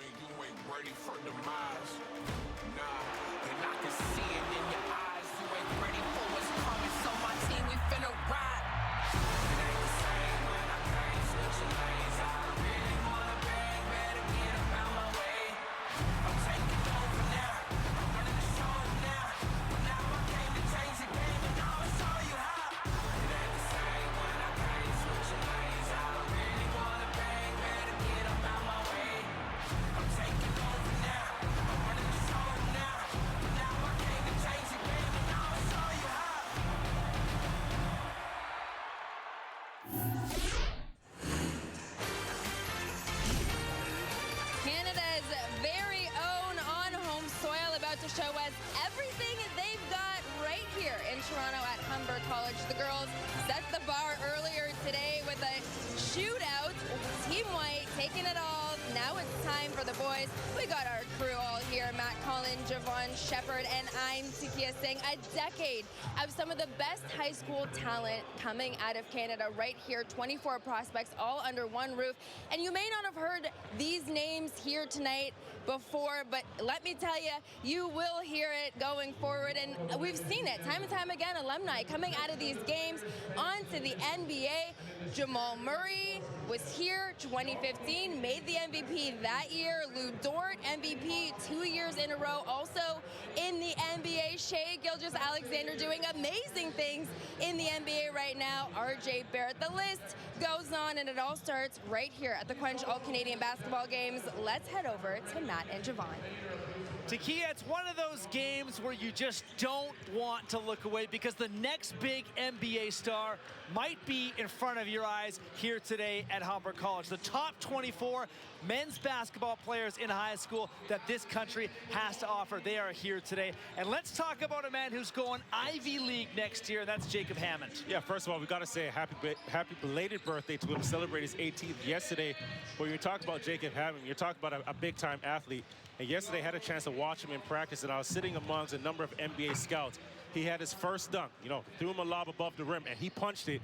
and you ain't ready for demise. Nah, and I can see it in your eyes. You ain't ready for what's coming, so my team, we finna ride. It ain't the same when I can't switch your lanes. I really wanna bang, better get about my way. I'm taking over now, I'm running the show now. But now I came to change the game, and I'ma show you how. It ain't the same when I can't switch your lanes. I really wanna bang, better get about my way. I'm taking over now, I'm running the show now. But now I came to change the game, and I'ma show you how. Canada's very own on home soil, about to show us everything they've got right here in Toronto at Humber College. The girls set the bar earlier today with a shootout. Team White taking it all. Now it's time for the boys. We got our crew all here. Matt Collin, Javon Shepard, and I'm Takia Singh. A decade of some of the best high school talent coming out of Canada right here. 24 prospects all under one roof. And you may not have heard these names here tonight before, but let me tell you, you will hear it going forward. And we've seen it time and time again. Alumni coming out of these games onto the NBA. Jamal Murray was here 2015, made the MVP that year. Lou Dort, MVP 2 years in a row. Also in the NBA, Shai Gilgeous-Alexander doing amazing things in the NBA right now. RJ Barrett, the list goes on, and it all starts right here at the CWENCH All-Canadian Basketball Games. Let's head over to Matt and Javon. Takia, it's one of those games where you just don't want to look away because the next big NBA star might be in front of your eyes here today at Humber College. The top 24 men's basketball players in high school that this country has to offer. They are here today. And let's talk about a man who's going Ivy League next year, and that's Jacob Hammond. Yeah, first of all, we got to say a happy belated birthday to him. Celebrate his 18th yesterday. When you talk about Jacob Hammond, you're talking about a big-time athlete. And yesterday I had a chance to watch him in practice, and I was sitting amongst a number of NBA scouts. He had his first dunk, threw him a lob above the rim, and he punched it.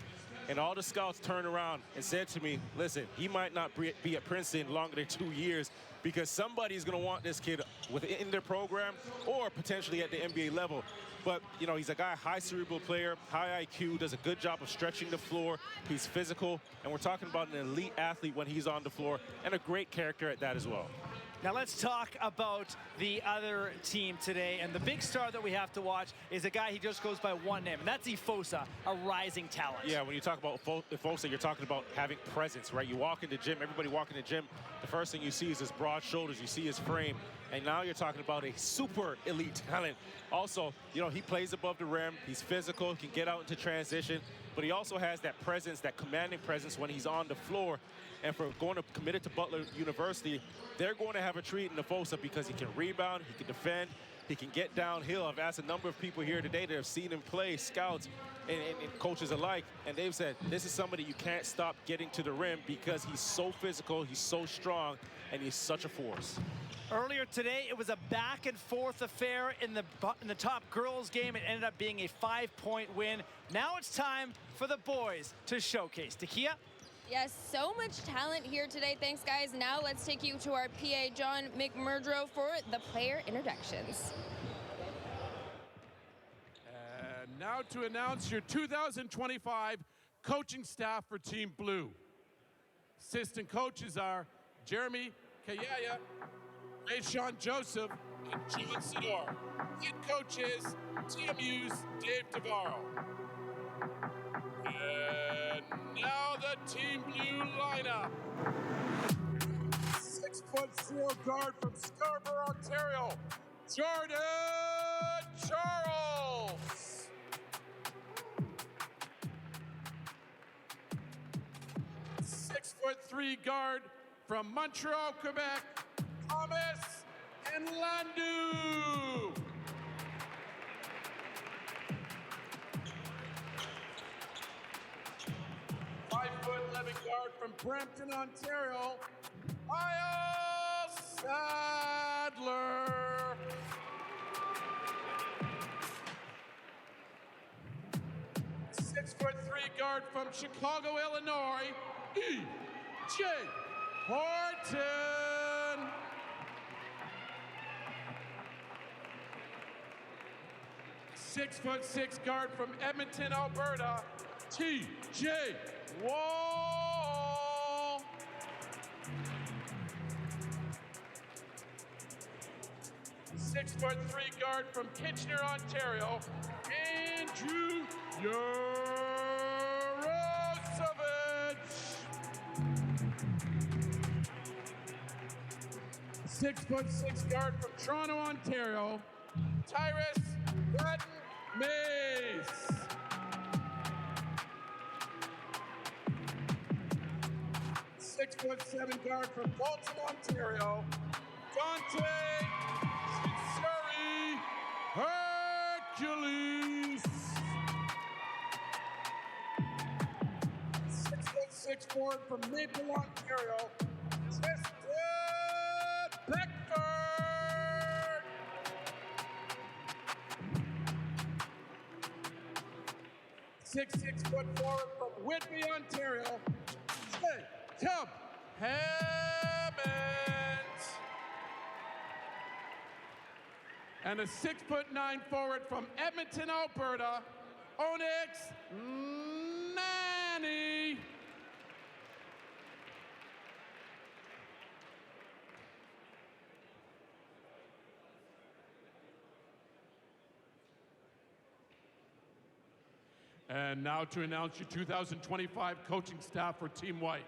And all the scouts turned around and said to me, listen, he might not be at Princeton longer than 2 years because somebody's going to want this kid within their program or potentially at the NBA level. But, he's a guy, high cerebral player, high IQ, does a good job of stretching the floor. He's physical, and we're talking about an elite athlete when he's on the floor and a great character at that as well. Now let's talk about the other team today. And the big star that we have to watch is a guy, he just goes by one name, and that's Ifosa, a rising talent. Yeah, when you talk about Ifosa, you're talking about having presence, right? You walk in the gym, everybody walk in the gym, the first thing you see is his broad shoulders, you see his frame, and now you're talking about a super elite talent. Also, he plays above the rim, he's physical, can get out into transition, but he also has that presence, that commanding presence when he's on the floor. And for going to committed to Butler University, they're going to have a treat in Ifosa because he can rebound, he can defend, he can get downhill. I've asked a number of people here today that have seen him play, scouts and coaches alike, and they've said this is somebody you can't stop getting to the rim because he's so physical, he's so strong, and he's such a force. Earlier today, it was a back-and-forth affair in the top girls game. It ended up being a 5-point win. Now it's time for the boys to showcase. Takia? Yes, so much talent here today. Thanks, guys. Now let's take you to our PA, John McMurdrow, for the player introductions. And now to announce your 2025 coaching staff for Team Blue. Assistant coaches are Jeremy Kayaya, Rayshawn Joseph, and John Sidor. Head coaches, TMU's Dave Navarro. And now the Team Blue lineup. 6'0" guard from Scarborough, Ontario, Jordan Charles. 6'3" guard from Montreal, Quebec, Thomas Nlandu. 5'11" guard from Brampton, Ontario, Kyle Sadler. 6'3" guard from Chicago, Illinois, E.J. Horton. 6'6" guard from Edmonton, Alberta, TJ Wall. 6'3" guard from Kitchener, Ontario, Andrew Yarosevich. 6'6" guard from Toronto, Ontario, Tyrus Bratton Mace. 6'7" guard from Bolton, Ontario, Dante Surrey Hercules. 6'6" forward from Maple, Ontario, Tristan Beckford. 6'6" forward from Whitby, Ontario, Jacob Hammond. And a 6'9" forward from Edmonton, Alberta, Onyx Nanny. And now to announce your 2025 coaching staff for Team White.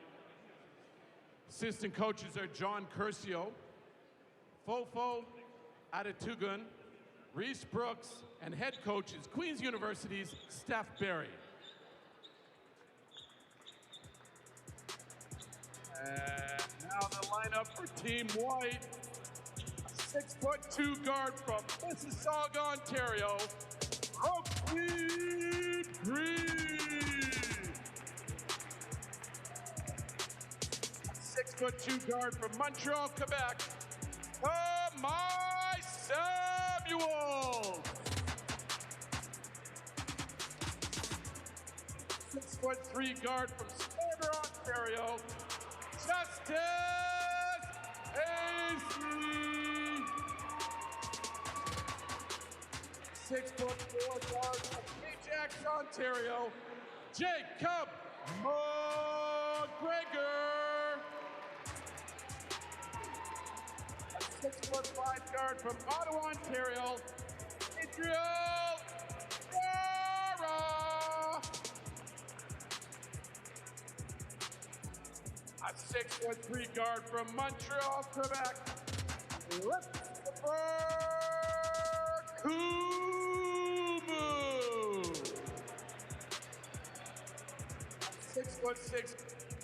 Assistant coaches are John Curcio, Fofo Adatugun, Reese Brooks, and head coach is Queen's University's Steph Berry. And now the lineup for Team White. A 6'2" guard from Mississauga, Ontario, Rocky Green. 6'2" guard from Montreal, Quebec, Amai Samuel. 6'3" guard from Scarborough, Ontario, Justice Hasty. 6'4" guard from Ajax, Ontario, Jacob McGregor. 6'5" guard from Ottawa, Ontario, Adriel Yara. A 6'3" guard from Montreal, Quebec, Christopher Kumu. 6'6"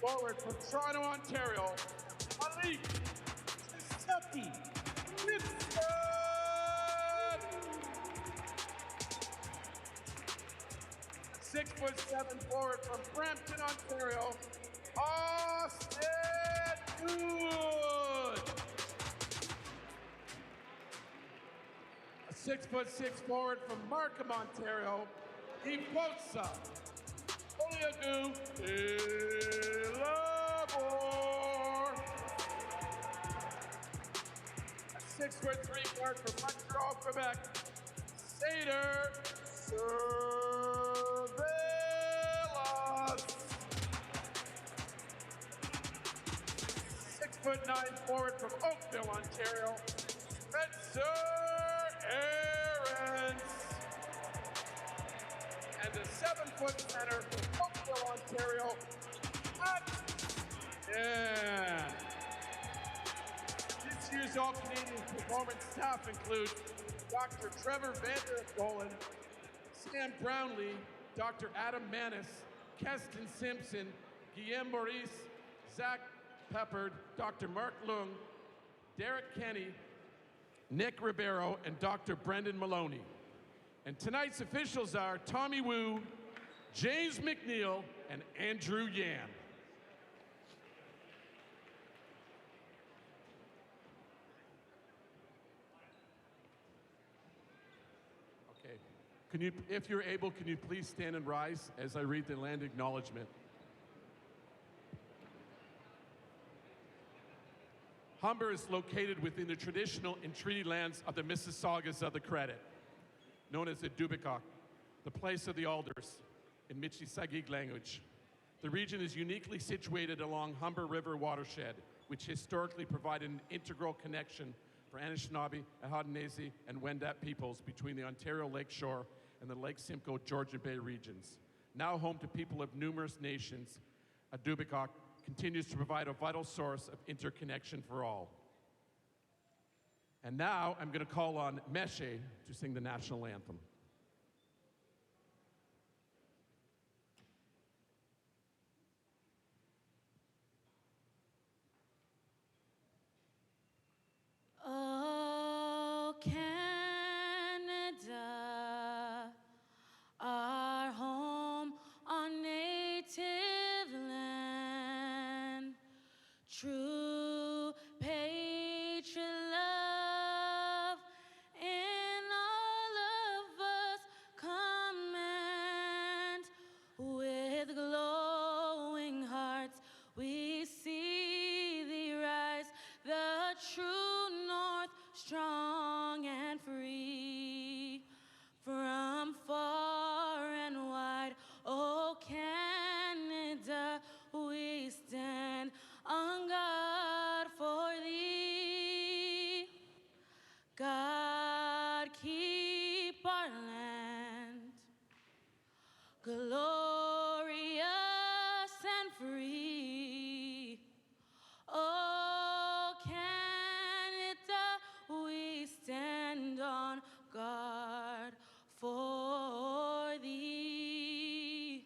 forward from Toronto, Ontario, Malik Giuseppe Gibson. 6'7" forward from Brampton, Ontario, Austin Good. A 6'6" forward from Markham, Ontario, Iposa Oliagu Elabor. A 6'3" guard from Montreal, Quebec, Seder Cervelas. 6'9" forward from Oakville, Ontario, Spencer Aarons. And a 7-foot center from Oakville, Ontario, yeah. This year's All-Canadian Performance staff include Dr. Trevor Vanderpolen, Sam Brownlee, Dr. Adam Manis, Keston Simpson, Guillaume Maurice, Zach Peppard, Dr. Mark Lung, Derek Kenny, Nick Ribeiro, and Dr. Brendan Maloney. And tonight's officials are Tommy Wu, James McNeil, and Andrew Yan. Okay, if you're able, can you please stand and rise as I read the land acknowledgement? Humber is located within the traditional and treaty lands of the Mississaugas of the Credit. known as Idubikok, the place of the alders in Michi-Sagig language. The region is uniquely situated along Humber River watershed, which historically provided an integral connection for Anishinaabe, Haudenosaunee, and Wendat peoples between the Ontario Lakeshore and the Lake Simcoe Georgian Bay regions. Now home to people of numerous nations, Idubikok continues to provide a vital source of interconnection for all. And now I'm going to call on Meshe to sing the national anthem. Oh, Canada, our home on native land, true patriot love in all of us command. With glowing hearts we see thee rise, the true north, strong and free. From far and wide, oh Canada, we stand on guard for thee. God, keep our land glorious and free. Oh, Canada, we stand on guard for thee.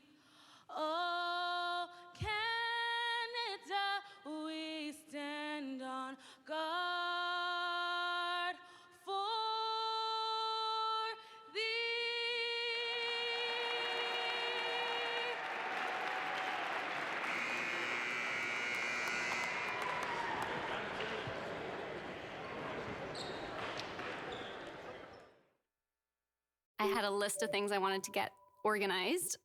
Oh, Canada, we stand on guard for I had a list of things I wanted to get organized,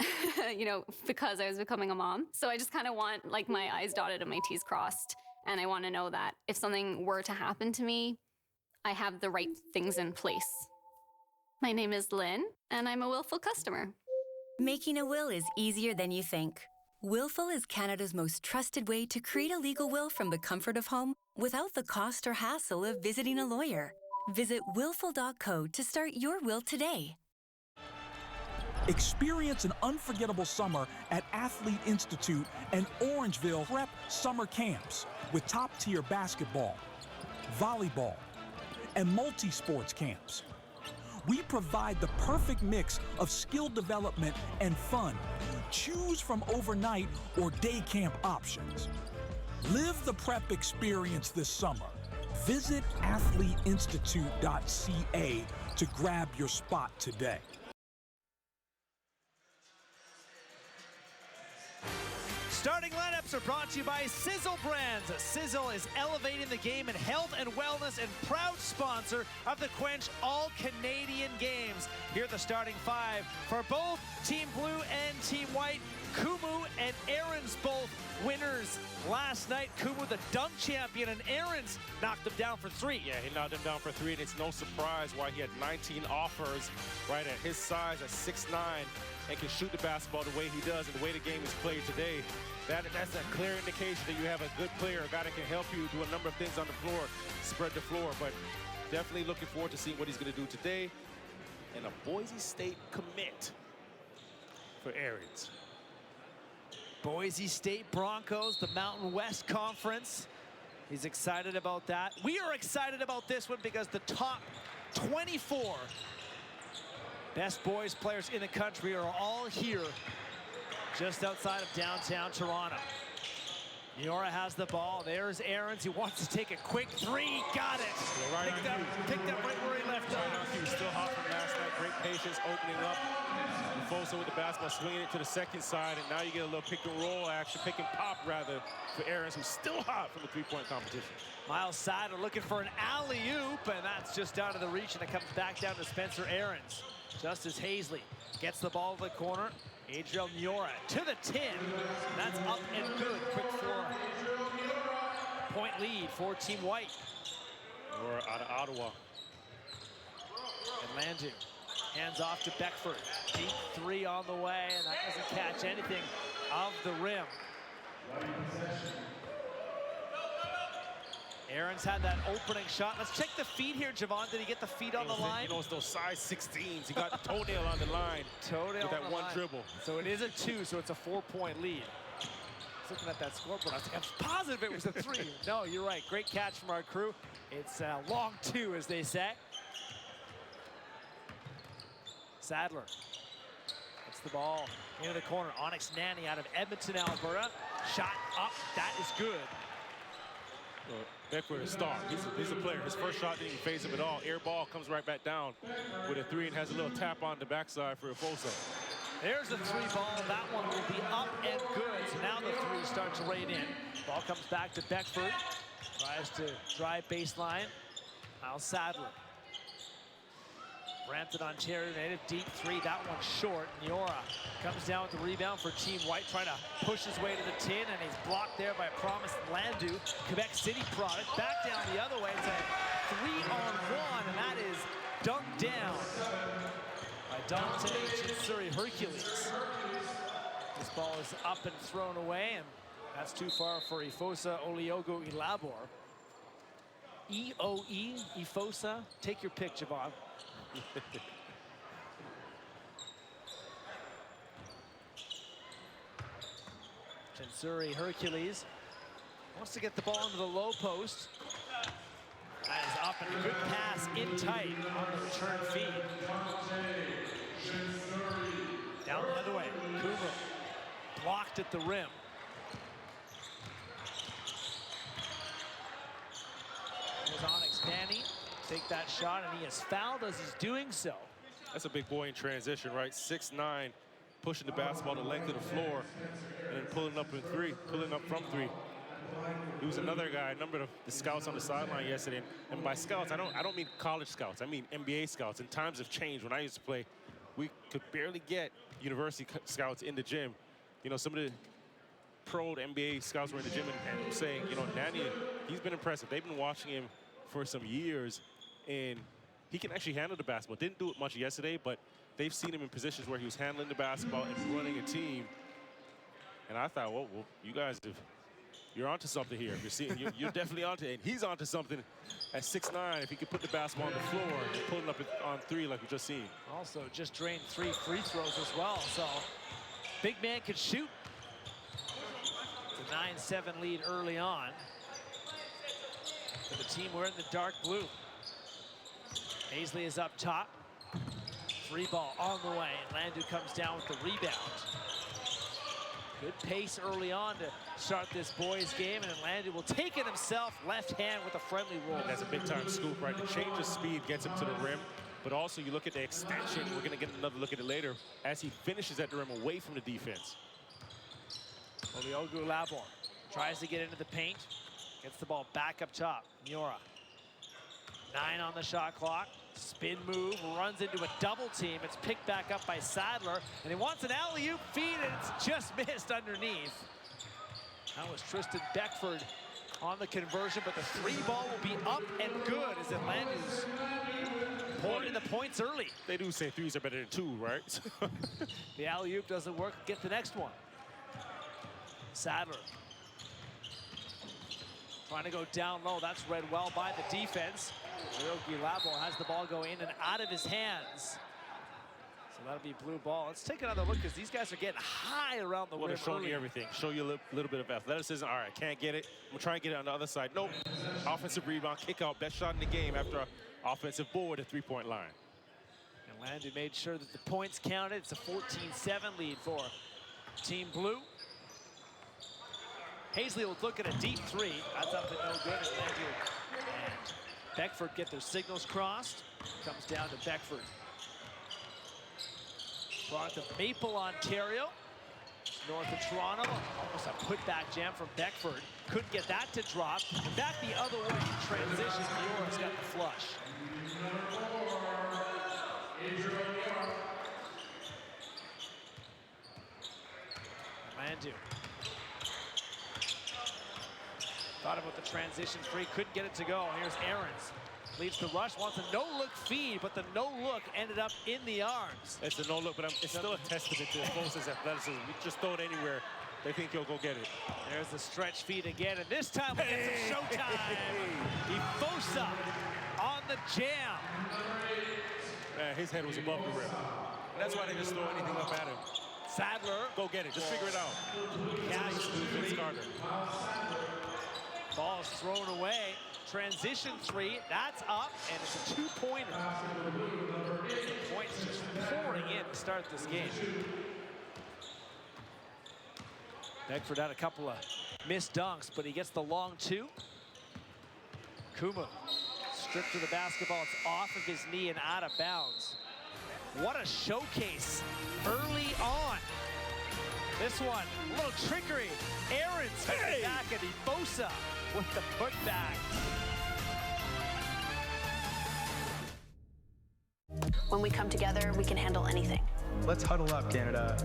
because I was becoming a mom. So I just kind of want like my I's dotted and my T's crossed. And I want to know that if something were to happen to me, I have the right things in place. My name is Lynn, and I'm a Willful customer. Making a will is easier than you think. Willful is Canada's most trusted way to create a legal will from the comfort of home without the cost or hassle of visiting a lawyer. Visit willful.co to start your will today. Experience an unforgettable summer at Athlete Institute and Orangeville Prep Summer Camps with top-tier basketball, volleyball, and multi-sports camps. We provide the perfect mix of skill development and fun. Choose from overnight or day camp options. Live the prep experience this summer. Visit athleteinstitute.ca to grab your spot today. Starting lineups are brought to you by Sizzle Brands. Sizzle is elevating the game in health and wellness and proud sponsor of the CWENCH All-Canadian Games. Here are the starting five for both Team Blue and Team White. Kumu and Aaron's both winners last night. Kumu, the dunk champion, and Aaron's knocked him down for three. Yeah, he knocked him down for three, and it's no surprise why he had 19 offers right at his size at 6'9", and can shoot the basketball the way he does and the way the game is played today. That's a clear indication that you have a good player, a guy that can help you do a number of things on the floor, spread the floor. But definitely looking forward to seeing what he's going to do today. And a Boise State commit for Aaron's. Boise State Broncos, the Mountain West Conference. He's excited about that. We are excited about this one because the top 24 best boys players in the country are all here just outside of downtown Toronto. Niora has the ball. There's Aarons. He wants to take a quick three. Got it. Right picked up right where he left off. He was still hot from last night. Great patience opening up. Foso with the basketball, swinging it to the second side, and now you get a little pick and roll action, pick and pop rather, for Aarons, who's still hot from the three-point competition. Miles Sider looking for an alley-oop, and that's just out of the reach, and it comes back down to Spencer Aarons. Justice Hazley gets the ball to the corner. Adriel Niora to the 10. That's up and good. Quick 4-point lead for Team White. Niora out of Ottawa. And Landon Hands off to Beckford. Deep three on the way, and that doesn't catch anything of the rim. Aaron's had that opening shot. Let's check the feet here, Javon. Did he get the feet on the line? You know, it's those size 16s. He got the toenail on the line. Toenail with that on the one line. dribble. So it is a 2, so it's a 4-point lead. I was looking at that scoreboard. I was like, I'm positive it was a 3. No, you're right. Great catch from our crew. It's a long 2, as they say. Sadler gets the ball into the corner. Onyx Nanny out of Edmonton, Alberta. Shot up. That is good. Well, Beckford is a star. He's a player. His first shot didn't phase him at all. Air ball comes right back down with a 3 and has a little tap on the backside for Ifosa. There's a 3 ball. That one will be up and good. So now the 3 starts to rain in. Ball comes back to Beckford. Tries to drive baseline. Now Sadler. Brampton, Ontario native, deep 3, that one short. Niora comes down with the rebound for Team White, trying to push his way to the tin, and he's blocked there by Promise Landu, Quebec City product. Back down the other way, it's a 3-on-1, and that is dunked down by Dante Chinsuri Hercules. This ball is up and thrown away, and that's too far for Ifosa Oliogo Ilabor. E-O-E, Ifosa, take your pick, Javon. Chinsuri Hercules wants to get the ball into the low post. That is up and a good pass in tight on the return feed. Down the other way, Cooper blocked at the rim. There's Onyx Nanny. Take that shot, and he is fouled as he's doing so. That's a big boy in transition, right? 6'9", pushing the basketball the length of the floor, and then pulling up from 3. He was another guy. A number of the scouts on the sideline yesterday, and by scouts, I don't mean college scouts. I mean NBA scouts. And times have changed. When I used to play, we could barely get university scouts in the gym. You know, some of the pro NBA scouts were in the gym and saying, you know, Nanny, he's been impressive. They've been watching him for some years, and he can actually handle the basketball. Didn't do it much yesterday, but they've seen him in positions where he was handling the basketball and running a team. And I thought, well you guys, you're onto something here. You're definitely onto it. And he's onto something at 6'9". If he could put the basketball on the floor and pulling up on 3 like we just seen. Also just drained 3 free throws as well. So big man can shoot. It's a 9-7 lead early on. For the team wearing the dark blue. Hazley is up top. 3 ball on the way, and Landu comes down with the rebound. Good pace early on to start this boys game, and Landu will take it himself, left hand with a friendly roll. That's a big-time scoop, right? The change of speed gets him to the rim, but also you look at the extension. We're going to get another look at it later as he finishes at the rim away from the defense. Oliogu Labor tries to get into the paint. Gets the ball back up top. Niora. 9 on the shot clock. Spin move, runs into a double team. It's picked back up by Sadler, and he wants an alley-oop feed, and it's just missed underneath. That was Tristan Beckford on the conversion, but the 3 ball will be up and good as Atlanta's pouring in the points early. They do say 3s are better than 2, right? The alley-oop doesn't work. Get the next one. Sadler. Trying to go down low. That's read well by the defense. Oliogu Labor has the ball go in and out of his hands. So that'll be blue ball. Let's take another look because these guys are getting high around the rim. Want to show me everything. Show you a little bit of athleticism. All right, can't get it. I'm going to try and get it on the other side. Nope. Offensive rebound, kick out. Best shot in the game after an offensive board at 3-point line. And Landu made sure that the points counted. It's a 14-7 lead for Team Blue. Hazley will look at a deep 3. That's up and no good. And Landu and Beckford get their signals crossed. Comes down to Beckford. Product of Maple, Ontario. North of Toronto. Almost a putback jam from Beckford. Couldn't get that to drop. And back the other way in transition. Niora's got the flush. Landu. Thought about the transition 3, couldn't get it to go. Here's Aarons. Leads the rush, wants a no-look feed, but the no-look ended up in the arms. It's a no-look, but it's still a testament to Bosa's athleticism. You just throw it anywhere, they think he'll go get it. There's the stretch feed again, and this time we get some showtime. Bosa on the jam. His head was above the rim. And that's why they just throw anything up at him. Sadler. Go get it, just figure it out. Casually. Ball is thrown away. Transition three, that's up, and it's a two-pointer. Points just pouring in to start this game. Beckford had a couple of missed dunks, but he gets the long two. Kuma stripped to the basketball. It's off of his knee and out of bounds. What a showcase early on. This one, a little trickery. Aaron's back at Bosa with the putback. When we come together, we can handle anything. Let's huddle up, Canada.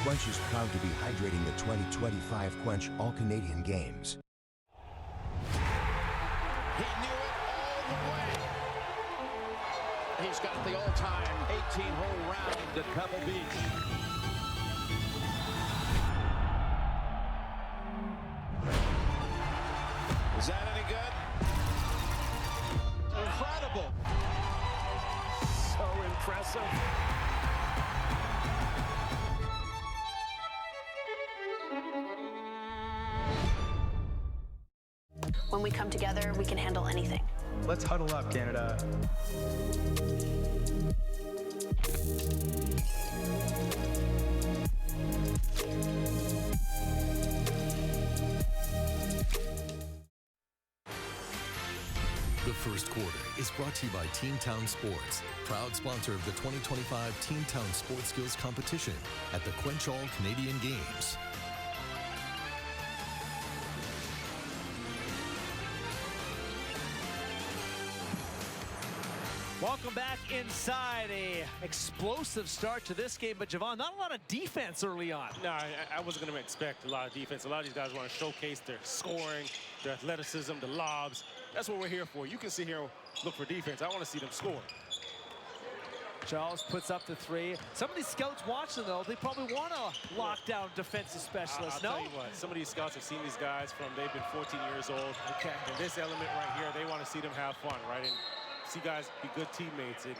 CWENCH is proud to be hydrating the 2025 CWENCH All-Canadian Games. He knew it all the way. He's got the all-time 18-hole round at Pebble Beach. Is that any good? Incredible. So impressive. When we come together, we can handle anything. Let's huddle up, Canada. The first quarter is brought to you by Teamtown Sports, proud sponsor of the 2025 Teamtown Sports Skills Competition at the CWENCH All-Canadian Games. Welcome back inside. A explosive start to this game, but Javon, not a lot of defense early on. No, I wasn't going to expect a lot of defense. A lot of these guys want to showcase their scoring, their athleticism, the lobs. That's what we're here for. You can sit here and look for defense. I want to see them score. Charles puts up the three. Some of these scouts watching, though, they probably want a lockdown defensive specialist, I'll tell you what, some of these scouts have seen these guys from they've been 14 years old. Okay. And this element right here, they want to see them have fun, right? And see guys be good teammates. And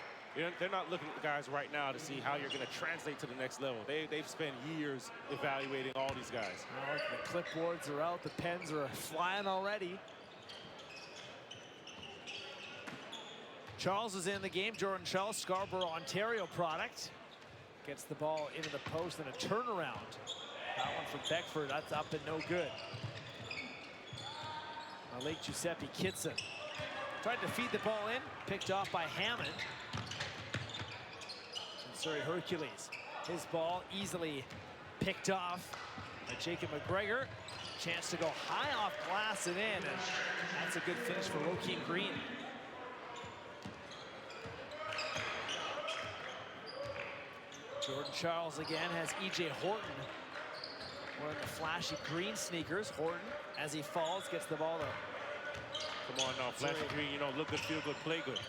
they're not looking at guys right now to see how you're going to translate to the next level. They've spent years evaluating all these guys. Oh, the clipboards are out, the pens are flying already. Charles is in the game. Jordan Charles, Scarborough, Ontario product. Gets the ball into the post and a turnaround. That one from Beckford, that's up and no good. Late Giuseppe Kitson tried to feed the ball in, picked off by Hammond. Sorry, Hercules. His ball easily picked off by Jacob McGregor. Chance to go high off glass and in, and that's a good finish for Joaquin Green. Jordan Charles again has E.J. Horton wearing the flashy green sneakers. Horton, as he falls, gets the ball to... Come on now, flashy green, you know, look good, feel good, play good.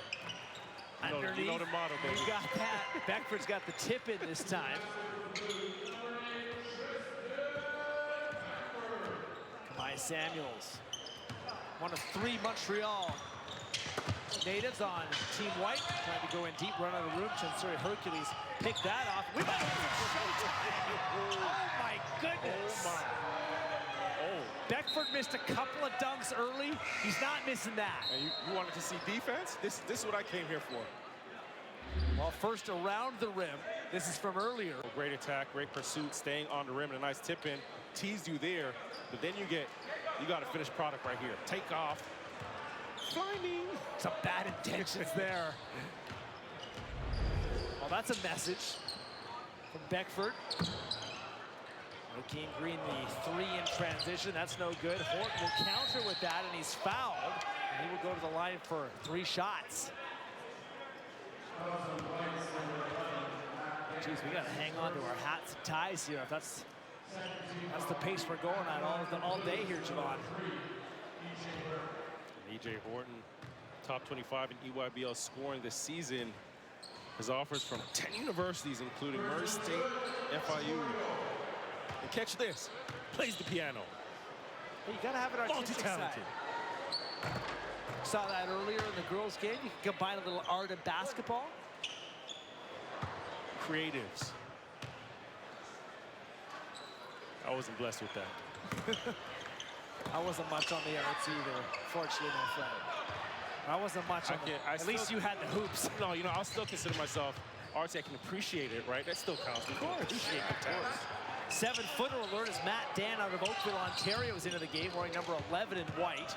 Underneath, you know the motto, baby. You got that. Beckford's got the tip in this time. Kamai Samuels, one of three Montreal natives on Team White. Trying to go in deep, run out of room. Chansuri Hercules picked that off. We might have Oh my goodness. Oh my. Oh. Beckford missed a couple of dunks early. He's not missing that. And you wanted to see defense? This is what I came here for. Well, first around the rim. This is from earlier. Great attack, great pursuit, staying on the rim, and a nice tip in. Teased you there, but then you got a finished product right here. Take off. Finding. Some bad intentions there. Well, that's a message from Beckford. Joaquin Green, the 3 in transition. That's no good. Horton will counter with that, and he's fouled. And he will go to the line for 3 shots. Geez, we got to hang on to our hats and ties here. If that's the pace we're going at all day here, Javon. E.J. Horton, top 25 in EYBL scoring this season, has offers from 10 universities, including Murray State, FIU. And catch this, plays the piano. Hey, you got to have an artistic side. Multi-talented. Saw that earlier in the girls' game. You can combine a little art and basketball. Creatives. I wasn't blessed with that. I wasn't much on the arts either, fortunately, my friend. I wasn't much on at least you had the hoops. No, you know, I'll still consider myself artsy. I can appreciate it, right? That still counts. Of course. Appreciate the talent. 7-footer alert as Matt Dan out of Oakville, Ontario is into the game, wearing number 11 in white.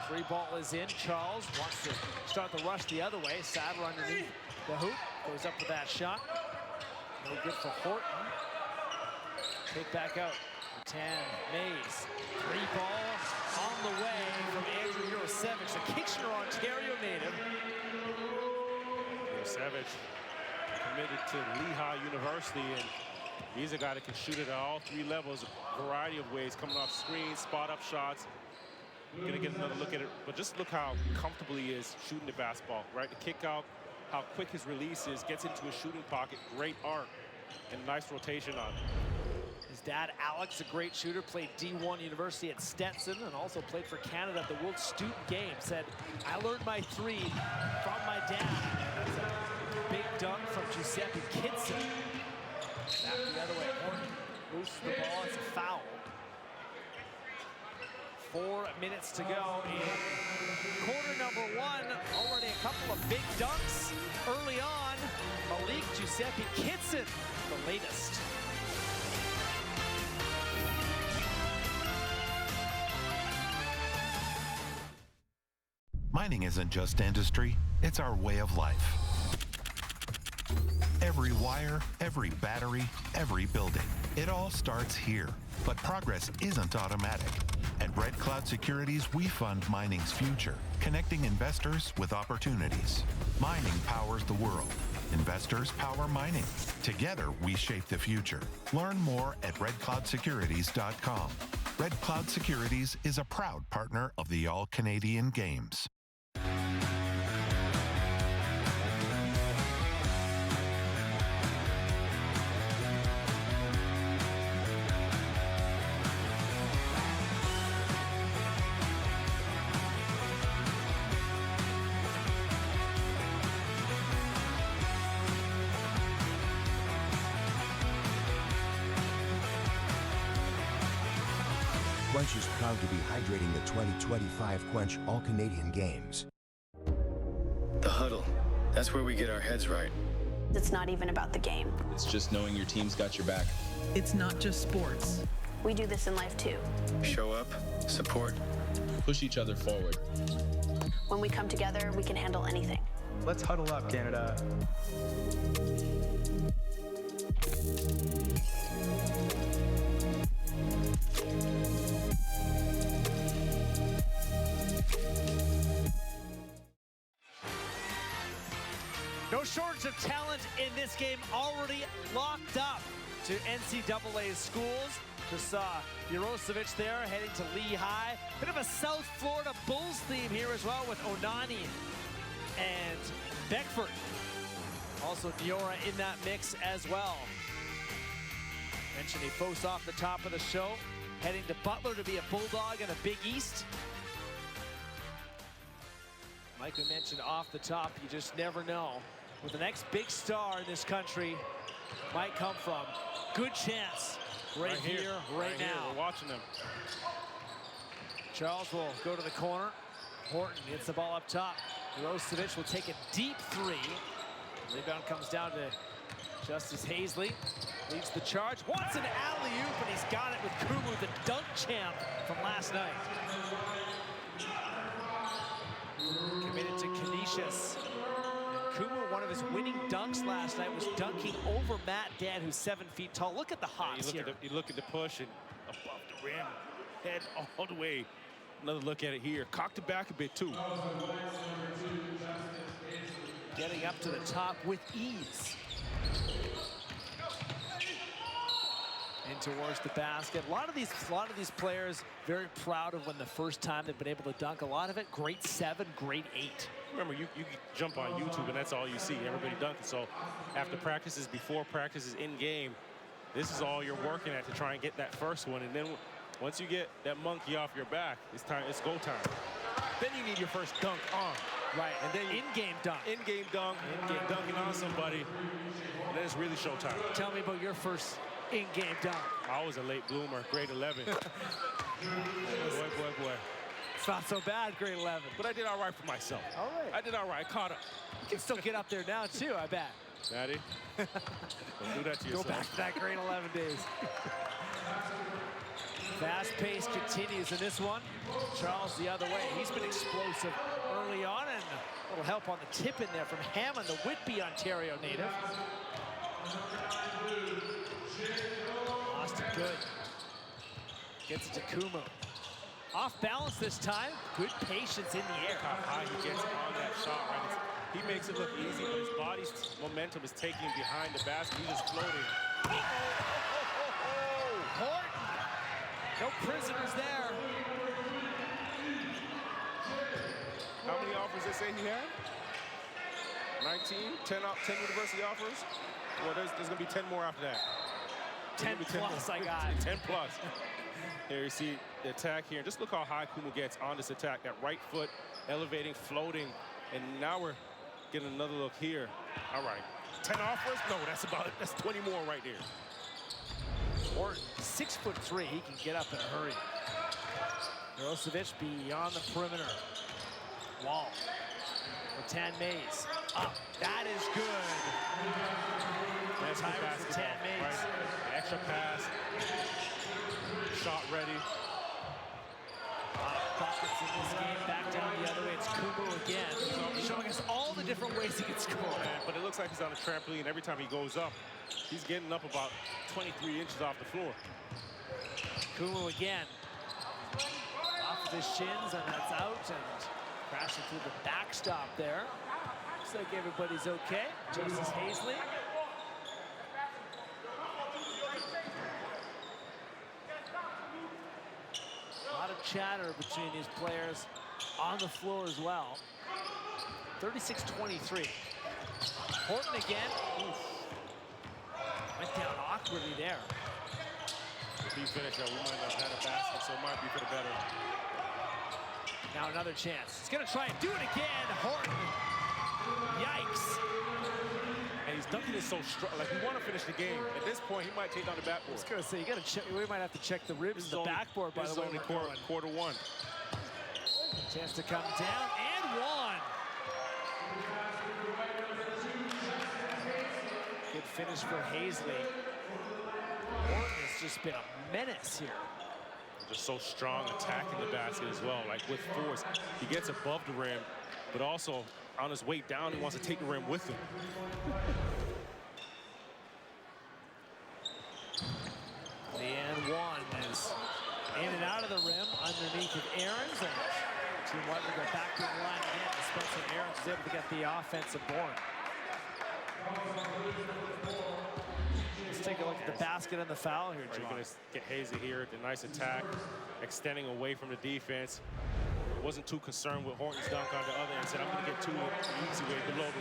3 ball is in. Charles wants to start the rush the other way. Sadler underneath the hoop. Goes up with that shot. No good for Horton. Take back out. 10, Mays. 3 ball on the way from Andrew Urosevich, a Kitchener, Ontario native. Urosevich committed to Lehigh University, and he's a guy that can shoot it at all 3 levels, a variety of ways, coming off screens, spot up shots. We're gonna get another look at it, but just look how comfortable he is shooting the basketball, right? The kick out, how quick his release is, gets into a shooting pocket, great arc, and nice rotation on it. His dad, Alex, a great shooter, played D1 University at Stetson and also played for Canada at the World Student Games. Said, I learned my 3 from my dad. That's a big dunk from Giuseppe Kitson. Back the other way, Horton loses the ball, it's a foul. 4 minutes to go in quarter number 1. Already a couple of big dunks early on. Malik Giuseppe Kitson, the latest. Mining isn't just industry, it's our way of life. Every wire, every battery, every building. It all starts here. But progress isn't automatic. At Red Cloud Securities, we fund mining's future, connecting investors with opportunities. Mining powers the world. Investors power mining. Together, we shape the future. Learn more at redcloudsecurities.com. Red Cloud Securities is a proud partner of the All-Canadian Games. CWENCH is proud to be hydrating the 2025 CWENCH All-Canadian Games. The huddle. That's where we get our heads right. It's not even about the game. It's just knowing your team's got your back. It's not just sports. We do this in life too. Show up, support, push each other forward. When we come together, we can handle anything. Let's huddle up, Canada. No shortage of talent in this game, already locked up to NCAA schools. Just saw Urosevich there heading to Lehigh. Bit of a South Florida Bulls theme here as well with Onani and Beckford. Also Diora in that mix as well. Mentioned he posts off the top of the show, heading to Butler to be a Bulldog in a Big East. Like we mentioned off the top, you just never know where the next big star in this country might come from. Good chance right here, right now. We're watching them. Charles will go to the corner. Horton gets the ball up top. Urosevich will take a deep 3. Rebound comes down to Justice Hazley leads the charge, wants an alley-oop, and he's got it with Kumu, the dunk champ from last night. Committed to Canisius. And Kumu, one of his winning dunks last night, was dunking over Matt Dan, who's 7 feet tall. Look at the hops here. You look at the push and above the rim, head all the way. Another look at it here. Cocked it back a bit too. Getting up to the top with ease. In towards the basket. A lot of these players very proud of when the first time they've been able to dunk. A lot of it, grade 7, grade 8. Remember, you jump on YouTube and that's all you see. Everybody dunking. So after practices, before practices, in game, this is all you're working at to try and get that first one. And then once you get that monkey off your back, it's go time. Then you need your first dunk on. Right, and then in-game dunk. In-game dunk, dunking on somebody, and then it's really showtime. Tell me about your first in-game dunk. I was a late bloomer, grade 11. boy. It's not so bad, grade 11. But I did all right for myself. All right. I did all right, caught up. You can still get up there now, too, I bet. Maddie, don't do that to yourself. Go back to that grade 11 days. Fast pace continues in this one. Charles the other way. He's been explosive early on, and a little help on the tip in there from Hammond, the Whitby, Ontario native. Austin good. Gets it to Kumu. Off balance this time. Good patience in the air. How high he gets on that shot, right? He makes it look easy, but his body's momentum is taking him behind the basket. He's just floating. Horton. No prisoners there. How many offers they say he had? 19? 10 university offers? Well, there's going to be 10 more after that. 10 plus, I got. 10 plus. Here you see the attack here. Just look how high Kumu gets on this attack. That right foot elevating, floating. And now we're getting another look here. All right. 10 offers? No, that's 20 more right there. Horton, 6'3", he can get up in a hurry. Mirosevic beyond the perimeter. Wall. Tan Mays. Up. That is good. That's good basketball. Tan Mays. Right. Extra pass. Shot ready. Buckets in this game. Back down the other way. It's Kumu again. Showing us all the different ways he can score. But it looks like he's on a trampoline. Every time he goes up, he's getting up about 23 inches off the floor. Kumu again. Off of his shins, and that's out. And crashing through the backstop there. Looks like everybody's okay. Justice Hazley. A lot of chatter between these players on the floor as well. 36-23. Horton again. Oof. Went down awkwardly there. If he finished that, we might not have had a basket, so it might be for the better. Now another chance. He's gonna try and do it again. Horton. Yikes. And he's dunking it so strong. Like, we want to finish the game. At this point, he might take down the backboard. I was gonna say, you gotta check. We might have to check the ribs and the backboard, by the way. This is only quarter one. Chance to come down, and one. Good finish for Hazley. Horton has just been a menace here. Just so strong attacking the basket as well, like with force. He gets above the rim, but also on his way down, he wants to take the rim with him. The and one is in and out of the rim underneath of Aarons, and Team White will go back to the line again. Spencer Aarons is able to get the offensive board. Let's take a look at the basket and the foul here, John. You're going to get Hazley here, the nice attack, extending away from the defense. Wasn't too concerned with Horton's dunk on the other end. Said, I'm going to get to it the easy way below the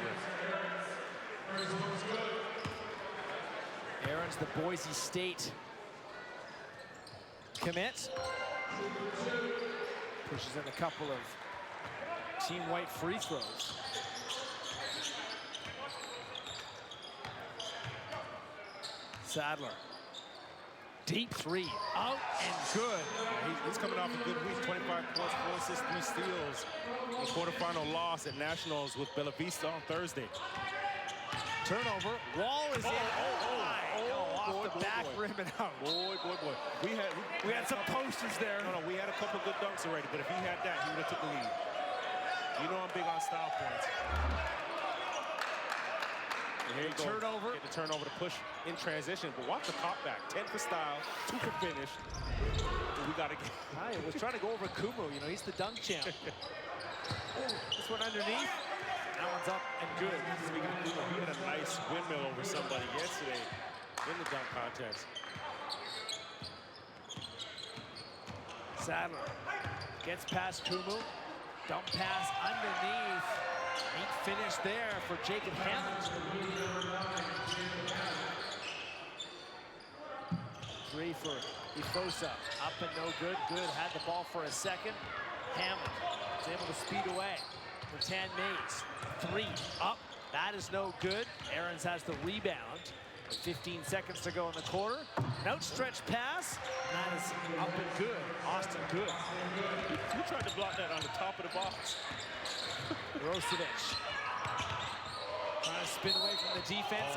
rim. Aarons, the Boise State commit. Pushes in a couple of Team White free throws. Sadler. Deep three, out and good. He's coming off a good week, 25 points, 4 assists, 3 steals. A quarterfinal loss at Nationals with Bella Vista on Thursday. Turnover. Wall is in. Off the back rim and out. Boy. We had some posters there. No, we had a couple good dunks already, but if he had that, he would have took the lead. You know I'm big on style points. And here you go. Turnover. Get the turnover to push in transition, but watch the pop back. 10 for style, 2 for finish. We got to get. I was trying to go over Kumu. You know, he's the dunk champ. This one underneath. That one's up and good. Speaking of Kumu, he had a nice windmill over somebody yesterday in the dunk contest. Sadler gets past Kumu. Dump pass underneath. Neat finish there for Jacob Hammond. 3 for Ifosa. Up and no good. Good. Had the ball for a second. Hammond was able to speed away for Tan Mays. 3 up. That is no good. Aarons has the rebound. 15 seconds to go in the quarter. An outstretched pass. That is up and good. Austin Good. Who tried to block that on the top of the box? Rosevic. Trying to spin away from the defense.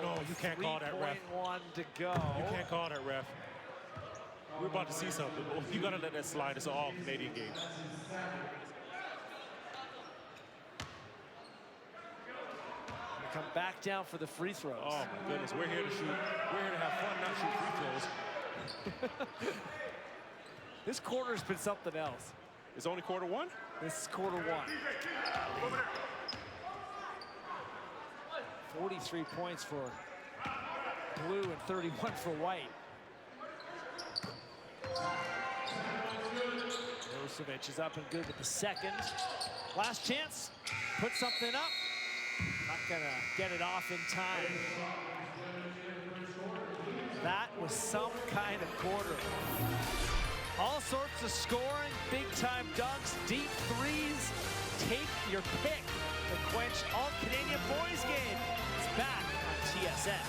No, you can't call that, ref. 3.1 to go. You can't call that, ref. We're about to see something. You gotta let that slide. It's an all-Canadian game. Come back down for the free throws. Oh my goodness, we're here to shoot. We're here to have fun, not shoot free throws. This quarter's been something else. It's only quarter one? This is quarter one. 43 points for blue and 31 for white. Rosevic is up and good with the second. Last chance, put something up. Not gonna get it off in time. That was some kind of quarter. All sorts of scoring, big time dunks, deep threes. Take your pick. The Quench All-Canadian Boys game is back on TSN.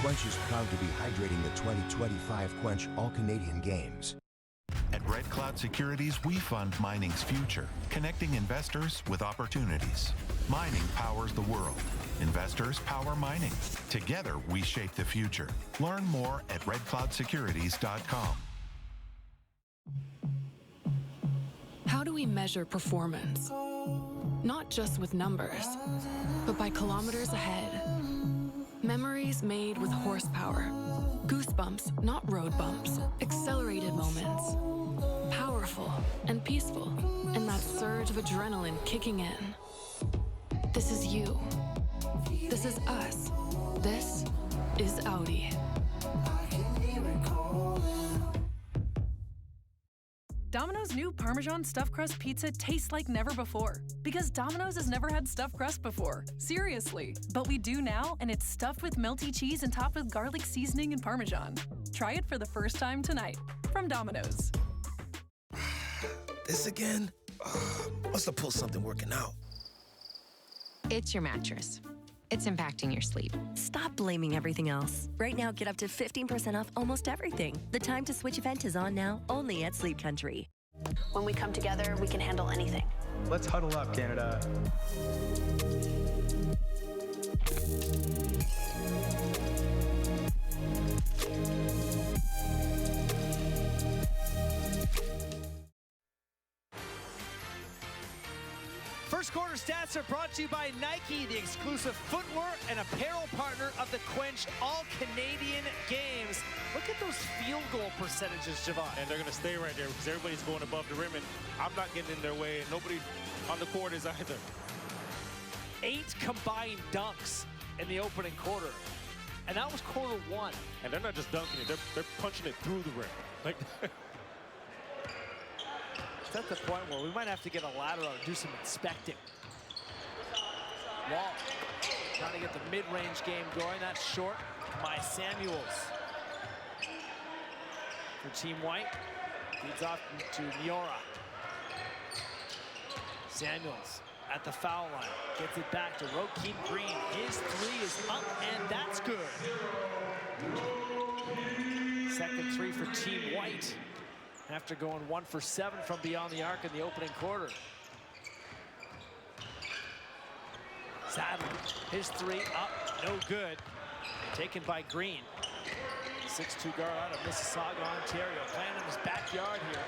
Quench is proud to be hydrating the 2025 Quench All-Canadian Games. At Red Cloud Securities, we fund mining's future, connecting investors with opportunities. Mining powers the world. Investors power mining. Together, we shape the future. Learn more at redcloudsecurities.com. How do we measure performance? Not just with numbers, but by kilometers ahead. Memories made with horsepower. Goosebumps, not road bumps. Accelerated moments. Powerful and peaceful. And that surge of adrenaline kicking in. This is you. This is us. This is Audi. Domino's new Parmesan Stuffed Crust Pizza tastes like never before. Because Domino's has never had stuffed crust before. Seriously. But we do now, and it's stuffed with melty cheese and topped with garlic seasoning and Parmesan. Try it for the first time tonight. From Domino's. This again? Must have pulled something working out. It's your mattress. It's impacting your sleep. Stop blaming everything else. Right now, get up to 15% off almost everything. The Time to Switch event is on now, only at Sleep Country. When we come together, we can handle anything. Let's huddle up, Canada. First quarter stats are brought to you by Nike, the exclusive footwear and apparel partner of the Quench All-Canadian Games. Look at those field goal percentages, Javon. And they're going to stay right there because everybody's going above the rim, and I'm not getting in their way, and nobody on the court is either. 8 combined dunks in the opening quarter. And that was quarter one. And they're not just dunking it, they're punching it through the rim. Like It's at the point where we might have to get a ladder out and do some inspecting. Wall trying to get the mid-range game going. That's short by Samuels. For Team White, feeds off to Niora. Samuels at the foul line, gets it back to Rokeem Green. His three is up, and that's good. Second three for Team White after going 1 for 7 from beyond the arc in the opening quarter. Sadler, his three up, no good. Taken by Green. 6'2" guard out of Mississauga, Ontario, playing in his backyard here.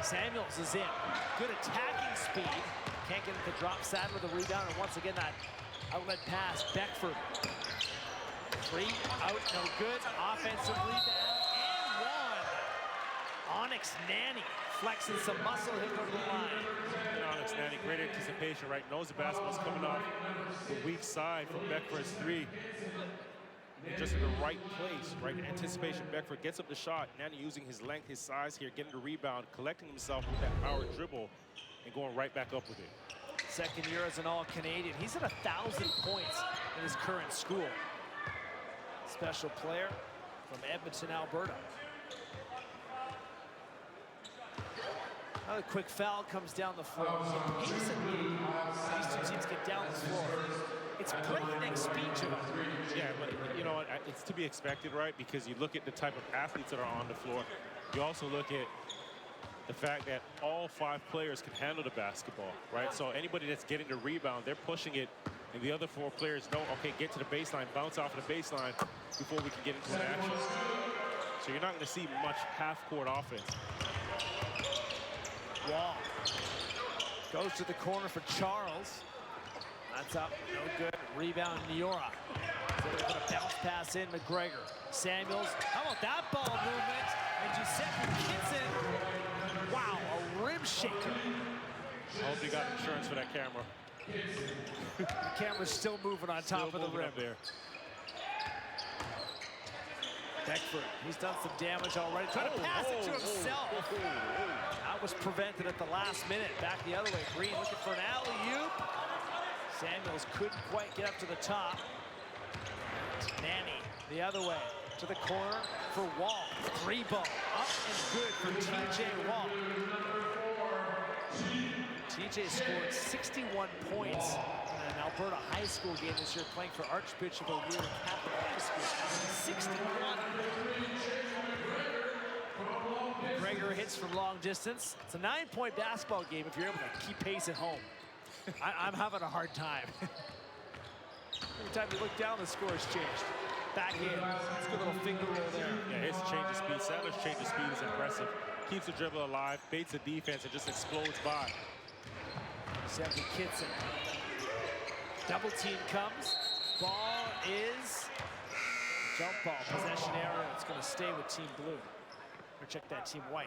Samuels is in. Good attacking speed. Can't get it to drop. Sadler the rebound, and once again that outlet pass. Beckford. Three out, no good. Offensive rebound, and one. Onyx Nanny flexing some muscle. He'll go to the line. Onyx Nanny, great anticipation, right? Knows the basketball's coming off the weak side from Beckford's three. And just in the right place, right? Anticipation, Beckford gets up the shot. Nanny using his length, his size here, getting the rebound, collecting himself with that power dribble, and going right back up with it. Second year as an All-Canadian. He's at 1,000 points in his current school. Special player from Edmonton, Alberta. Another quick foul comes down the floor. So pace at these two teams get down the floor. It's breakneck speed to them. Yeah, but you know what? It's to be expected, right? Because you look at the type of athletes that are on the floor. You also look at the fact that all 5 players can handle the basketball, right? So anybody that's getting the rebound, they're pushing it, and the other 4 players know, okay, get to the baseline, bounce off of the baseline before we can get into an action. So you're not going to see much half-court offense. Wall goes to the corner for Charles. That's up, no good. Rebound, Niora. So they're going to bounce pass in, McGregor. Samuels, how about that ball movement? And Giuseppe Kitson, wow, a rim shaker. I hope they got insurance for that camera. The camera's still moving on top of the rim. Up there. Beckford, he's done some damage already. Trying to pass it to himself. That was prevented at the last minute. Back the other way. Green looking for an alley-oop. Samuels couldn't quite get up to the top. Nanny the other way to the corner for Wall. 3 ball up and good for TJ Wall. TJ scored 61 points in an Alberta high school game this year, playing for Archbishop O'Neill Catholic High School. 61. Gregor hits from long distance. It's a 9-point basketball game if you're able to keep pace at home. I'm having a hard time. Every time you look down, the score has changed. Back in. Let's get a little finger roll there. Yeah, his change of speed. Sadler's change of speed is impressive. Keeps the dribble alive, baits the defense, and just explodes by. Giuseppe Kitson. Double team comes. Ball is jump ball. Possession area. It's going to stay with Team Blue. Or check that Team White.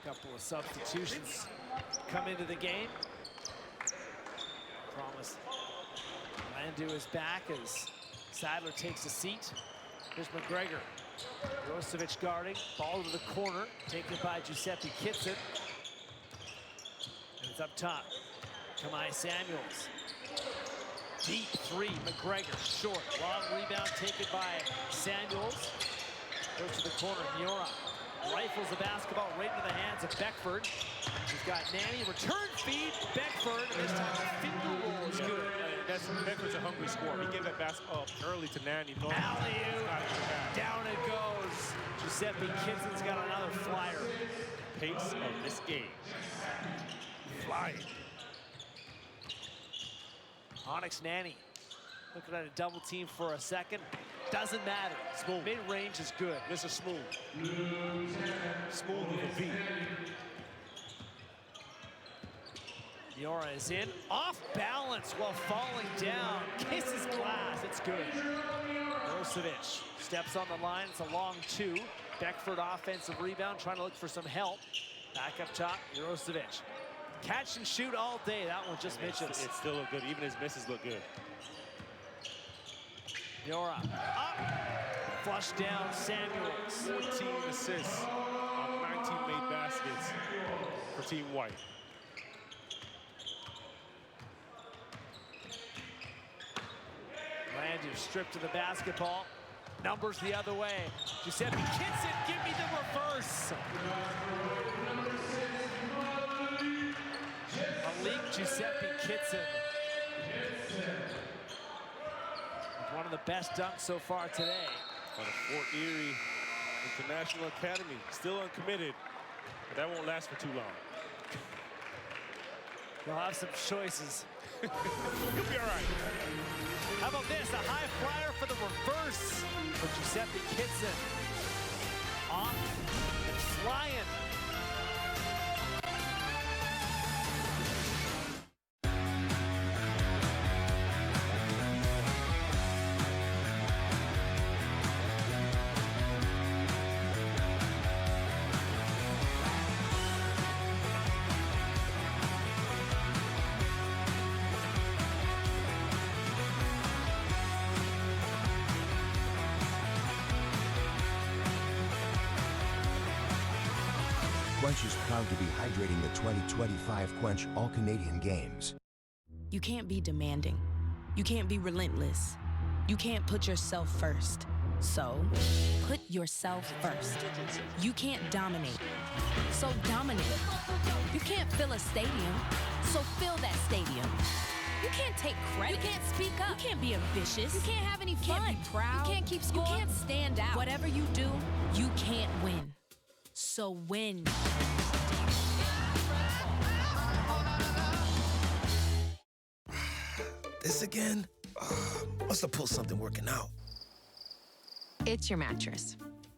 Couple of substitutions come into the game. Promise Landu is back as Sadler takes a seat. Here's McGregor. Rosovic guarding. Ball to the corner. Taken by Giuseppe Kitson. And it's up top. Kamai Samuels. Deep 3. McGregor. Short. Long rebound taken by Samuels. Goes to the corner. Niora rifles the basketball right into the hands of Beckford. He's got Nanny. Return feed. Beckford. And this time the finger roll is good. Beckford's a hungry scorer. He gave that basketball up early to Nanny. Alley-oop. Down it goes. Giuseppe Kitson's got another flyer. Pace of this game. Flying. Onyx Nanny looking at a double team for a second. Doesn't matter. Smooth. Mid-range is good. Mr. Smooth. Smooth with a V. Niora is in. Off balance while falling down. Kisses glass. It's good. Rosovic steps on the line. It's a long 2. Beckford offensive rebound, trying to look for some help. Back up top, Rosovic. Catch and shoot all day. That one just misses. It still look good. Even his misses look good. Niora up. flush down Samuels. 14 assists on 19 made baskets for Team White. Landry stripped of the basketball. Numbers the other way. Giuseppe Kitson, give me the reverse. Malik Giuseppe Kitson. One of the best dunks so far today. Out of Fort Erie International Academy, still uncommitted, but that won't last for too long. They'll have some choices. You'll be all right. How about this? A high flyer for the reverse for Giuseppe Kitson. Off and flying. CWENCH is proud to be hydrating the 2025 CWENCH All-Canadian Games. You can't be demanding. You can't be relentless. You can't put yourself first. So, put yourself first. You can't dominate. So dominate. You can't fill a stadium. So fill that stadium. You can't take credit. You can't speak up. You can't be ambitious. You can't have any fun. You can't be proud. You can't keep score. You can't stand out. Whatever you do, you can't win. So win. This again? Must have pulled something working out. It's your mattress.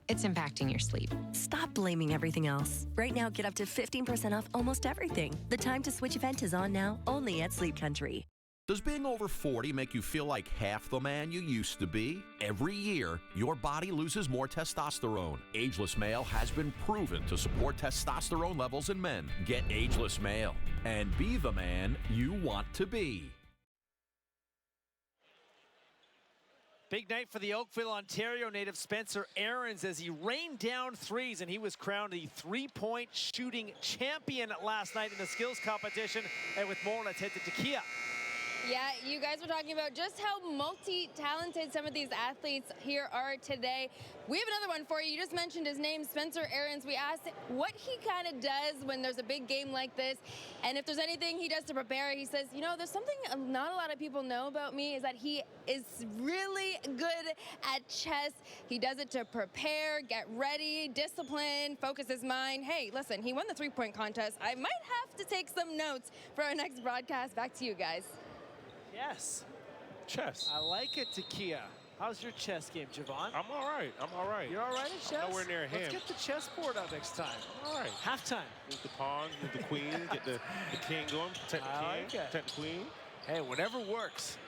It's impacting your sleep. Stop blaming everything else. Right now, get up to 15% off almost everything. The Time to Switch event is on now, only at Sleep Country. Does being over 40 make you feel like half the man you used to be? Every year, your body loses more testosterone. Ageless Male has been proven to support testosterone levels in men. Get Ageless Male and be the man you want to be. Big night for the Oakville, Ontario native Spencer Aarons as he rained down threes, and he was crowned the three-point shooting champion last night in the skills competition. And with more, let's head to Takia. Yeah, you guys were talking about just how multi-talented some of these athletes here are today. We have another one for you. You just mentioned his name, Spencer Aarons. We asked what he kind of does when there's a big game like this, and if there's anything he does to prepare. He says, you know, there's something not a lot of people know about me is that he is really good at chess. He does it to prepare, get ready, discipline, focus his mind. Hey, listen, he won the three-point contest. I might have to take some notes for our next broadcast. Back to you guys. Yes. Chess. I like it, Takia. How's your chess game, Javon? I'm all right. I'm all right. You're all right at chess? Nowhere near him. Let's get the chessboard up next time. All right. Halftime. Move the pawn, move the queen, get the king going, protect the king, protect the queen. Hey, whatever works.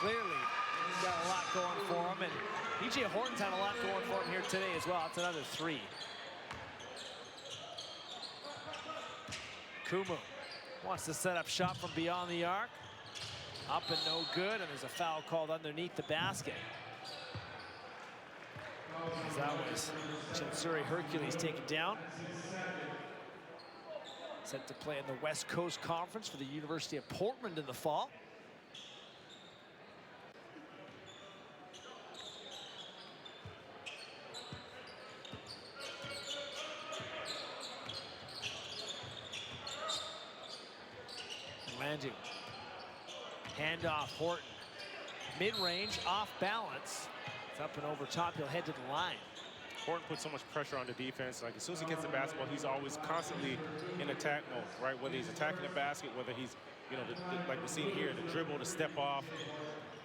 Clearly, he's got a lot going for him, and E.J. Horton's had a lot going for him here today as well. It's another three. Kumu wants to set up shot from beyond the arc. Up and no good, and there's a foul called underneath the basket. As that was Chinsuri Hercules taken down. Set to play in the West Coast Conference for the University of Portland in the fall. Landing. Handoff, Horton. Mid-range, off balance. It's up and over top, he'll head to the line. Horton puts so much pressure on the defense. Like, as soon as he gets the basketball, he's always constantly in attack mode, right? Whether he's attacking the basket, whether he's, you know, like we see here, the dribble, the step off.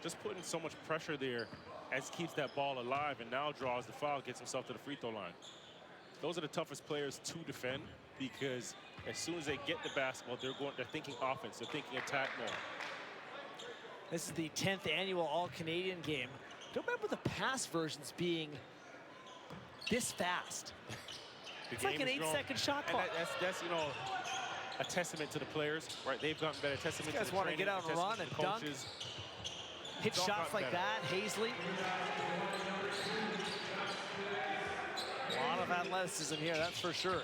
Just putting so much pressure there as he keeps that ball alive and now draws the foul, gets himself to the free throw line. Those are the toughest players to defend because as soon as they get the basketball, they're thinking offense, they're thinking attack mode. This is the 10th annual All-Canadian game. Don't remember the past versions being this fast. It's like an 8-second shot clock. And that's, you know, a testament to the players, right? They've gotten better. Testament These guys to the want to training, get out and run and dunk. coaches. Hit shots like that, Hazley. of athleticism here, that's for sure.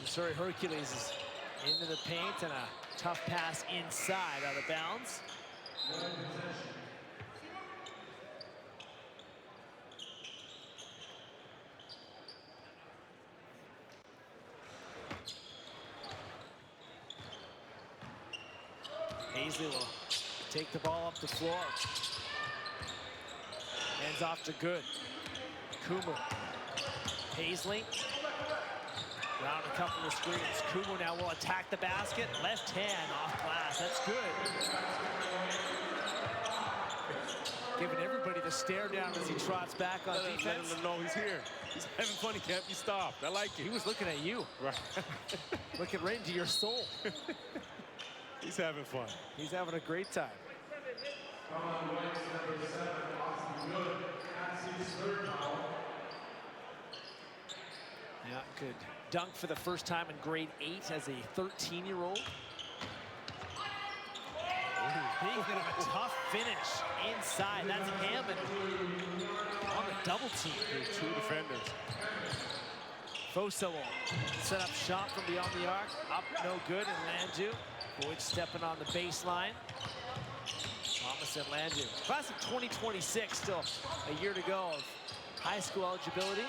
Missouri Hercules is into the paint, and a tough pass inside, out of bounds. Paisley will take the ball up the floor. Hands off to Good. Kumu. Paisley. Round a couple of screens. Kumu now will attack the basket. Left hand off glass. That's good. Giving everybody the stare down as he trots back on defense. Let him know he's here. He's having fun. He can't be stopped. I like it. He was looking at you. Right. Looking right into your soul. He's having fun. He's having a great time. Yeah, good dunk for the first time in grade 8 as a 13-year-old. Big bit of a tough finish inside. That's Hammond on the double team. Two defenders. Fosa will set up shot from beyond the arc. Up, no good, and Landu. Boyd stepping on the baseline. Thomas and Landu. Class of 2026, still a year to go of high school eligibility.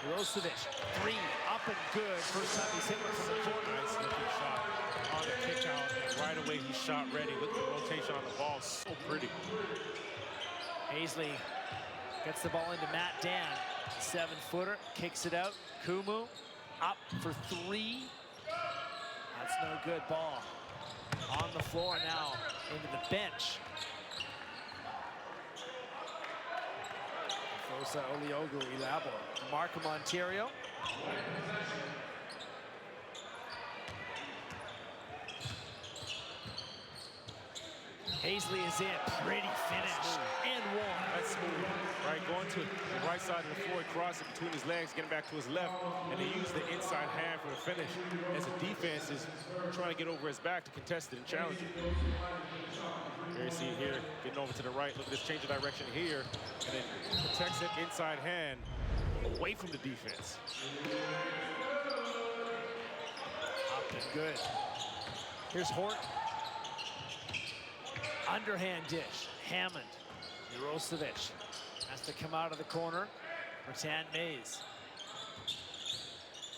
Mirosevic, 3, up and good. First time he's hit one from the corner. Nice looking shot on the kick out, and right away he's shot ready. Look at the rotation on the ball, so pretty. Paisley gets the ball into Matt Dan. 7-footer, kicks it out. Kumu up for 3. That's no good. Ball on the floor now into the bench. Fosa Oliogu Ilabo. Markham, Ontario. Paisley is in. Pretty finish. And one. That's smooth. Right, going to the right side of the floor, crossing between his legs, getting back to his left, and he used the inside hand for the finish as the defense is trying to get over his back to contest it and challenge it. Here you see here, getting over to the right. Look at this change of direction here, and then protects it inside hand away from the defense. Up and good. Here's Horton. Underhand dish. Hammond. Mirosevic has to come out of the corner. Bertan Mays.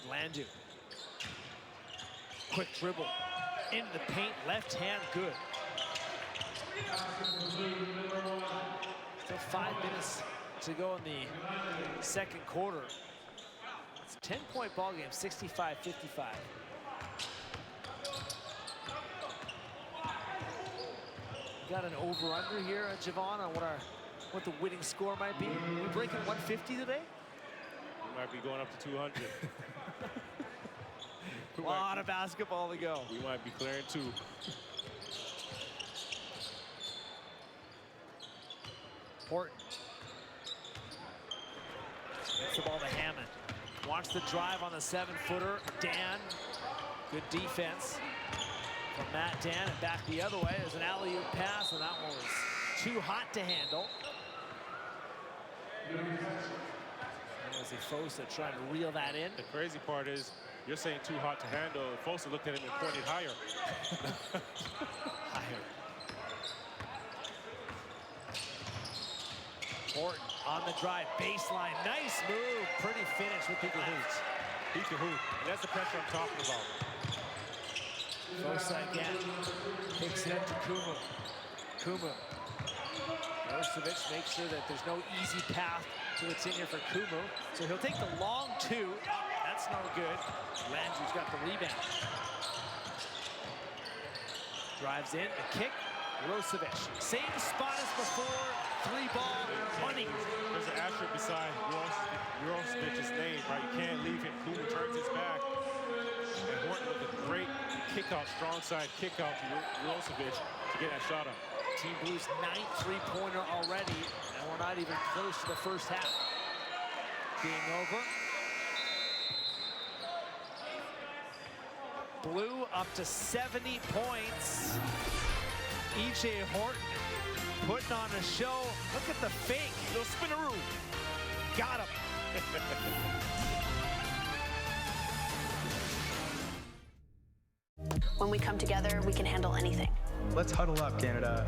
Landu. Quick dribble. Into the paint. Left hand good. Still 5 minutes to go in the second quarter. It's a 10-point ball game, 65-55. Got an over-under here, Javon, on what the winning score might be. Are we breaking 150 today? We might be going up to 200. A lot of basketball to go. We might be clearing 2. Horton. Gets the ball to Hammond. Wants the drive on the 7-footer. Dan, good defense from Matt Dan, and back the other way. There's an alley-oop pass, and that one was too hot to handle. That was Fosa trying to reel that in. The crazy part is, you're saying too hot to handle. Fosa looked at him and pointed higher. Higher. Horton on the drive, baseline, nice move. Pretty finish with the hoops. He can hoop, and that's the pressure I'm talking about. Fosa again, kicks it up to Kumu. Kumu. Mirosevic makes sure that there's no easy path to the tenure for Kumu. So he'll take the long 2. That's no good. Landry's got the rebound. Drives in, the kick. Mirosevic, same spot as before. 3-ball, money. There's an asterisk beside Mirosevic's name, right? You can't leave him. Kumu turns his back. And Horton with a great kick out, strong side kick out to Mirosevic to get that shot up. Team Blue's 9th 3-pointer already, and we're not even close to the first half being over. Blue up to 70 points. E.J. Horton putting on a show. Look at the fake. Little spinaroo. Got him. When we come together, we can handle anything. Let's huddle up, Canada.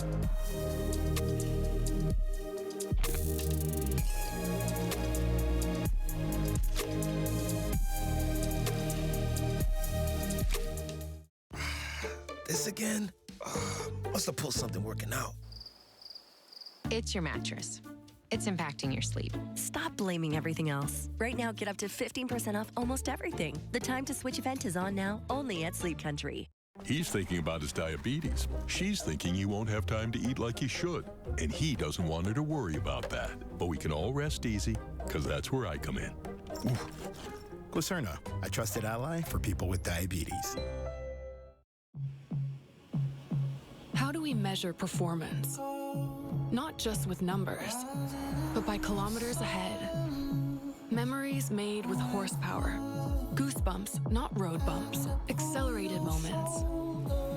This again? Must have pulled something working out. It's your mattress. It's impacting your sleep. Stop blaming everything else. Right now, get up to 15% off almost everything. The time to switch event is on now, only at Sleep Country. He's thinking about his diabetes. She's thinking he won't have time to eat like he should. And he doesn't want her to worry about that. But we can all rest easy, because that's where I come in. Oof. Glycerna, a trusted ally for people with diabetes. How do we measure performance? Not just with numbers, but by kilometers ahead. Memories made with horsepower. Goosebumps, not road bumps. Accelerated moments.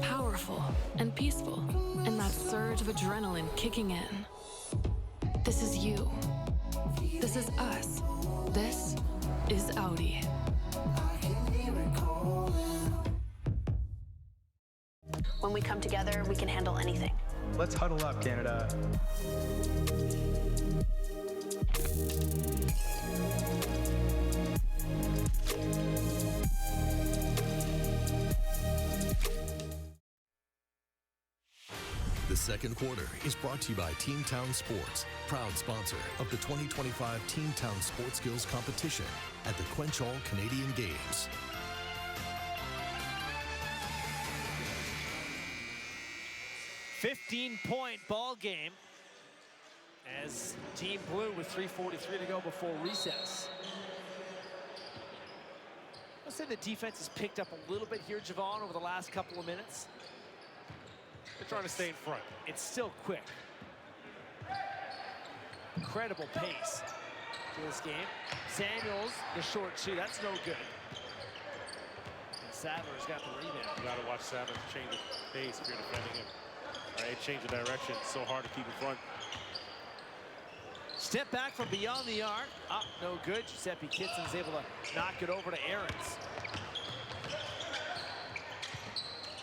Powerful and peaceful. And that surge of adrenaline kicking in. This is you. This is us. This is Audi. When we come together, we can handle anything. Let's huddle up, Canada. The second quarter is brought to you by Team Town Sports, proud sponsor of the 2025 Team Town Sports Skills Competition at the CWENCH All-Canadian Games. $15-point ball game as Team Blue with 3:43 to go before recess. I'll say the defense has picked up a little bit here, Javon, over the last couple of minutes. They're trying to stay in front. It's still quick. Incredible pace to this game. Samuels, the short two, that's no good. And Sadler's got the rebound. You got to watch Sadler change the pace if you're defending him. All right, change the direction. It's so hard to keep in front. Step back from beyond the arc. Up, no good. Giuseppe Kitson's able to knock it over to Ahrens.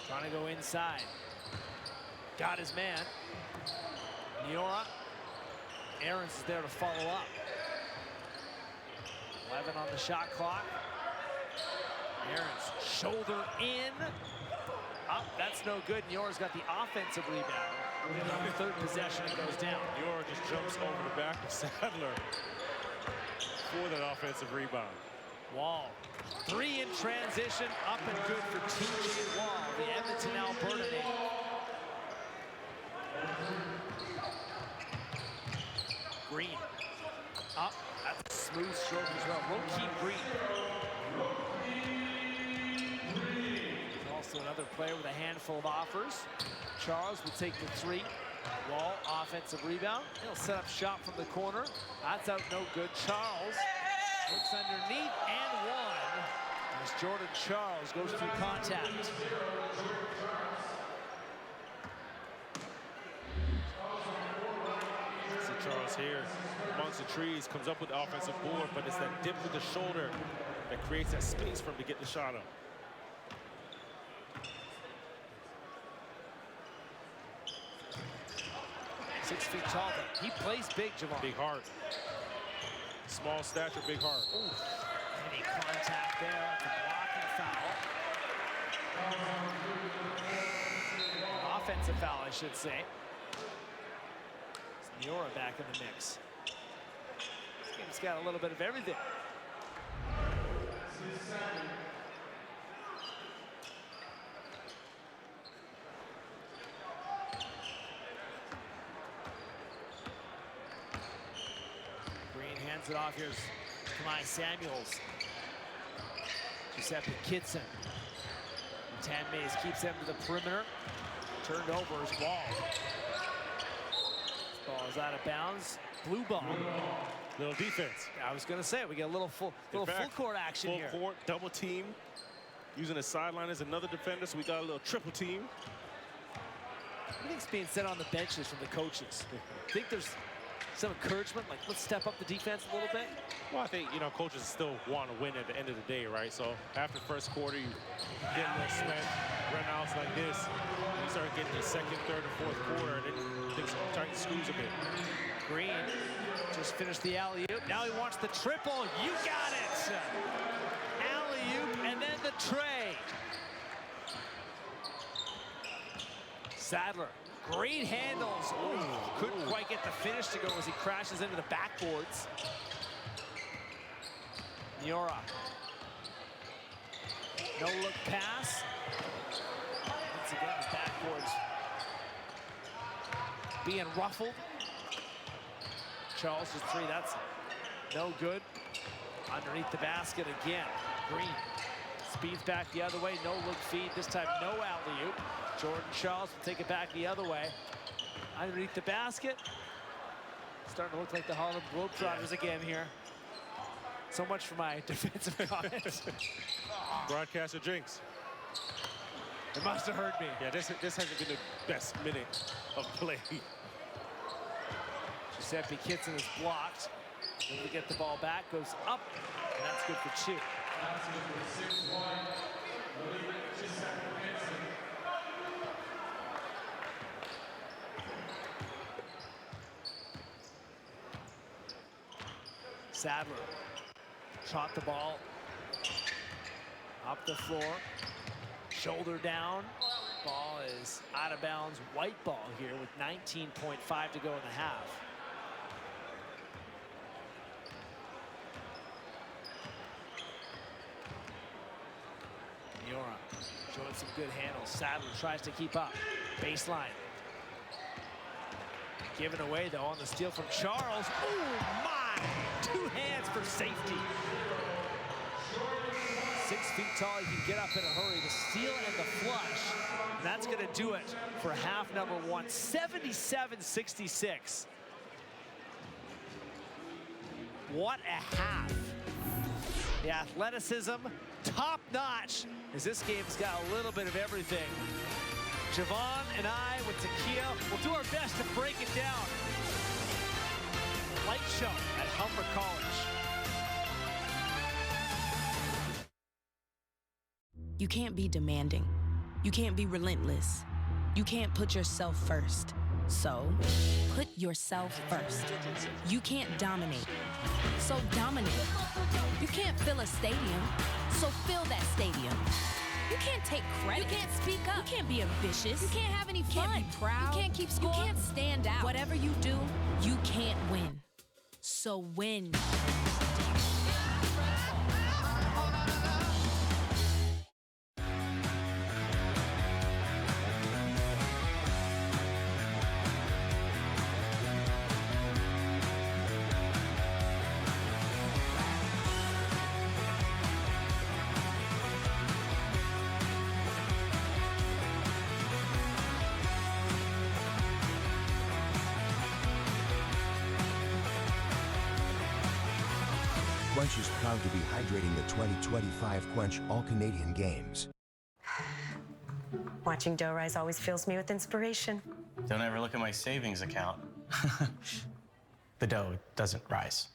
Trying to go inside. Got his man. Niora. Ahrens is there to follow up. 11 on the shot clock. Ahrens, shoulder in. Up, that's no good. Niora's got the offensive rebound. And on the third possession, it goes down. Niora just jumps over the back of Sadler for that offensive rebound. Wall, three in transition, up and good for TJ Wall, the Edmonton, Alberta native. Green, up, that's a smooth stroke as well. Rokeem Green. Also another player with a handful of offers. Charles will take the three. Wall, offensive rebound. He'll set up shot from the corner. That's out, no good. Charles looks underneath and one. As Jordan Charles goes through contact. See Charles here amongst the trees, comes up with the offensive board, but it's that dip with the shoulder that creates that space for him to get the shot up. Six feet tall, but he plays big, Javon. Big heart. Small stature, big heart. Ooh. Any contact there, the blocking foul. Offensive foul, I should say. It's Niora back in the mix. This game's got a little bit of everything. It off. Here's Kamai Samuels. Giuseppe Kitson. Tan Mays keeps them to the perimeter. Turned over his ball. This ball is out of bounds. Blue ball. Little defense. I was going to say, we get a little full court action here. Full court, double team. Using the sideline as another defender, so we got a little triple team. What do you think's being said on the benches from the coaches? I think there's some encouragement, like let's step up the defense a little bit? Well, I think, you know, coaches still want to win at the end of the day, right? So after first quarter, you get a little strength. runouts like this, when you start getting the second, third, and fourth quarter, then things tighten screws a bit. Green just finished the alley-oop. Now he wants the triple. You got it! Alley-oop and then the trade. Sadler, great handles. Ooh, couldn't quite get the finish to go as he crashes into the backboards. Niora. No look pass. Once again, the backboards being ruffled. Charles' three, that's no good. Underneath the basket again. Green speeds back the other way. No look feed. This time, no alley-oop. Jordan Charles will take it back the other way. Underneath the basket. Starting to look like the Harlem Globetrotters again here. So much for my defensive comments. Broadcaster jinx. It must have hurt me. Yeah, this hasn't been the best minute of play. Giuseppe Kitson is blocked. Then we get the ball back, goes up, and that's good for two. Sadler shot the ball up the floor, shoulder down. Ball is out of bounds, white ball here with 19.5 to go in the half. Niora showing some good handles. Sadler tries to keep up. Baseline. Given away though on the steal from Charles. Oh my! 2 hands for safety. 6 feet tall, he can get up in a hurry. The steal and the flush. And that's gonna do it for half number 1, 77-66. What a half. The athleticism, top notch, as this game's got a little bit of everything. Javon and I with Takia will do our best to break it down. Light show at Humber College. You can't be demanding. You can't be relentless. You can't put yourself first. So, put yourself first. You can't dominate. So dominate. You can't fill a stadium. So fill that stadium. You can't take credit. You can't speak up. You can't be ambitious. You can't have any fun. You can't be proud. You can't keep score. You can't stand out. Whatever you do, you can't win. So win. CWENCH is proud to be hydrating the 2025 CWENCH All-Canadian Games. Watching dough rise always fills me with inspiration. Don't ever look at my savings account. The dough doesn't rise.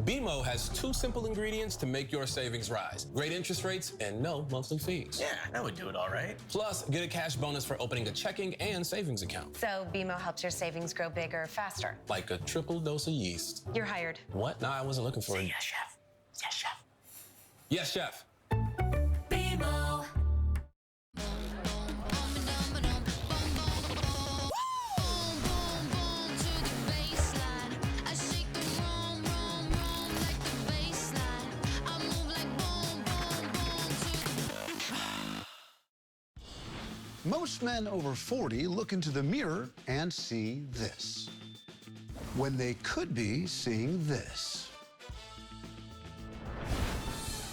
BMO has 2 simple ingredients to make your savings rise. Great interest rates and no monthly fees. Yeah, that would do it all right. Plus, get a cash bonus for opening a checking and savings account. So BMO helps your savings grow bigger faster. Like a triple dose of yeast. You're hired. What? No, I wasn't looking for it. Yes, chef. Yes, chef. Yes, chef. BMO. Most men over 40 look into the mirror and see this, when they could be seeing this.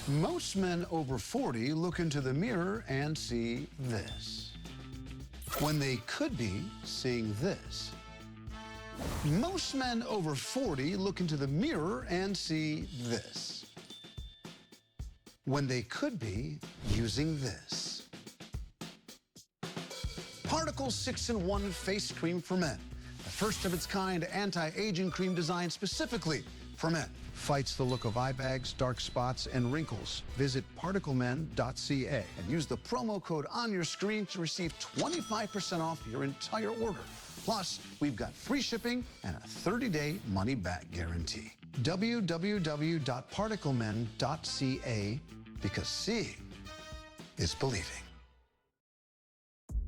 Most men over 40 look into the mirror and see this, when they could be seeing this. Most men over 40 look into the mirror and see this, when they could be using this. Particle 6-in-1 Face Cream for Men. The first of its kind anti-aging cream designed specifically for men. fights the look of eye bags, dark spots, and wrinkles. Visit particlemen.ca and use the promo code on your screen to receive 25% off your entire order. Plus, we've got free shipping and a 30-day money-back guarantee. www.particlemen.ca, because seeing is believing.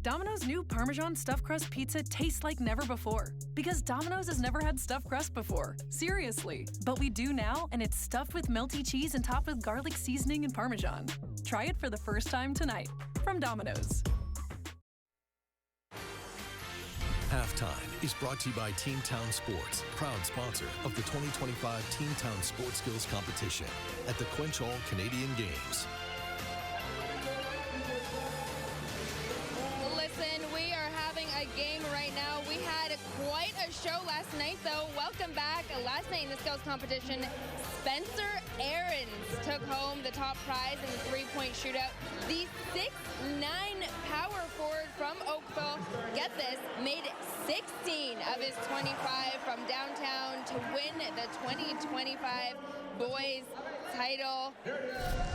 Domino's new Parmesan stuffed crust pizza tastes like never before. Because Domino's has never had stuffed crust before. Seriously. But we do now, and it's stuffed with melty cheese and topped with garlic seasoning and Parmesan. Try it for the first time tonight. From Domino's. Halftime is brought to you by Team Town Sports, proud sponsor of the 2025 Team Town Sports Skills Competition at the CWENCH All-Canadian Games. Listen, we are having a game right now. We had quite a show last night, though. Welcome back. Last night in the skills competition, Spencer Aarons took home the top prize in the three-point shootout. The 6'9" power forward from Oakville, get this, made 16 of his 25 from downtown to win the 2025 boys title.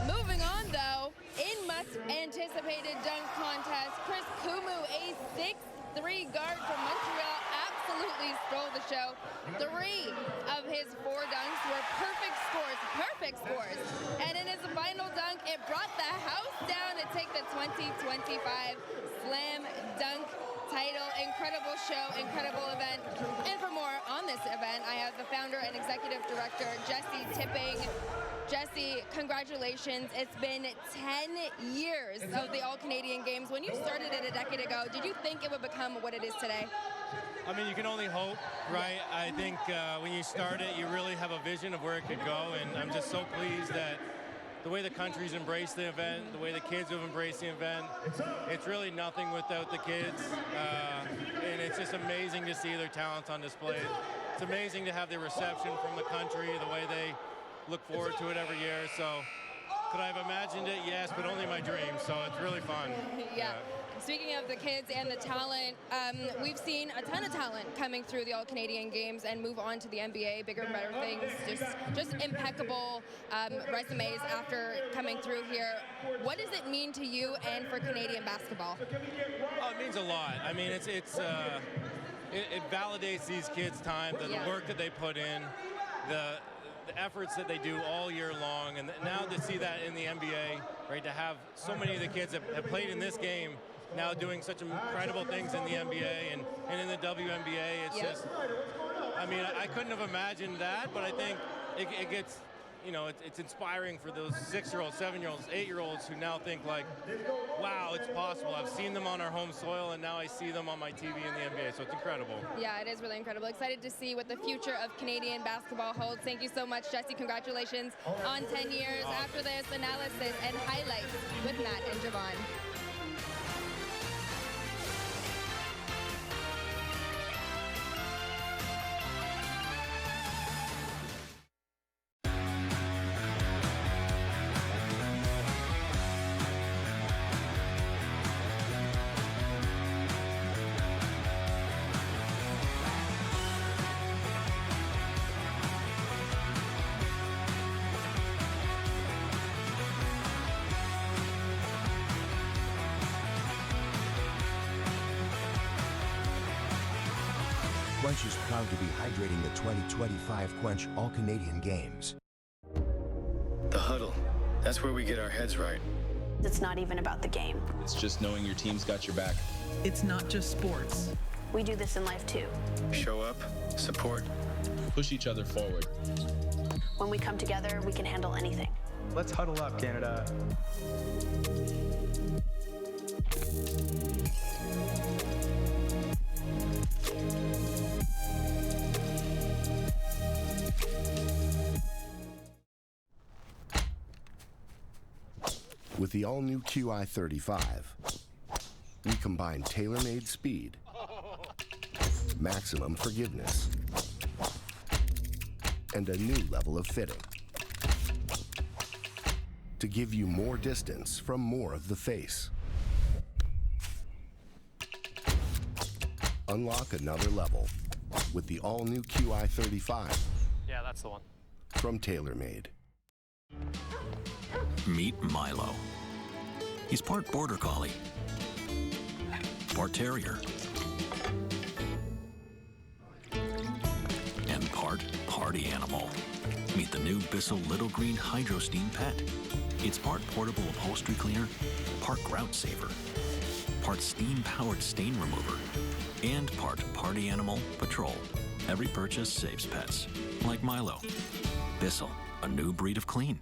Moving on, though, in much-anticipated dunk contest, Chris Kumu, a 6'3" guard from Montreal, absolutely stole the show. 3 of his 4 dunks were perfect scores. And in his final dunk, it brought the house down to take the 2025 Slam Dunk title. Incredible show, incredible event. And for more on this event, I have the founder and executive director, Jesse Tipping. Jesse, congratulations. It's been 10 years of the All-Canadian Games. When you started it a decade ago, did you think it would become what it is today? I mean, you can only hope, right? I think when you start it, you really have a vision of where it could go, and I'm just so pleased that the way the country's embraced the event, the way the kids have embraced the event, it's really nothing without the kids, and it's just amazing to see their talents on display. It's amazing to have the reception from the country, the way they look forward to it every year. So could I have imagined it? Yes, but only my dream. So it's really fun. Yeah. Speaking of the kids and the talent, we've seen a ton of talent coming through the All-Canadian Games and move on to the NBA, bigger and better things, just impeccable resumes after coming through here. What does it mean to you and for Canadian basketball? Oh, it means a lot. I mean, it validates these kids' time, the work that they put in, the efforts that they do all year long, and now to see that in the NBA, right, to have so many of the kids that have played in this game now doing such incredible things in the NBA and in the WNBA, it's just, I mean, I couldn't have imagined that, but I think it gets, you know, it's inspiring for those 6-year-olds, 7-year-olds, 8-year-olds who now think like, wow, it's possible. I've seen them on our home soil, and now I see them on my TV in the NBA, so it's incredible. Yeah, it is really incredible. Excited to see what the future of Canadian basketball holds. Thank you so much, Jesse. Congratulations on 10 years. After this, analysis and highlights with Matt and Javon. CWENCH is proud to be hydrating the 2025 CWENCH All-Canadian Games. The huddle. That's where we get our heads right. It's not even about the game. It's just knowing your team's got your back. It's not just sports. We do this in life too. Show up, support, push each other forward. When we come together, we can handle anything. Let's huddle up, Canada. With the all-new QI35, we combine tailor-made speed, maximum forgiveness, and a new level of fitting to give you more distance from more of the face. Unlock another level with the all-new QI35. Yeah, that's the one. from TaylorMade. Meet Milo. He's part Border Collie, part Terrier, and part party animal. Meet the new Bissell Little Green Hydro Steam Pet. It's part portable upholstery cleaner, part grout saver, part steam-powered stain remover, and part party animal patrol. Every purchase saves pets, like Milo. Bissell, a new breed of clean.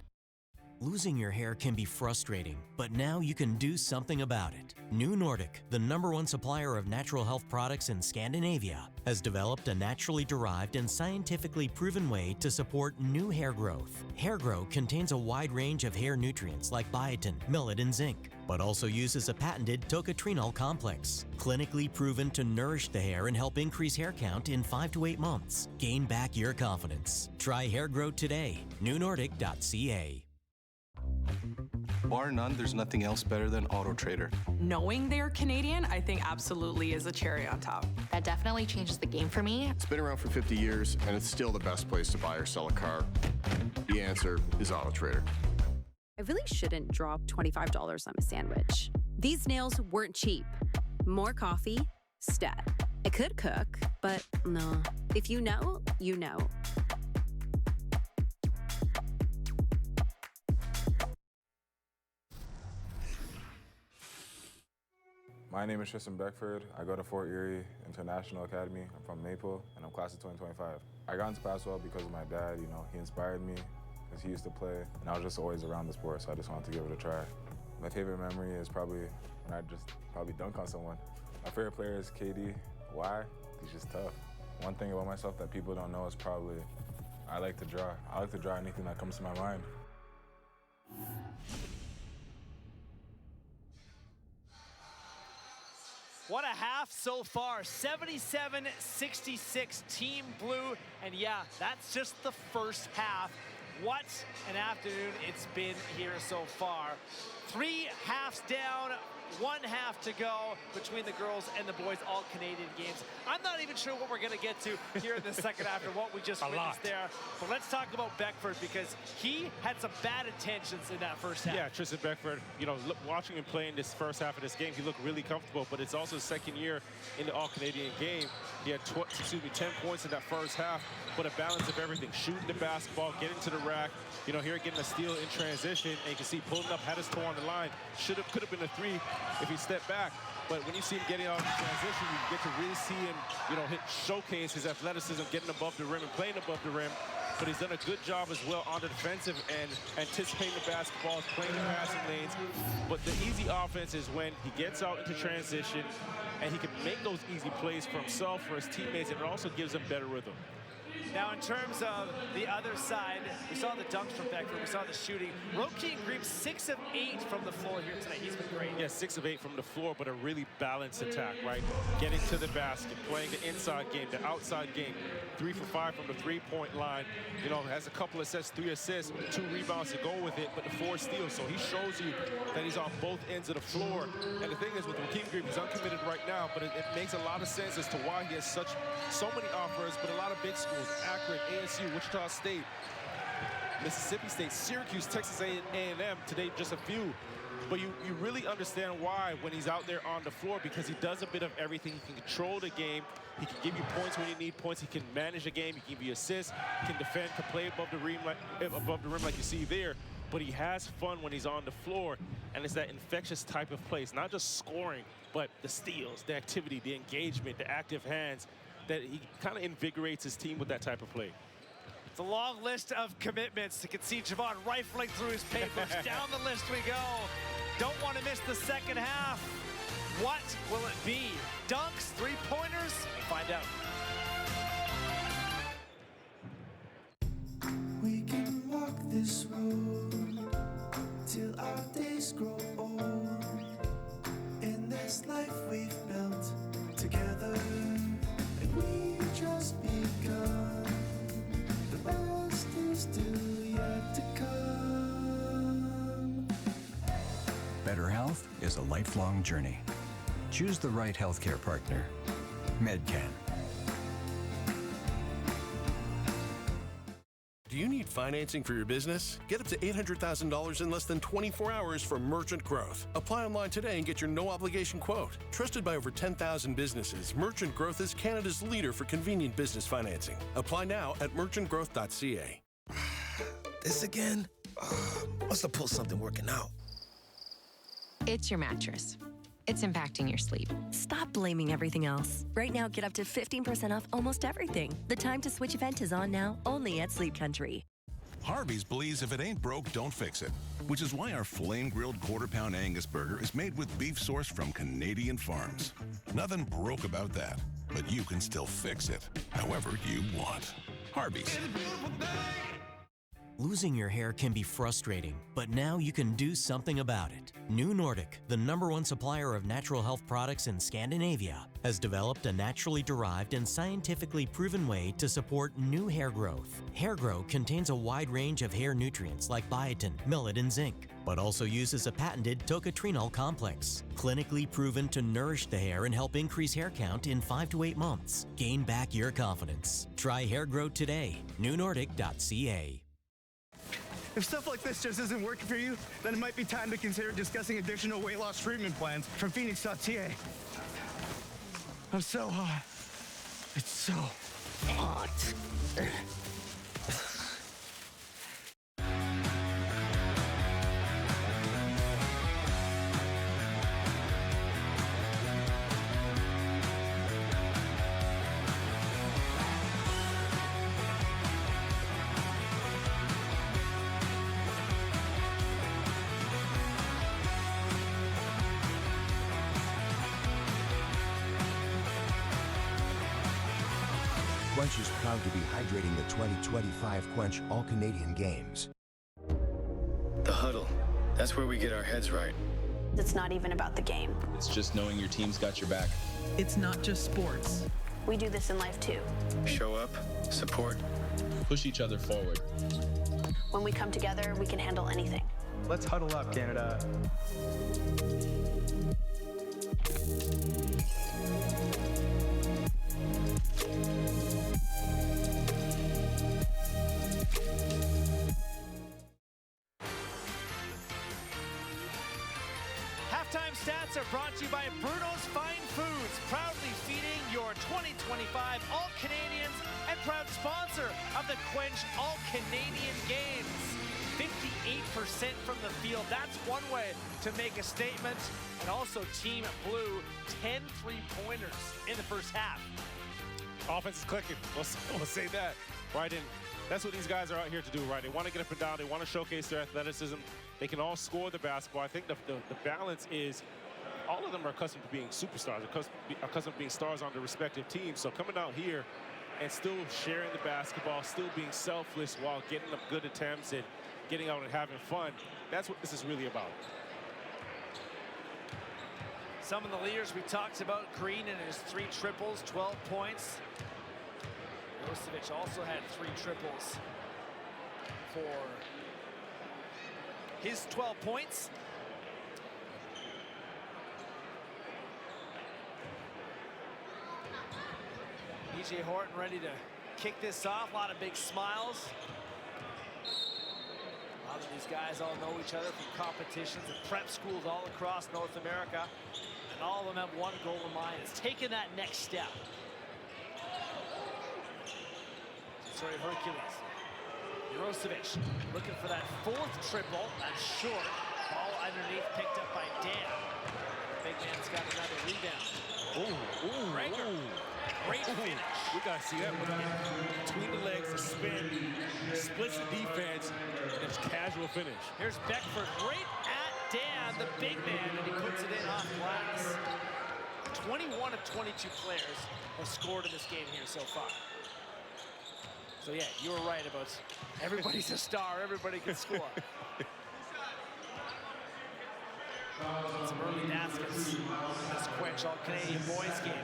Losing your hair can be frustrating, but now you can do something about it. New Nordic, the #1 supplier of natural health products in Scandinavia, has developed a naturally derived and scientifically proven way to support new hair growth. Hair Grow contains a wide range of hair nutrients like biotin, millet, and zinc, but also uses a patented tocotrienol complex, clinically proven to nourish the hair and help increase hair count in 5 to 8 months. Gain back your confidence. Try Hair Grow today. newnordic.ca. Bar none, there's nothing else better than Auto Trader. Knowing they're Canadian, I think absolutely is a cherry on top. That definitely changes the game for me. It's been around for 50 years, and it's still the best place to buy or sell a car. The answer is Auto Trader. I really shouldn't drop $25 on a sandwich. These nails weren't cheap. More coffee, stat. I could cook, but no. If you know, you know. My name is Tristan Beckford. I go to Fort Erie International Academy. I'm from Maple, and I'm class of 2025. I got into basketball because of my dad. You know, he inspired me because he used to play, and I was just always around the sport, so I just wanted to give it a try. My favorite memory is probably when I just dunk on someone. My favorite player is KD. Why? He's just tough. One thing about myself that people don't know is probably I like to draw. I like to draw anything that comes to my mind. What a half so far, 77-66 Team Blue. And yeah, that's just the first half. What an afternoon it's been here so far. 3 halves down, 1 half to go between the girls and the boys, all Canadian games. I'm not even sure what we're gonna get to here in the second half after what we just witnessed there. But let's talk about Beckford because he had some bad intentions in that first half. Yeah, Tristan Beckford, you know, watching him play in this first half of this game, he looked really comfortable, but it's also his second year in the all-Canadian game. He had 10 points in that first half, but a balance of everything. Shooting the basketball, getting to the rack, you know, here getting a steal in transition, and you can see pulling up, had his toe on the line. Could have been a 3 if he stepped back. But when you see him getting out in transition, you get to really see him, you know, showcase his athleticism, getting above the rim and playing above the rim. But he's done a good job as well on the defensive end, anticipating the basketballs, playing the passing lanes. But the easy offense is when he gets out into transition and he can make those easy plays for himself, for his teammates, and it also gives them better rhythm. Now, in terms of the other side, we saw the dunks from Beckford, we saw the shooting. Rokeem Green, 6 of 8 from the floor here tonight. He's been great. Yeah, 6 of 8 from the floor, but a really balanced attack, right? Getting to the basket, playing the inside game, the outside game. 3 for 5 from the three-point line. You know, has a couple assists, 3 assists, 2 rebounds to go with it, but the 4 steals. So he shows you that he's on both ends of the floor. And the thing is, with Rokeem Green, he's uncommitted right now, but it makes a lot of sense as to why he has so many offers, but a lot of big schools. Akron, ASU, Wichita State, Mississippi State, Syracuse, Texas A&M, today just a few. But you really understand why when he's out there on the floor, because he does a bit of everything. He can control the game. He can give you points when you need points. He can manage the game. He can give you assists. He can defend, can play above the rim like you see there. But he has fun when he's on the floor, and it's that infectious type of play. It's not just scoring, but the steals, the activity, the engagement, the active hands, that he kind of invigorates his team with that type of play. It's a long list of commitments. You can see Javon rifling through his papers. Down the list we go. Don't want to miss the second half. What will it be? Dunks, 3-pointers? Find out. We can walk this road till our days grow old. In this life we've built together, and we just begun. The best is still yet to come. Better health is a lifelong journey. Choose the right healthcare partner. Medcan. Do you need financing for your business? Get up to $800,000 in less than 24 hours from Merchant Growth. Apply online today and get your no-obligation quote. Trusted by over 10,000 businesses, Merchant Growth is Canada's leader for convenient business financing. Apply now at merchantgrowth.ca. This again? Must have pulled something working out. It's your mattress. It's impacting your sleep. Stop blaming everything else. Right now, get up to 15% off almost everything. The Time to Switch event is on now, only at Sleep Country. Harvey's believes if it ain't broke, don't fix it. Which is why our flame-grilled quarter-pound Angus burger is made with beef sourced from Canadian farms. Nothing broke about that, but you can still fix it however you want. Harvey's. Losing your hair can be frustrating, but now you can do something about it. New Nordic, the #1 supplier of natural health products in Scandinavia, has developed a naturally derived and scientifically proven way to support new hair growth. Hair Grow contains a wide range of hair nutrients like biotin, millet, and zinc, but also uses a patented tocotrienol complex, clinically proven to nourish the hair and help increase hair count in 5 to 8 months. Gain back your confidence. Try Hair Grow today. newnordic.ca. If stuff like this just isn't working for you, then it might be time to consider discussing additional weight loss treatment plans from Phoenix.ca. I'm so hot. It's so hot. Quench is proud to be hydrating the 2025 Quench All-Canadian Games. The huddle. That's where we get our heads right. It's not even about the game. It's just knowing your team's got your back. It's not just sports. We do this in life too. Show up, support, push each other forward. When we come together, we can handle anything. Let's huddle up, Canada. Halftime stats are brought to you by Bruno's Fine Foods, proudly feeding your 2025 All-Canadians and proud sponsor of the Quench All-Canadian Games. 58% from the field. That's one way to make a statement. And also Team Blue, 10 3-pointers in the first half. Offense is clicking. We'll say that. Right, and that's what these guys are out here to do, right? They want to get up and down. They want to showcase their athleticism. They can all score the basketball. I think the balance is all of them are accustomed to being superstars, accustomed to being stars on their respective teams. So coming out here and still sharing the basketball, still being selfless while getting up good attempts and getting out and having fun, that's what this is really about. Some of the leaders we talked about, Green and his 3 triples, 12 points. Milosevic also had 3 triples for his 12 points. E.J. Horton ready to kick this off. A lot of big smiles. A lot of these guys all know each other from competitions and prep schools all across North America. And all of them have one goal in mind. It's taking that next step. Sorry, Hercules. Milosevic looking for that 4th triple. That's short. Ball underneath, picked up by Dan. Big man's got another rebound. Ooh, Rager. Great finish. We got to see that between the legs, the spin, splits the defense, and it's casual finish. Here's Beckford right at Dan, the big man, and he puts it in off glass. 21 of 22 players have scored in this game here so far. So yeah, you were right about everybody's a star, everybody can score. Some early baskets in this Quench All-Canadian boys game.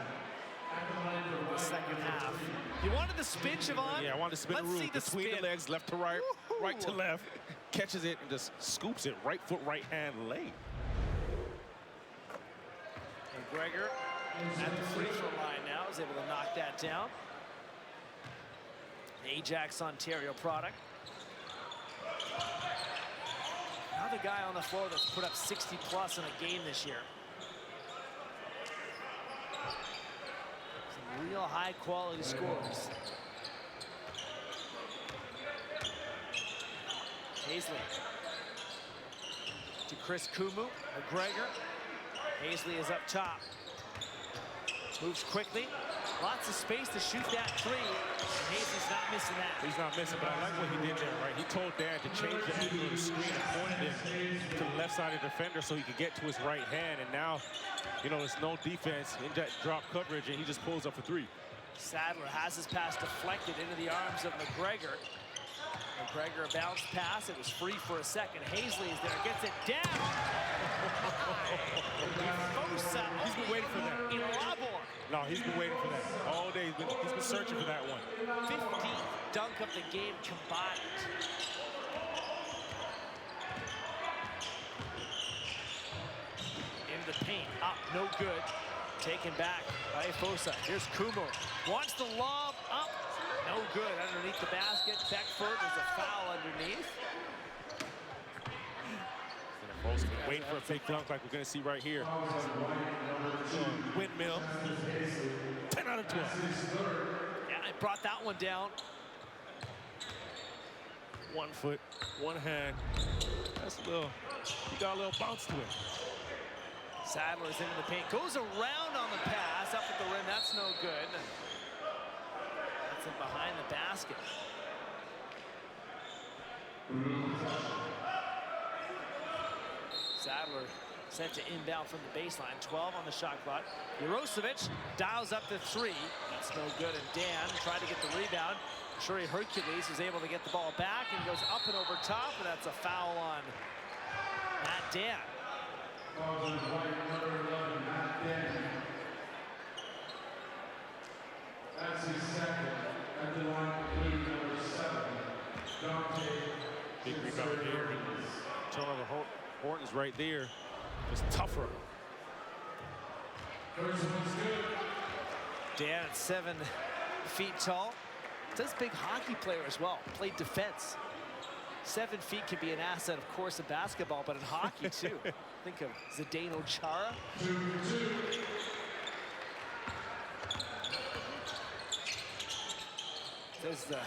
The second half. You wanted the spin, Siobhan? Yeah, I wanted to spin the room between the legs, left to right, right to left, catches it and just scoops it, right foot, right hand, late. McGregor at the free throw line now is able to knock that down. The Ajax Ontario product. Another guy on the floor that's put up 60+ in a game this year. Some real high-quality scores. Hazley to Chris Kumu, McGregor. Hazley is up top. Moves quickly. Lots of space to shoot that three. And Hazley's not missing that. He's not missing, but I like what he did there, right? He told Dan to change the angle of the screen and pointed it to the left side of the defender so he could get to his right hand. And now, you know, there's no defense in that drop coverage, and he just pulls up for three. Sadler has his pass deflected into the arms of McGregor. McGregor, a bounce pass. It was free for a second. Hazley is there, gets it down. Fosa, he's been waiting for that. In Labor. No, he's been waiting for that all day. He's been searching for that one. 15th dunk of the game combined. In the paint, up, no good. Taken back by Fosa. Here's Kumo. Wants the lob, up. No good underneath the basket. Beckford is a foul underneath. Waiting for a big dunk like we're going to see right here. Windmill. 10 out of 12. Yeah, I brought that one down. 1 foot, 1 hand. That's a little, he got a little bounce to it. Sadler's into the paint. Goes around on the pass. Up at the rim. That's no good. That's in behind the basket. Sadler sent to inbound from the baseline. 12 on the shot clock. Jurosevic dials up the three. That's no good. And Dan tried to get the rebound. Shuri Hercules is able to get the ball back and goes up and over top, and that's a foul on Matt Dan. That's his second at the line of number 7. Big rebound here. Turnover. Horton's right there. Just tougher. Dan at 7 feet tall. Does big hockey player as well. Played defense. 7 feet can be an asset, of course, in basketball, but in hockey too. Think of Zdeno Chara. There's the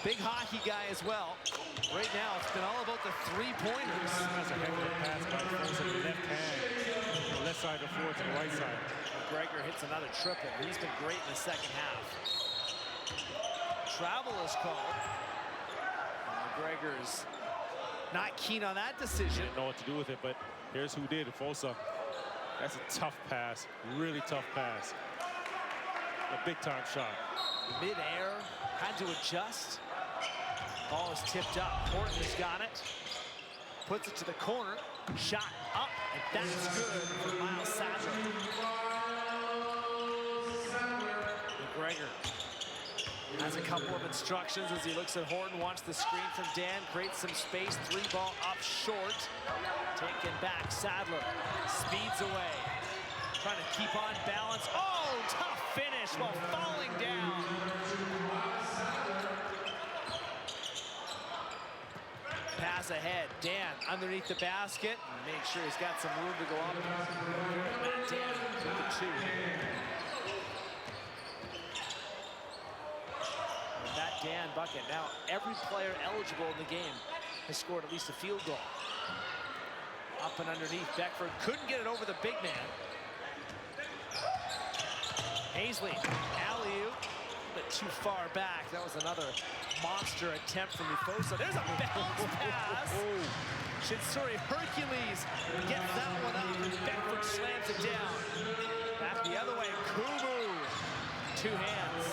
big hockey guy as well. Right now, it's been all about the three-pointers. That's a heck of a pass by the left hand. From the left side of the floor to the right side. McGregor hits another triple. He's been great in the second half. Travel is called. McGregor's not keen on that decision. Didn't know what to do with it, but here's who did. Fosa. That's a tough pass. Really tough pass. A big-time shot. Mid-air, had to adjust. Ball is tipped up. Horton has got it. Puts it to the corner. Shot up, and that's good for Miles Sadler. McGregor has a couple of instructions as he looks at Horton. Wants the screen from Dan. Creates some space. 3-ball up short. Taken back. Sadler speeds away. Trying to keep on balance. Oh, tough finish while falling down. Pass ahead. Dan underneath the basket. Make sure he's got some room to go up. Matt Dan with the 2. And that Dan bucket. Now, every player eligible in the game has scored at least a field goal. Up and underneath. Beckford couldn't get it over the big man. Hazley, alley-oop, a bit too far back. That was another monster attempt from Mufosa. There's a bounce pass. Shinsuri Hercules gets that one up, and Beckford slams it down. Back the other way, Kumu. 2 hands.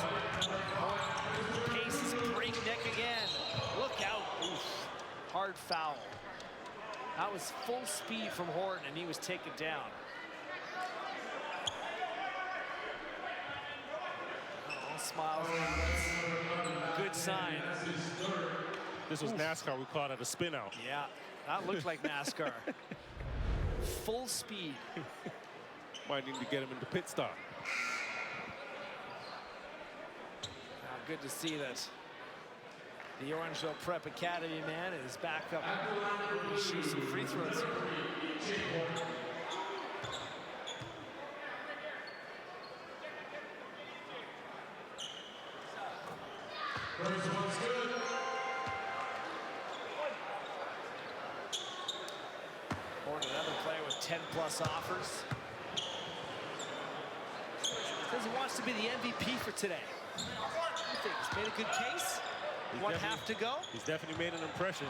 Pace is breakneck again. Look out. Oof. Hard foul. That was full speed from Horton, and he was taken down. Smiles. Good sign. This was NASCAR. We called it a spin out. Yeah, that looked like NASCAR. Full speed. Might need to get him into pit stop. Good to see that The Orangeville Prep Academy man is back up to shoot some free throws. Horn, another player with 10+ offers. Says he wants to be the MVP for today. What do you think? He's made a good case. One half to go. He's definitely made an impression.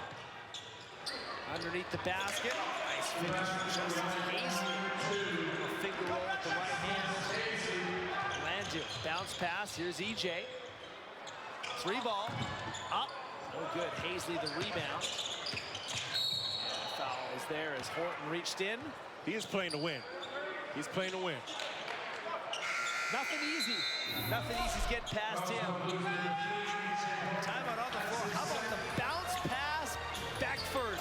Underneath the basket. Nice finish from Justin Hazy. A finger roll with the right hand. Landed. Bounce pass. Here's EJ. 3-ball. Up. No good. Hazley the rebound. Foul is there as Horton reached in. He is playing to win. He's playing to win. Nothing easy. Nothing easy's getting past him. Timeout on the floor. How about the bounce pass? Beckford.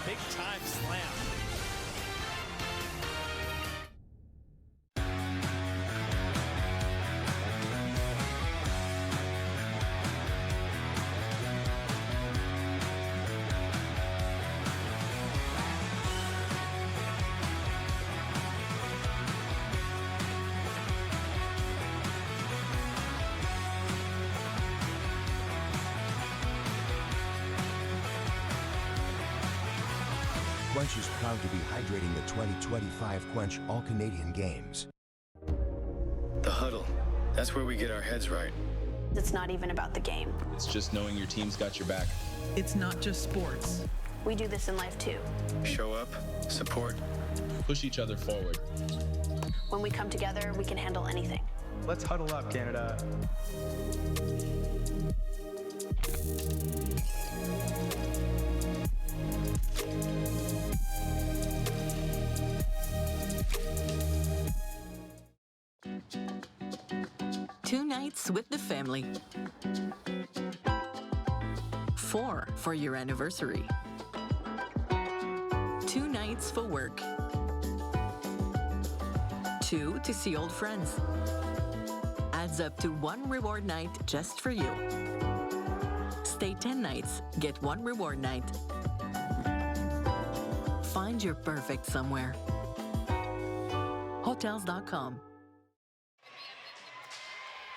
Big time slam. Quench is proud to be hydrating the 2025 Quench All-Canadian Games. The huddle. That's where we get our heads right. It's not even about the game. It's just knowing your team's got your back. It's not just sports. We do this in life too. Show up, support, push each other forward. When we come together, we can handle anything. Let's huddle up, Canada. Two nights with the family. 4 for your anniversary. 2 nights for work. 2 to see old friends. Adds up to 1 reward night just for you. Stay 10 nights, get 1 reward night. Find your perfect somewhere. Hotels.com.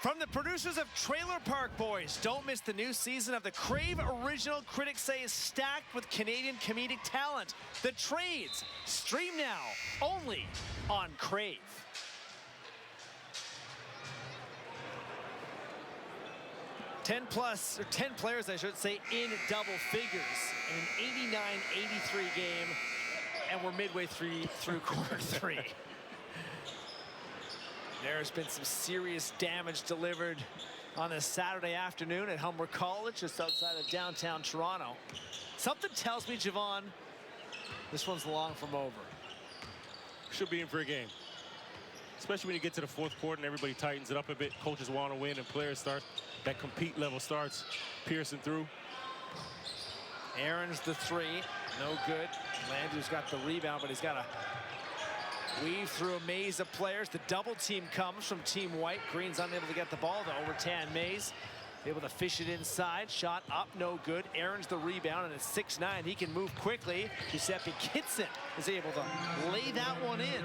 From the producers of Trailer Park Boys, don't miss the new season of the Crave original critics say is stacked with Canadian comedic talent. The Trades. Stream now, only on Crave. Ten players, I should say, in double figures in an 89-83 game, and we're midway through quarter 3. There's been some serious damage delivered on this Saturday afternoon at Humber College, just outside of downtown Toronto. Something tells me, Javon, this one's long from over. Should be in for a game. Especially when you get to the 4th quarter and everybody tightens it up a bit. Coaches want to win and players start, that compete level starts piercing through. Aaron's the 3, no good. Landry's got the rebound, but he's got to weave through a maze of players. The double team comes from Team White. Green's unable to get the ball though. Rattan Mays able to fish it inside. Shot up, no good. Aaron's the rebound, and it's 6'9". He can move quickly. Giuseppe Kitson is able to lay that one in.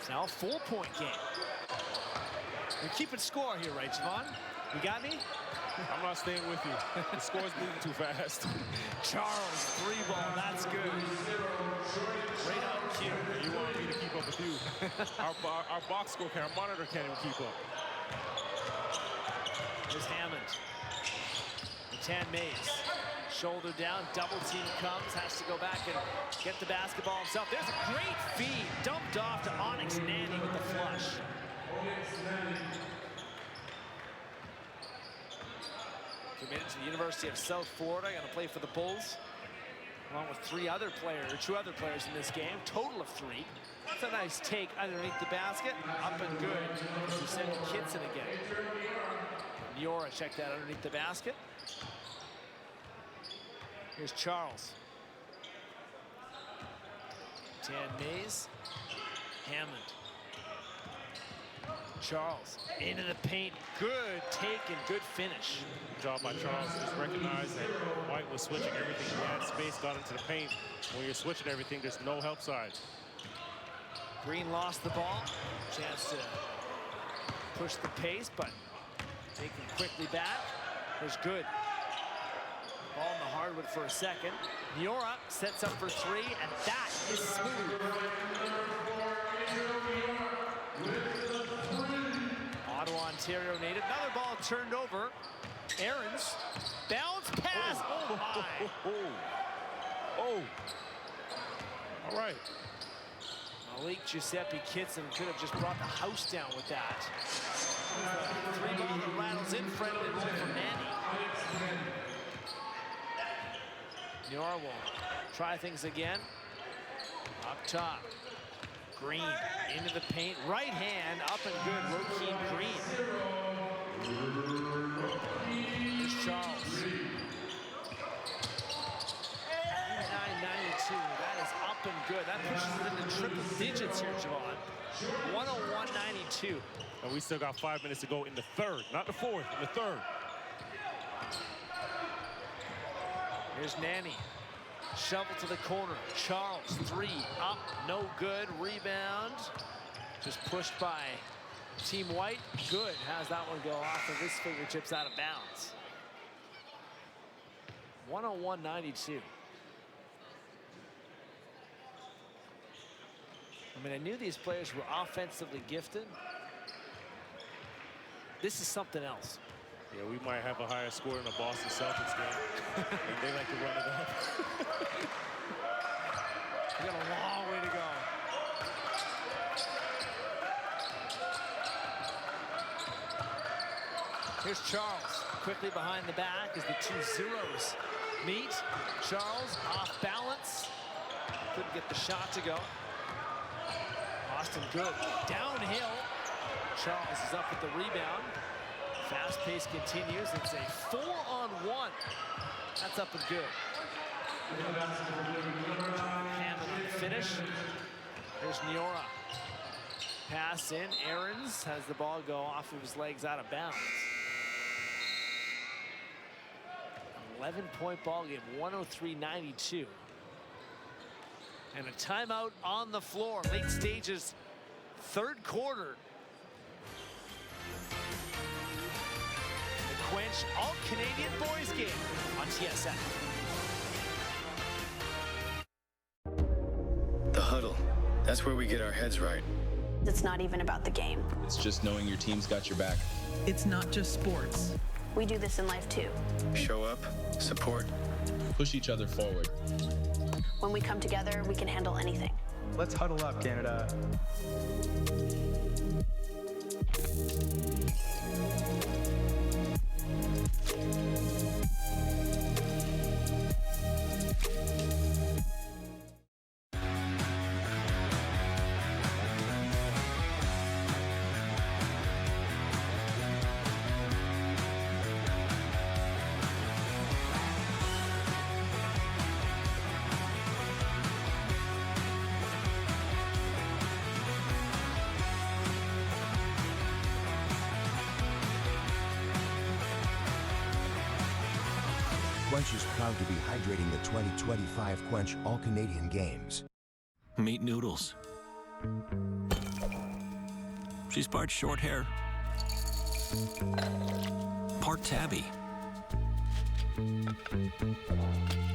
It's now a 4-point game. We're keeping score here, right, Javon? You got me? I'm not staying with you. The score's moving too fast. Charles, 3-ball, that's good. Great out cue. You want me to keep up with you. Our box score, our monitor can't even keep up. Here's Hammond. Rattan Mays. Shoulder down, double team comes, has to go back and get the basketball himself. There's a great feed, dumped off to Onyx Nanny with the flush. Committed to the University of South Florida, going to play for the Bulls, along with 2 other players in this game, total of 3. That's a nice take underneath the basket, up and good. Giuseppe Kitson again. Niora checked that underneath the basket. Here's Charles. Rattan Mays. Hammond. Charles into the paint. Good take and good finish. Good job by Charles. Just recognize that White was switching everything. He had space, got into the paint. When you're switching everything, there's no help side. Green lost the ball. Chance to push the pace, but taken quickly back. There's good. Ball in the hardwood for a second. Niora sets up for three, and that is smooth. Ottawa, Ontario native. Another ball turned over. Aarons, bounce pass. Oh my. Oh. All right. Malik Giuseppe Kitson could have just brought the house down with that. Three ball that rattles in, friendly roll for Manny. Niora will try things again. Up top. Green into the paint. Right hand up and good. Rokeem Green. Here's Charles. 992. That is up and good. That pushes it into triple digits here, Javon. 101.92. And we still got 5 minutes to go in the third, not the fourth, in the third. Here's Nanny. Shovel to the corner. Charles, three, up, no good. Rebound. Just pushed by Team White. Good. How's that one go off of his fingertips out of bounds? 101.92. I mean, I knew these players were offensively gifted. This is something else. Yeah, we might have a higher score in the Boston Celtics game. And they like to run it up. We got a long way to go. Here's Charles, quickly behind the back as the two zeros meet. Charles off balance. Couldn't get the shot to go. Austin good. Downhill. Charles is up with the rebound. Fast pace continues. It's a 4-on-1. That's up and good. Hammond on the finish. There's Niora. Pass in. Aarons has the ball go off of his legs out of bounds. 11-point ball game, 103-92. And a timeout on the floor. Late stages, third quarter. The Quench All-Canadian Boys game on TSN. The huddle. That's where we get our heads right. It's not even about the game. It's just knowing your team's got your back. It's not just sports. We do this in life too. Show up, support, push each other forward. When we come together, we can handle anything. Let's huddle up, Canada. Quench is proud to be hydrating the 2025 Quench All-Canadian Games. Meet Noodles. She's part short hair, part tabby,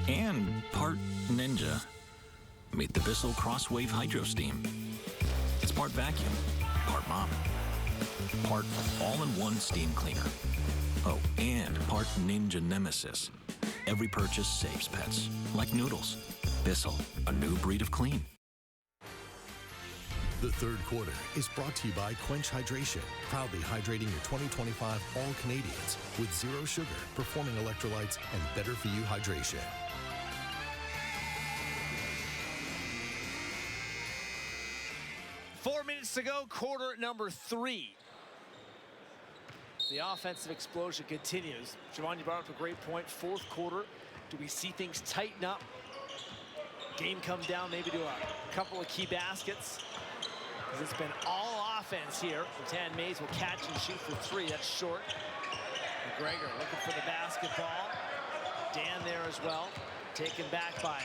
and part ninja. Meet the Bissell Crosswave Hydro Steam. It's part vacuum, part mop, part all-in-one steam cleaner. Oh, and part Ninja Nemesis. Every purchase saves pets, like Noodles. Bissell, a new breed of clean. The third quarter is brought to you by Quench Hydration, proudly hydrating your 2025 All-Canadians with zero sugar, performing electrolytes, and better-for-you hydration. Four minutes to go, quarter number 3. The offensive explosion continues. Javon, you brought up a great point. Fourth quarter, do we see things tighten up? Game comes down maybe to a couple of key baskets. It's been all offense here. Tan Mays will catch and shoot for 3. That's short. McGregor looking for the basketball. Dan there as well. Taken back by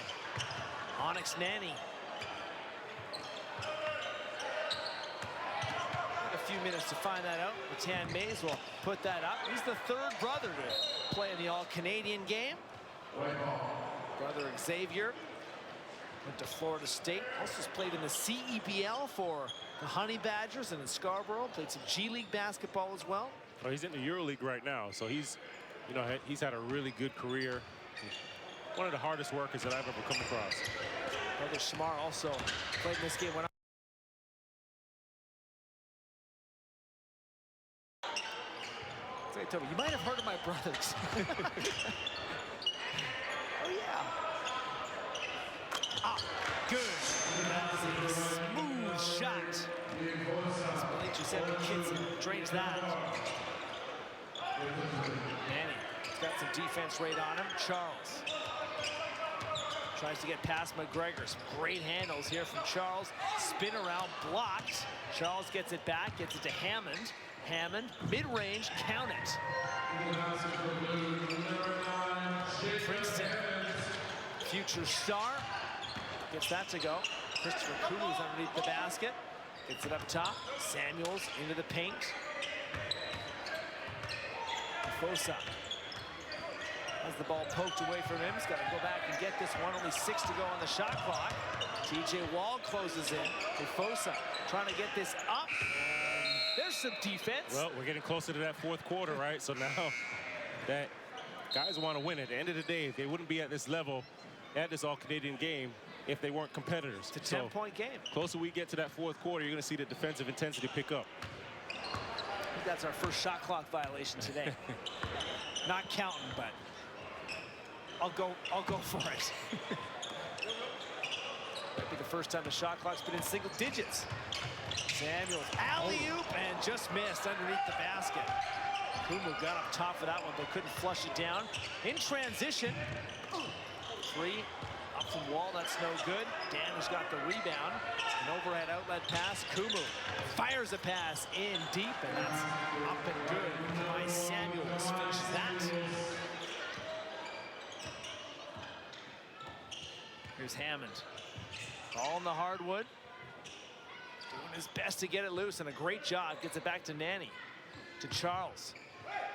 Onyx Nanny. A few minutes to find that out. Tan Mays will put that up. He's the 3rd brother to play in the All-Canadian game. Brother Xavier went to Florida State. Also played in the CEBL for the Honey Badgers and in Scarborough. Played some G League basketball as well. Well, he's in the EuroLeague right now, so he's, you know, he's had a really good career. One of the hardest workers that I've ever come across. Brother Shamar also played in this game. You might have heard of my brothers. Oh, yeah. Ah, good. That was a smooth shot. Giuseppe Kitson drains that. Manny has got some defense rate on him. Charles tries to get past McGregor. Some great handles here from Charles. Spin around, blocked. Charles gets it back, gets it to Hammond. Hammond, mid-range, count it. Princeton, future star, gets that to go. Christopher Kunu's underneath the basket. Gets it up top. Samuels into the paint. Fosa has the ball poked away from him. He's got to go back and get this one. Only 6 to go on the shot clock. TJ Wall closes in. Fosa trying to get this up. There's some defense. Well, we're getting closer to that 4th quarter, right? So now that guys want to win. At the end of the day, they wouldn't be at this level, at this All-Canadian game, if they weren't competitors. It's a 10-point game. Closer we get to that 4th quarter, you're going to see the defensive intensity pick up. I think that's our first shot clock violation today. Not counting, but I'll go for it. Might be the first time the shot clock's been in single digits. Samuels, alley-oop, and just missed underneath the basket. Kumu got up top for that one, but couldn't flush it down. In transition, 3 up from Wall, that's no good. Dan has got the rebound. An overhead outlet pass. Kumu fires a pass in deep, and that's up and good by Samuels. Finishes that. Here's Hammond. All in the hardwood. Doing his best to get it loose, and a great job. Gets it back to Nanny. To Charles.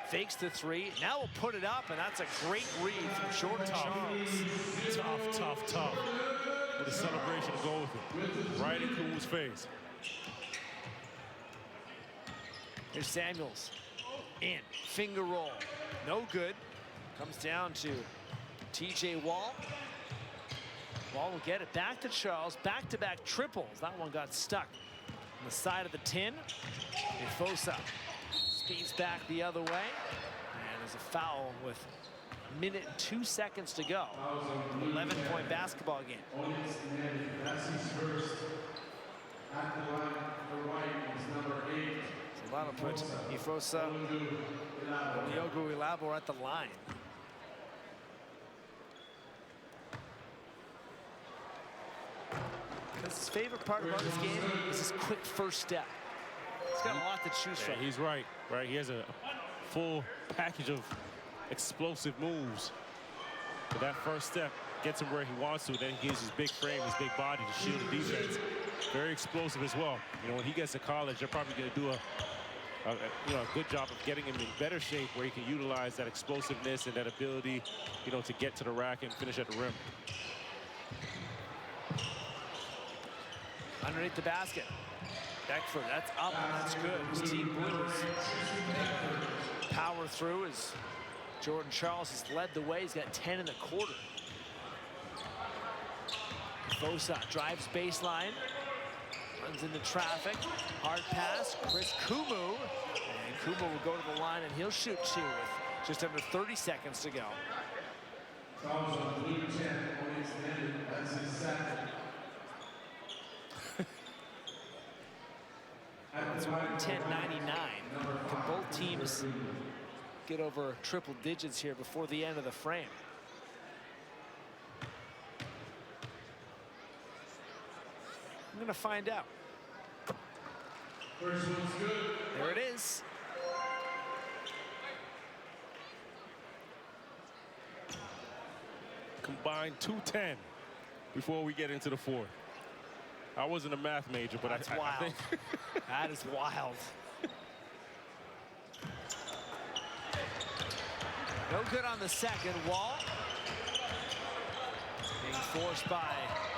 Fakes the 3. Now we'll put it up, and that's a great read from Jordan Charles. Tough. With a celebration to go with it. Right in Kumu's face. Here's Samuels. In. Finger roll. No good. Comes down to TJ Wall. Wall will get it back to Charles. Back-to-back triples. That one got stuck on the side of the tin. Fosa speeds back the other way. And there's a foul with a minute and 2 seconds to go. 11-point basketball game. So that'll put Ifosa and Diogo Ilabo at the line. His favorite part about this game is his quick first step. He's got a lot to choose from. He's right. He has a full package of explosive moves. But that first step gets him where he wants to. Then he uses his big frame, his big body to shield the defense. Very explosive as well. You know, when he gets to college, they're probably going to do a good job of getting him in better shape where he can utilize that explosiveness and that ability, you know, to get to the rack and finish at the rim. Underneath the basket. Beckford, that's up, and that's good. His team Blues power through as Jordan Charles has led the way. He's got 10 in the quarter. Fosa drives baseline, runs into traffic. Hard pass, Chris Kumu. And Kumu will go to the line, and he'll shoot 2 with just under 30 seconds to go. It's 110-99. Can both teams get over triple digits here before the end of the frame? I'm going to find out. There it is. Combined 210 before we get into the fourth. I wasn't a math major, but That's I wild. think That is wild. No good on the second. Wall being forced by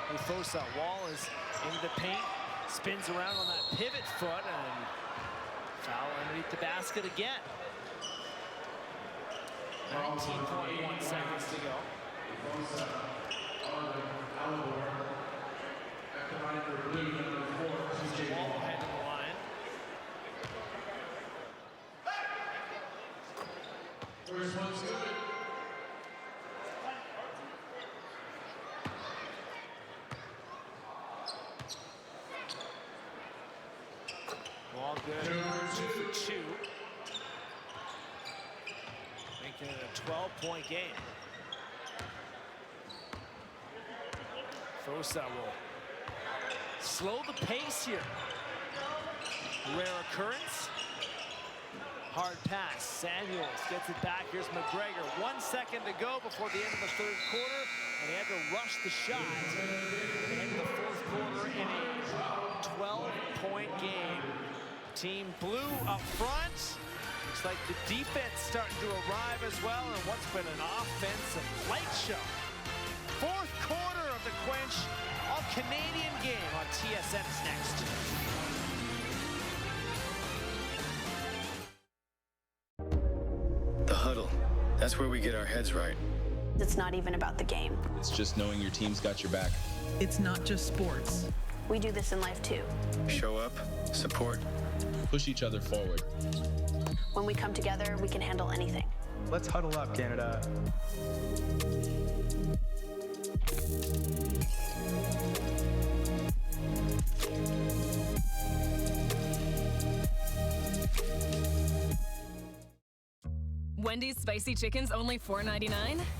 Ufosa. Wall is into the paint, spins around on that pivot foot, and foul underneath the basket again. 19.1 seconds to go. Wall head to the line. First one's good. Wall good. 2 for 2. Making it a 12-point game. Fosa will slow the pace here. Rare occurrence. Hard pass. Samuels gets it back. Here's McGregor. 1 second to go before the end of the third quarter, and he had to rush the shot at the end of the fourth quarter in a 12-point game. Team Blue up front. Looks like the defense starting to arrive as well, and what's been an offensive light show. Fourth quarter of the Quench All-Canadian game on TSN is next. The huddle. That's where we get our heads right. It's not even about the game. It's just knowing your team's got your back. It's not just sports. We do this in life too. Show up, support, push each other forward. When we come together, we can handle anything. Let's huddle up, Canada. Wendy's spicy chicken's only $4.99?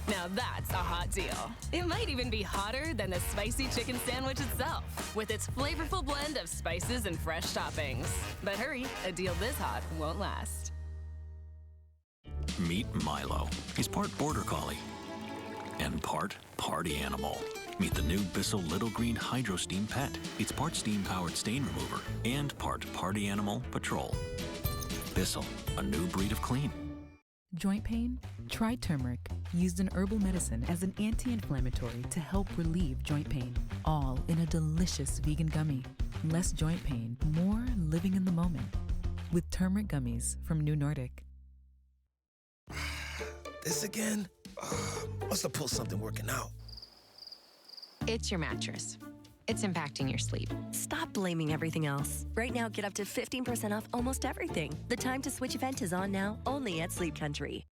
Now that's a hot deal. It might even be hotter than the spicy chicken sandwich itself, with its flavorful blend of spices and fresh toppings. But hurry, a deal this hot won't last. Meet Milo. He's part Border Collie and part party animal. Meet the new Bissell Little Green Hydro Steam Pet. It's part steam-powered stain remover and part party animal patrol. Bissell, a new breed of clean. Joint pain? Try turmeric, used in herbal medicine as an anti-inflammatory to help relieve joint pain. All in a delicious vegan gummy. Less joint pain, more living in the moment. With turmeric gummies from New Nordic. This again? Must have pulled something working out. It's your mattress. It's impacting your sleep. Stop blaming everything else. Right now, get up to 15% off almost everything. The time to switch event is on now, only at Sleep Country.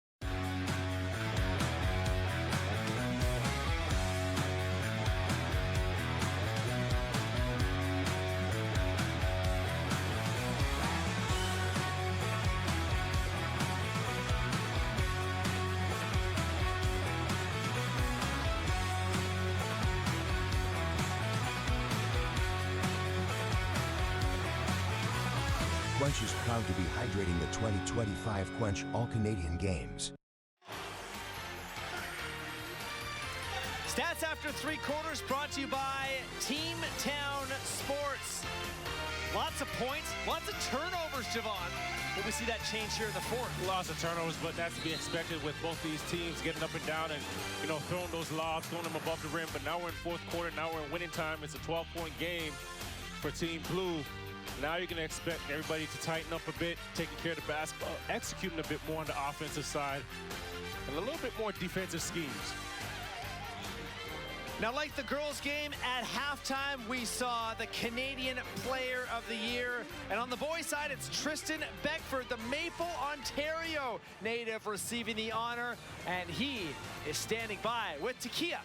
Quench is proud to be hydrating the 2025 Quench All-Canadian Games. Stats after 3 quarters brought to you by Team Town Sports. Lots of points, lots of turnovers, Javon. Will we see that change here in the fourth? Lots of turnovers, but that's to be expected with both these teams getting up and down and, you know, throwing those lobs, throwing them above the rim. But now we're in fourth quarter. Now we're in winning time. It's a 12-point game for Team Blue. Now you're going to expect everybody to tighten up a bit, taking care of the basketball, executing a bit more on the offensive side, and a little bit more defensive schemes. Now, like the girls' game, at halftime, we saw the Canadian Player of the Year. And on the boys' side, it's Tristan Beckford, the Maple, Ontario native, receiving the honor. And he is standing by with Takia.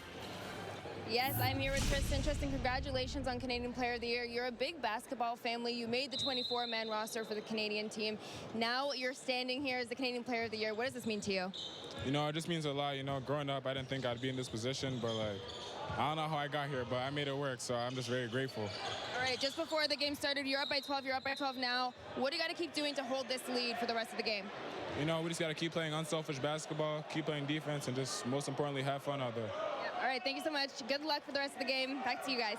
Yes, I'm here with Tristan. Tristan, congratulations on Canadian Player of the Year. You're a big basketball family. You made the 24-man roster for the Canadian team. Now you're standing here as the Canadian Player of the Year. What does this mean to you? You know, it just means a lot. You know, growing up, I didn't think I'd be in this position, but like, I don't know how I got here, but I made it work, so I'm just very grateful. All right, just before the game started, you're up by 12. You're up by 12 now. What do you got to keep doing to hold this lead for the rest of the game? You know, we just got to keep playing unselfish basketball, keep playing defense, and just most importantly, have fun out there. Yep. All right, thank you so much. Good luck for the rest of the game. Back to you guys.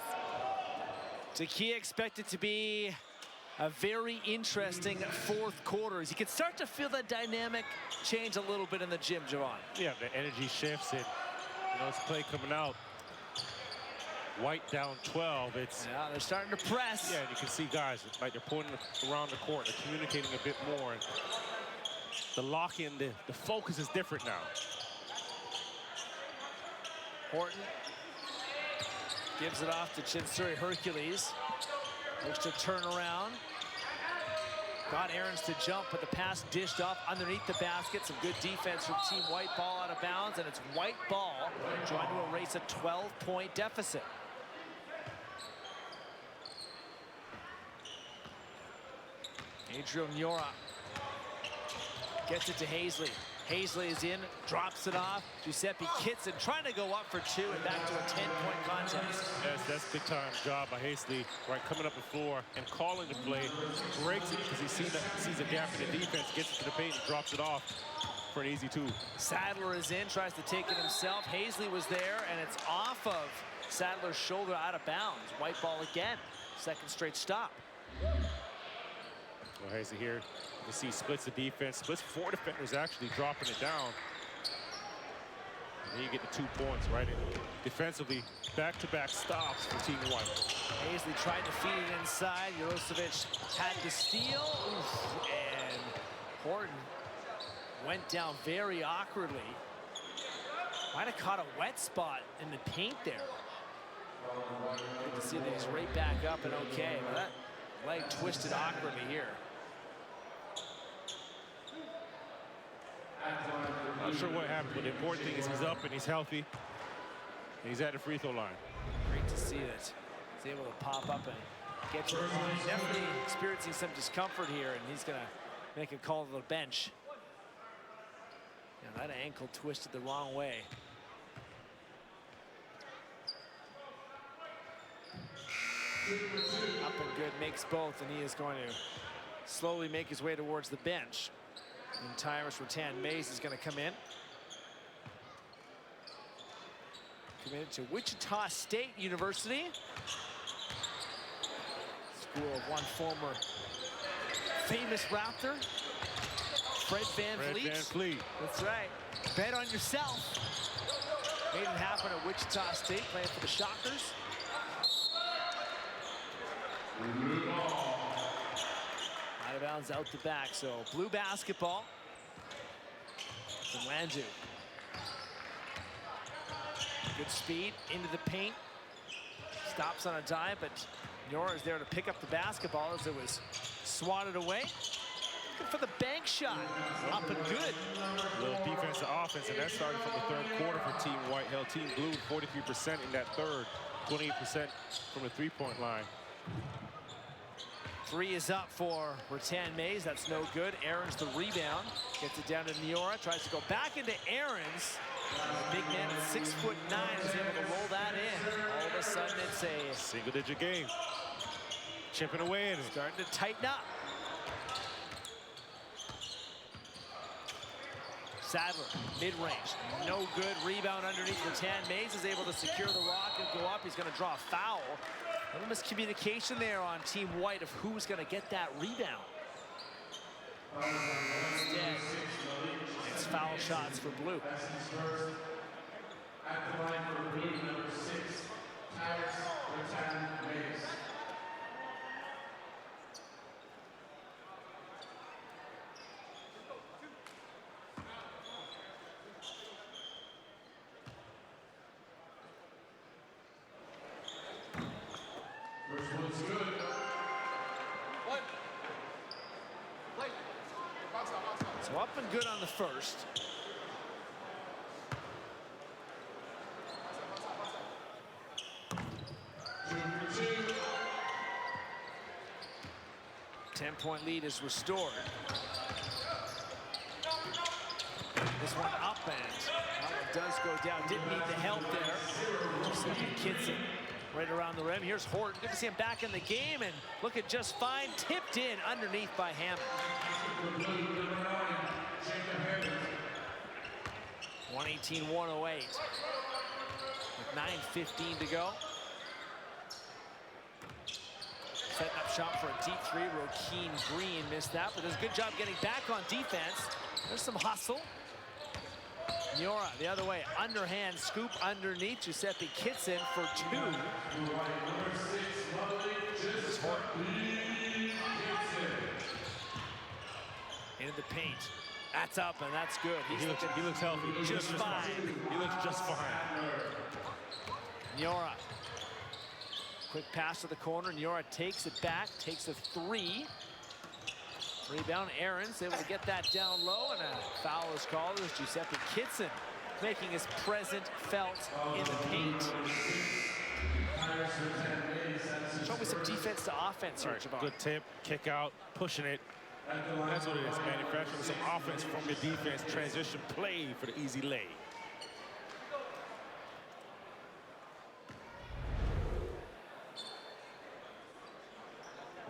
Takia expected to be a very interesting fourth quarter. As you can start to feel that dynamic change a little bit in the gym, Javon. Yeah, the energy shifts, and you know, it's play coming out. White down 12. It's yeah, they're starting to press. Yeah, and you can see guys like they're pulling around the court, they're communicating a bit more. And the lock-in, the focus is different now. Horton gives it off to Chinsuri Hercules. Looks to turn around. Got Aarons to jump, but the pass dished off underneath the basket. Some good defense from Team White. Ball out of bounds, and it's White ball trying to erase a 12-point deficit. Adriel Niora gets it to Hazley. Hazley is in, drops it off. Giuseppe Kitson trying to go up for two and back to a 10-point contest. Yes, that's big time job by Hazley, right, coming up the floor and calling the play. Breaks it because he sees a gap in the defense, gets it to the paint and drops it off for an easy two. Sadler is in, tries to take it himself. Hazley was there, and it's off of Sadler's shoulder out of bounds. White ball again, second straight stop. Well, Hazley here, you can see splits the defense, splits four defenders actually dropping it down. And then you get the 2 points, right? And defensively, back-to-back stops for Team White. Hazley tried to feed it inside. Jurosevic had the steal. Oof, and Horton went down very awkwardly. Might have caught a wet spot in the paint there. Good to see that he's right back up and okay. But that leg twisted awkwardly here. Not sure what happened, but the important thing is he's up and he's healthy. And he's at the free throw line. Great to see that he's able to pop up and get to the line. Definitely experiencing some discomfort here, and he's gonna make a call to the bench. Yeah, that ankle twisted the wrong way. Up and good, makes both, and he is going to slowly make his way towards the bench. And Tyrus Rattan-Mays is going to come in. Committed to Wichita State University. School of one former famous Raptor, Fred VanVleet. That's right. Bet on yourself. Made it happen at Wichita State, playing for the Shockers. Out of bounds, out the back. So blue basketball from Landu. Good speed into the paint. Stops on a dime, but Niora is there to pick up the basketball as it was swatted away. Looking for the bank shot. Up and good. A little defensive offense, and that started from the third quarter for Team White. Held Team Blue 43% in that third, 28% from the three-point line. Three is up for Rattan-Mays. That's no good. Aarons the rebound. Gets it down to Niora. Tries to go back into Aarons. The big man at 6'9" is able to roll that in. All of a sudden, it's a single-digit game. Chipping away at it. Starting to tighten up. Sadler, mid-range. No good. Rebound underneath. Rattan-Mays is able to secure the rock and go up. He's going to draw a foul. A little miscommunication there on Team White of who's going to get that rebound. Instead, it's foul shots for Blue. At the line for Blue, number 6, Tyrus Rattan-Mays. First one's good. So up and good on the first. 10-point lead is restored. This one up, and that one does go down. Didn't need the help there. Just Kitson right around the rim. Here's Horton. Good to see him back in the game and looking just fine. Tipped in underneath by Hammond. 118-108. With 9:15 to go. Setting up shot for a deep three. Rokeem Green missed that, but does a good job getting back on defense. There's some hustle. Niora the other way, underhand scoop underneath. Giuseppe Kitson for two. Into the paint. That's up and that's good. He looks healthy. He Just fine. He looks just fine. Niora. Quick pass to the corner. Niora takes it back, takes a three. Rebound, Aarons able to get that down low, and a foul is called as Giuseppe Kitson making his presence felt in the paint. Show me some defense to offense here, Javon. Good tip, kick out, pushing it. That's what it is, manufacturing some offense from your defense. Transition play for the easy lay.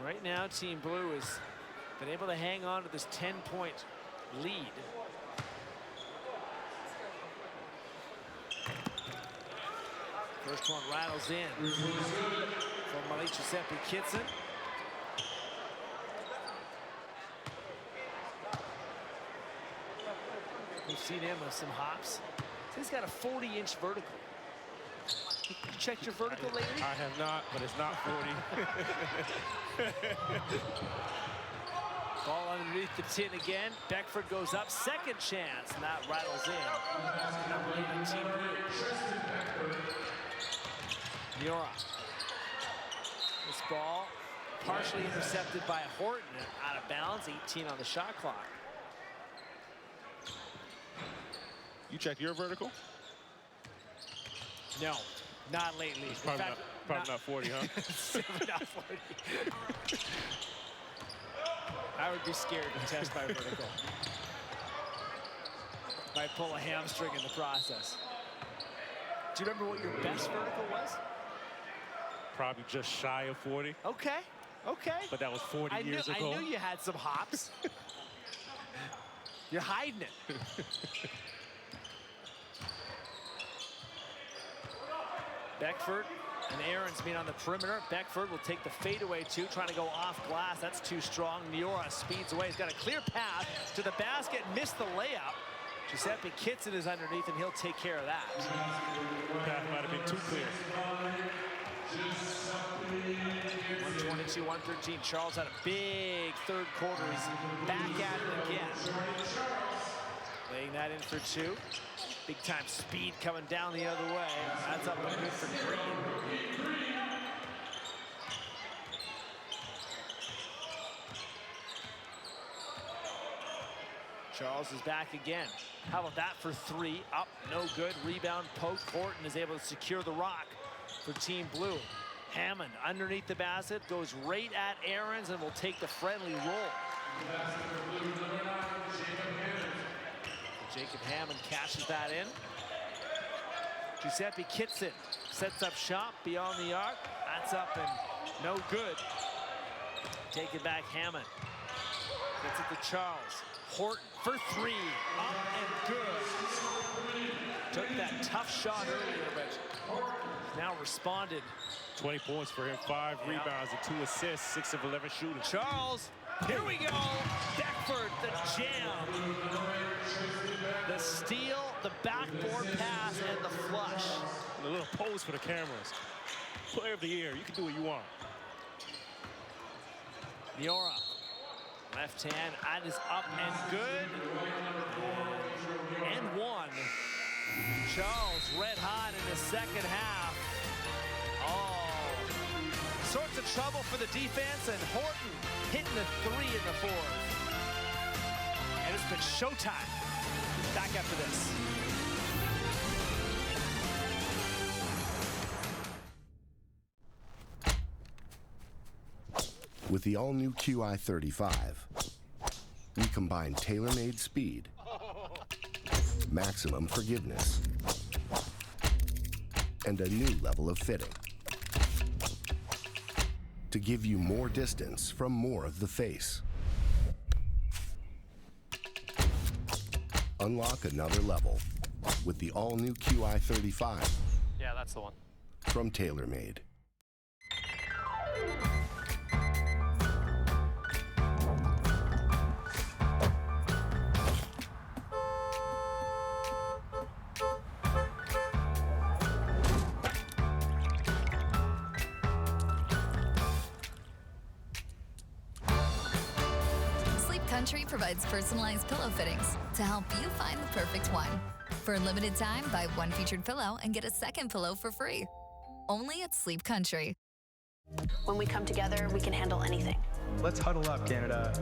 Right now, Team Blue has been able to hang on to this 10-point lead. First one rattles in from Malik Giuseppe Kitson. We've seen him with some hops. He's got a 40-inch vertical. You checked your vertical lately? I have not, but it's not 40. Ball underneath the tin again. Beckford goes up, second chance, and that rattles in. Number 8 Team Blue. Niora. This ball partially intercepted by Horton and out of bounds. 18 on the shot clock. You check your vertical? No, not lately. It's probably, not 40, huh? Not 40. I would be scared to test my vertical. Might pull a hamstring in the process. Do you remember what your best vertical was? Probably just shy of 40. Okay, okay. But that was 40 years ago. I knew you had some hops. You're hiding it. Beckford and Aarons meet on the perimeter. Beckford will take the fadeaway two, trying to go off glass. That's too strong. Niora speeds away. He's got a clear path to the basket, missed the layup. Giuseppe Kitson is underneath, and he'll take care of that. Path might have been too clear. 122-113. Charles had a big third quarter. He's back at it again. Laying that in for two. Big time speed coming down the other way. That's up and good for Green. Charles is back again. How about that for three? Up, no good. Rebound, poke. Horton is able to secure the rock for Team Blue. Hammond underneath the basket, goes right at Aarons and will take the friendly roll. Jacob Hammond cashes that in. Giuseppe Kitson sets up shop beyond the arc. That's up and no good. Take it back, Hammond. Gets it to Charles. Horton for three. Up and good. Took that tough shot earlier, but now responded. 20 points for him, 5 rebounds and 2 assists, 6 of 11 shooting. Charles, here we go. Beckford, the jam. The steal, the backboard pass, and the flush. And a little pose for the cameras. Player of the year, you can do what you want. Niora, left hand, that is up and good. And one. Charles red hot in the second half. Oh, sorts of trouble for the defense, and Horton hitting the three in the fourth. And it's been showtime. Back after this. With the all-new QI35, we combine tailor-made speed, maximum forgiveness, and a new level of fitting to give you more distance from more of the face. Unlock another level with the all-new QI35 Yeah, that's the one. from TaylorMade. Sleep Country provides personalized pillow fittings to help you find the perfect one. For a limited time, buy one featured pillow and get a second pillow for free. Only at Sleep Country. When we come together, we can handle anything. Let's huddle up, Canada.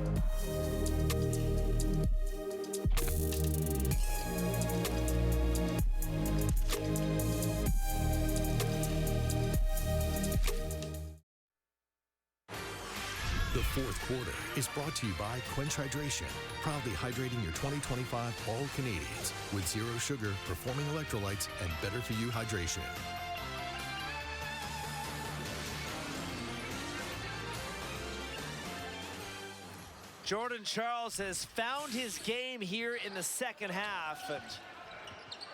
The fourth quarter is brought to you by Quench Hydration, proudly hydrating your 2025 All-Canadians with zero sugar, performing electrolytes, and better-for-you hydration. Jordan Charles has found his game here in the second half. And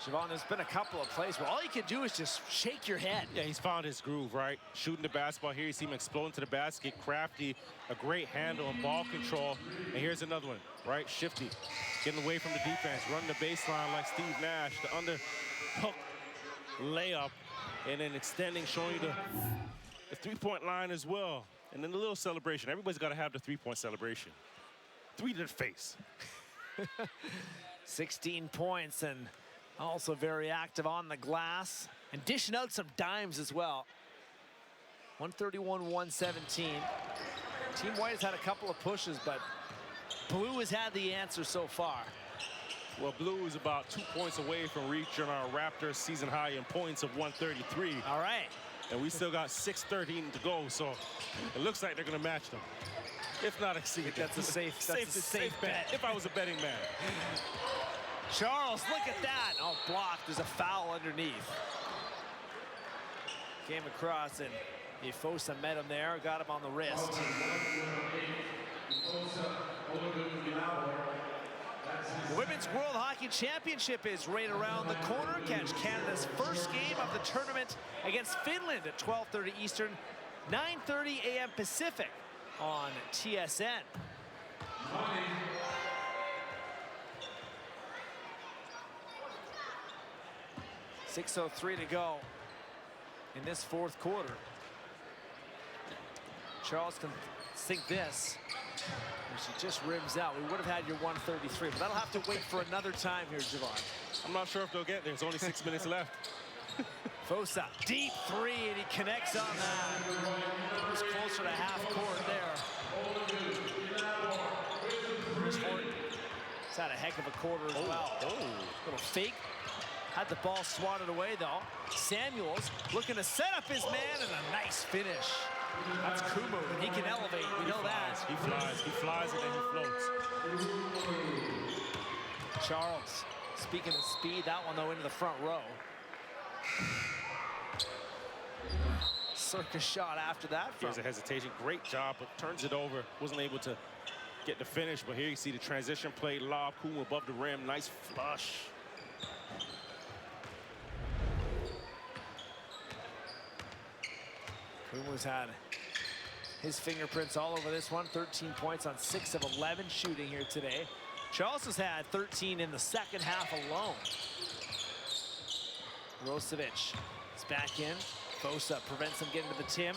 Javon, there's been a couple of plays where all you can do is just shake your head. Yeah, he's found his groove, right? Shooting the basketball here, you see him exploding to the basket, crafty, a great handle and ball control. And here's another one, right? Shifty, getting away from the defense, running the baseline like Steve Nash, the under hook layup, and then extending, showing you the three-point line as well. And then the little celebration. Everybody's got to have the three-point celebration. Three to the face. 16 points and also very active on the glass and dishing out some dimes as well. 131-117. Team White has had a couple of pushes, but Blue has had the answer so far. Well, Blue is about 2 points away from reaching our Raptors season high in points of 133. All right. And we still got 6:13 to go, so it looks like they're going to match them. If not exceed. That's a safe bet. If I was a betting man. Charles, look at that. Oh, blocked. There's a foul underneath. Came across and Ifosa met him there, got him on the wrist. The Women's World Hockey Championship is right around the corner. Catch Canada's first game of the tournament against Finland at 12:30 Eastern, 9:30 a.m. Pacific on TSN. .6:03 to go in this fourth quarter. Charles can sink this. And she just rims out. We would have had your 133, but that'll have to wait for another time here, Javon. I'm not sure if they'll get there. There's only 6 minutes left. Fosa, deep three, and he connects on that. He's closer to half court there. Chris Horton has had a heck of a quarter as well. Little fake. Had the ball swatted away, though. Samuels looking to set up his man, and a nice finish. That's Kumu, and he can elevate. We know that. He flies, and then he floats. Charles, speaking of speed, that one, though, into the front row. Circus shot after that. Here's a hesitation. Great job, but turns it over. Wasn't able to get the finish, but here you see the transition play, lob, Kumu above the rim. Nice flush. Kumu's had his fingerprints all over this one. 13 points on 6 of 11 shooting here today. Charles has had 13 in the second half alone. Rosevic is back in. Fosa prevents him getting to the Tim.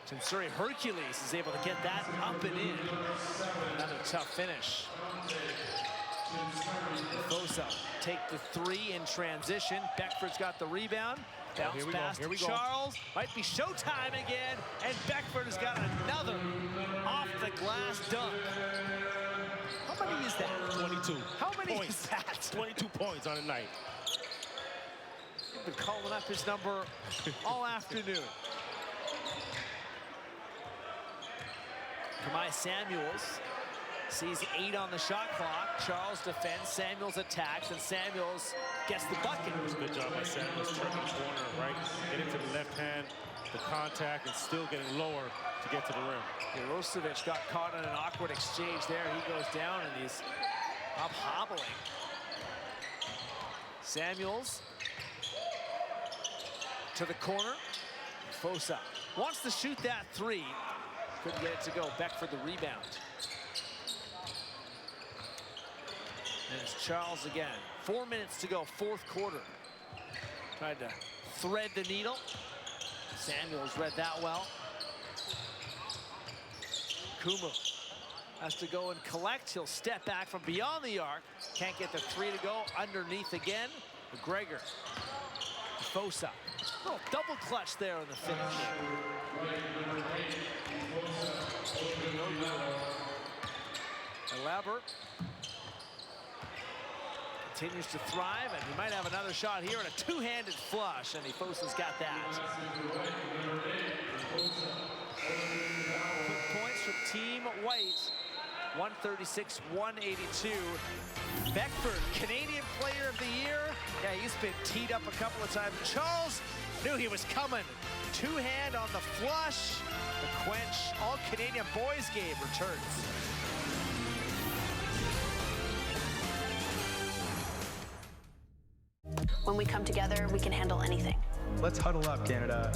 Tensuri Hercules is able to get that up and in. Another tough finish. Fosa take the three in transition. Beckford's got the rebound. Bounce pass to Charles. Might be showtime again. And Beckford has got another off the glass dunk. How many is that? 22. How many points. is that? 22 points on a night. He's been calling up his number all afternoon. Samuels. Sees 8 on the shot clock. Charles defends, Samuels attacks, and Samuels gets the bucket. Good job by Samuels turning the corner, right? Getting to the left hand, the contact, and still getting lower to get to the rim. Mirosevic got caught in an awkward exchange there. He goes down, and he's up hobbling. Samuels to the corner. Fosa wants to shoot that 3. Couldn't get it to go. Beckford the rebound. And it's Charles again. 4 minutes to go, 4th quarter. Tried to thread the needle. Samuels read that well. Kumu has to go and collect. He'll step back from beyond the arc. Can't get the 3 to go. Underneath again. McGregor. Fosa. Oh, double clutch there on the finish. Elaborate. Continues to thrive, and he might have another shot here and a 2-handed flush, and Fosa's got that. Quick points from Team White, 136-182. Beckford, Canadian Player of the Year. Yeah, he's been teed up a couple of times. Charles knew he was coming. 2-hand on the flush. The Quench All-Canadian Boys game returns. When we come together, we can handle anything. Let's huddle up, Canada.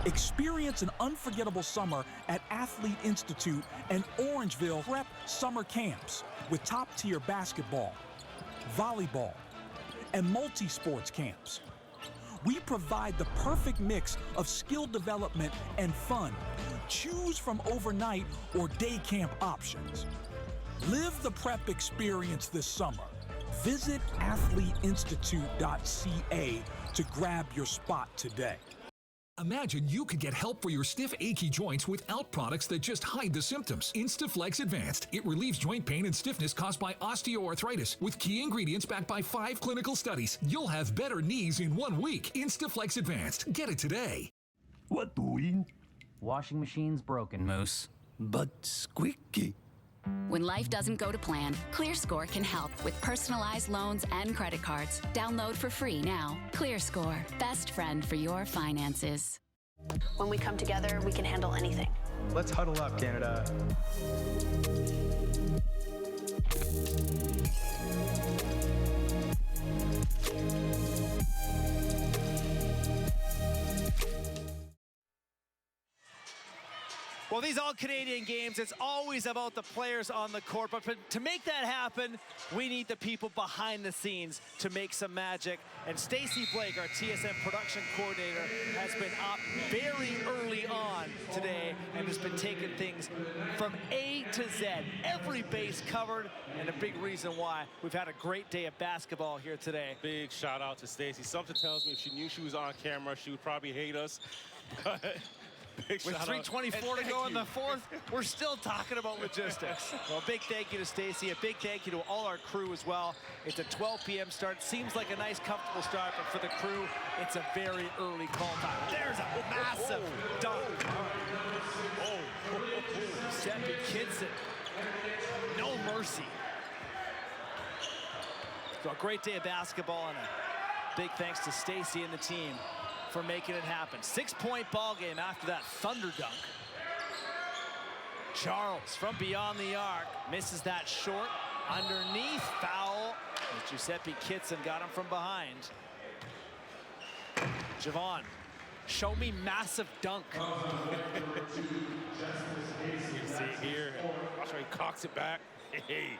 Experience an unforgettable summer at Athlete Institute and Orangeville Prep Summer Camps with top-tier basketball, volleyball, and multi-sports camps. We provide the perfect mix of skill development and fun. Choose from overnight or day camp options. Live the prep experience this summer. Visit athleteinstitute.ca to grab your spot today. Imagine you could get help for your stiff, achy joints without products that just hide the symptoms. Instaflex Advanced. It relieves joint pain and stiffness caused by osteoarthritis with key ingredients backed by 5 clinical studies. You'll have better knees in 1 week. Instaflex Advanced. Get it today. What doing? Washing machine's broken, Moose. But squeaky. When life doesn't go to plan, ClearScore can help with personalized loans and credit cards. Download for free now. ClearScore, best friend for your finances. When we come together, we can handle anything. Let's huddle up, Canada. Well, these All-Canadian games, it's always about the players on the court, but to make that happen, we need the people behind the scenes to make some magic. And Stacey Blake, our TSN production coordinator, has been up very early on today and has been taking things from A to Z. Every base covered, and a big reason why we've had a great day of basketball here today. Big shout out to Stacey. Something tells me if she knew she was on camera, she would probably hate us. With 3:24 to go in the 4th, we're still talking about logistics. Well, big thank you to Stacey. A big thank you to all our crew as well. It's a 12 p.m. start. Seems like a nice, comfortable start, but for the crew, it's a very early call time. There's a massive dunk. Giuseppe Kidson. No mercy. So a great day of basketball, and a big thanks to Stacey and the team for making it happen. 6-point ball game after that thunder dunk. Charles from beyond the arc misses that short. Underneath, foul. And Giuseppe Kidson got him from behind. Javon, show me massive dunk. You see it here. Watch how he cocks it back. Hey.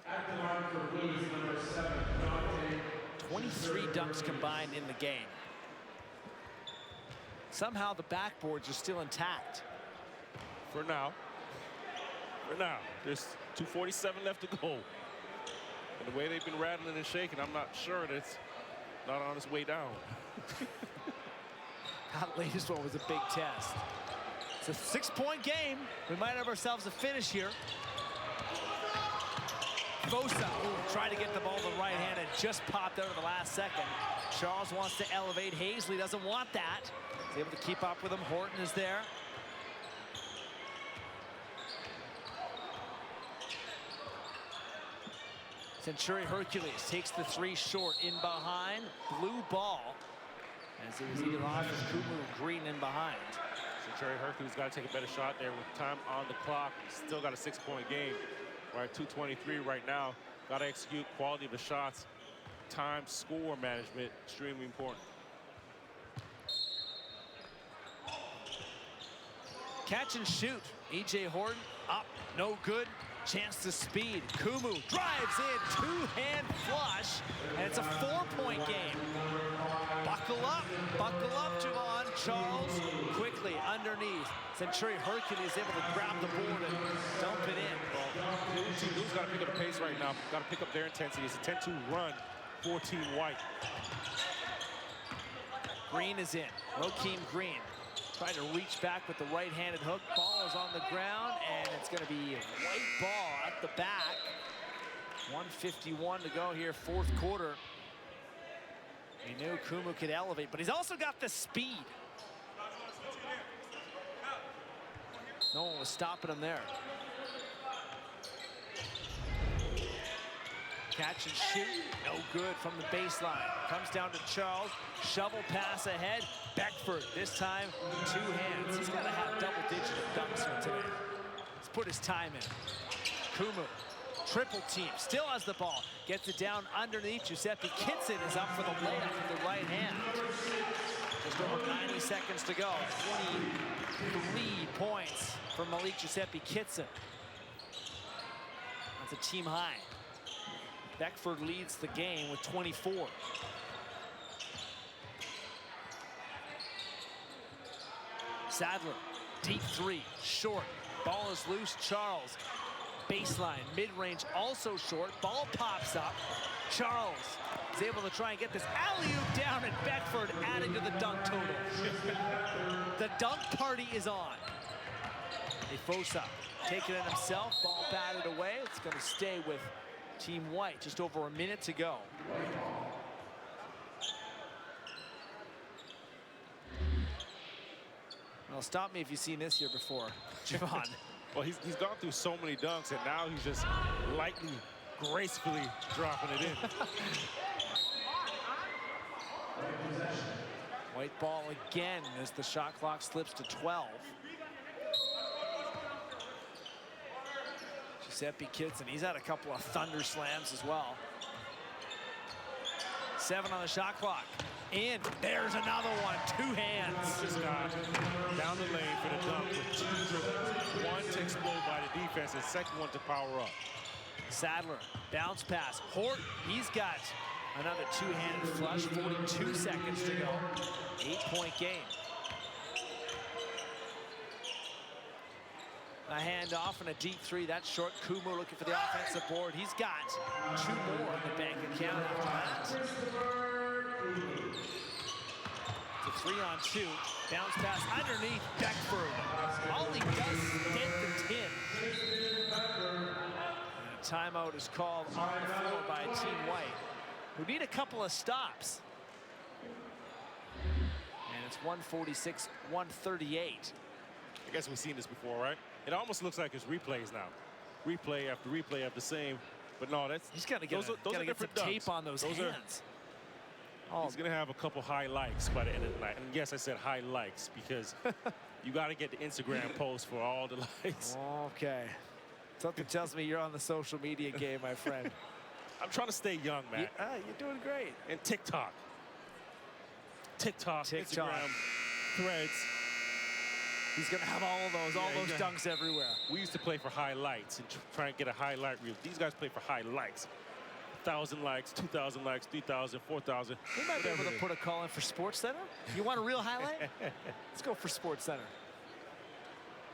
At the line for Blues, number 7, 23 dunks combined in the game. Somehow the backboards are still intact. For now. There's 2:47 left to go. And the way they've been rattling and shaking, I'm not sure that it's not on its way down. That latest one was a big test. It's a 6-point game. We might have ourselves a finish here. Fosa, trying to get the ball to the right hand and just popped out at the last second. Charles wants to elevate. Hazley doesn't want that. He's able to keep up with him. Horton is there. Centuri Hercules takes the 3 short in behind. Blue ball as it was either off of Kumu Green in behind. Centuri Hercules got to take a better shot there with time on the clock. Still got a 6-point game. We're at 2:23 right now. Got to execute quality of the shots. Time, score management, extremely important. Catch and shoot. E.J. Horton up, no good. Chance to speed. Kumu drives in, 2-hand flush, and it's a 4-point game. Buckle up, Javon. Charles quickly underneath. Centuri Hercules able to grab the board and dump it in. Well, Team Blue's got to pick up the pace right now. Got to pick up their intensity. It's a 10-2 run for Team White. Green is in. Rokeem Green trying to reach back with the right-handed hook. Ball is on the ground, and it's going to be a white ball at the back. 1:51 to go here, 4th quarter. He knew Kumu could elevate, but he's also got the speed. No one was stopping him there. Catch and shoot, no good from the baseline. Comes down to Charles, shovel pass ahead. Beckford, this time 2 hands. He's got to have double-digit dunks here today. Let's put his time in. Kumu, triple team, still has the ball. Gets it down underneath. Giuseppe Kitson is up for the layup with the right hand. Just over 90 seconds to go. 23 points for Malik Giuseppe Kitson. That's a team high. Beckford leads the game with 24. Sadler, deep 3, short. Ball is loose, Charles. Baseline, mid-range, also short. Ball pops up. Charles is able to try and get this alley-oop down, and Beckford adding to the dunk total. The dunk party is on. Efosa taking it himself, ball batted away. It's going to stay with Team White, just over a minute to go. Well, stop me if you've seen this here before, Javon. Well, he's gone through so many dunks, and now he's just lightly, gracefully dropping it in. White ball again as the shot clock slips to 12. Giuseppe Kitson, he's had a couple of thunder slams as well. 7 on the shot clock. In, there's another one, 2 hands. Just got down the lane for the dunk with 2 dribbles. One to explode by the defense, and second one to power up. Sadler, bounce pass. Horton, he's got another 2-handed flush, 42 seconds to go. 8-point game. A handoff and a deep 3, that's short. Kumu looking for the offensive board. He's got 2 more in the bank account after that. It's a 3-on-2, bounce pass underneath Beckford. All he does is dent the tin. And a timeout is called on the floor by Team White, who need a couple of stops. And it's 146-138. I guess we've seen this before, right? It almost looks like it's replays now. Replay after replay of the same. But no, that's... He's got to get, those are get some tape on those hands. He's going to have a couple highlights by the end of the night. And yes, I said highlights because you got to get the Instagram post for all the likes. Okay. Something tells me you're on the social media game, my friend. I'm trying to stay young, man. You're doing great. And TikTok, Instagram, Threads. He's going to have all of those, all those dunks everywhere. We used to play for highlights and try and get a highlight reel. These guys play for highlights. 1,000 likes, 2,000 likes, 3,000, 4,000. We might be able to put a call in for Sports Center. You want a real highlight? Let's go for Sports Center.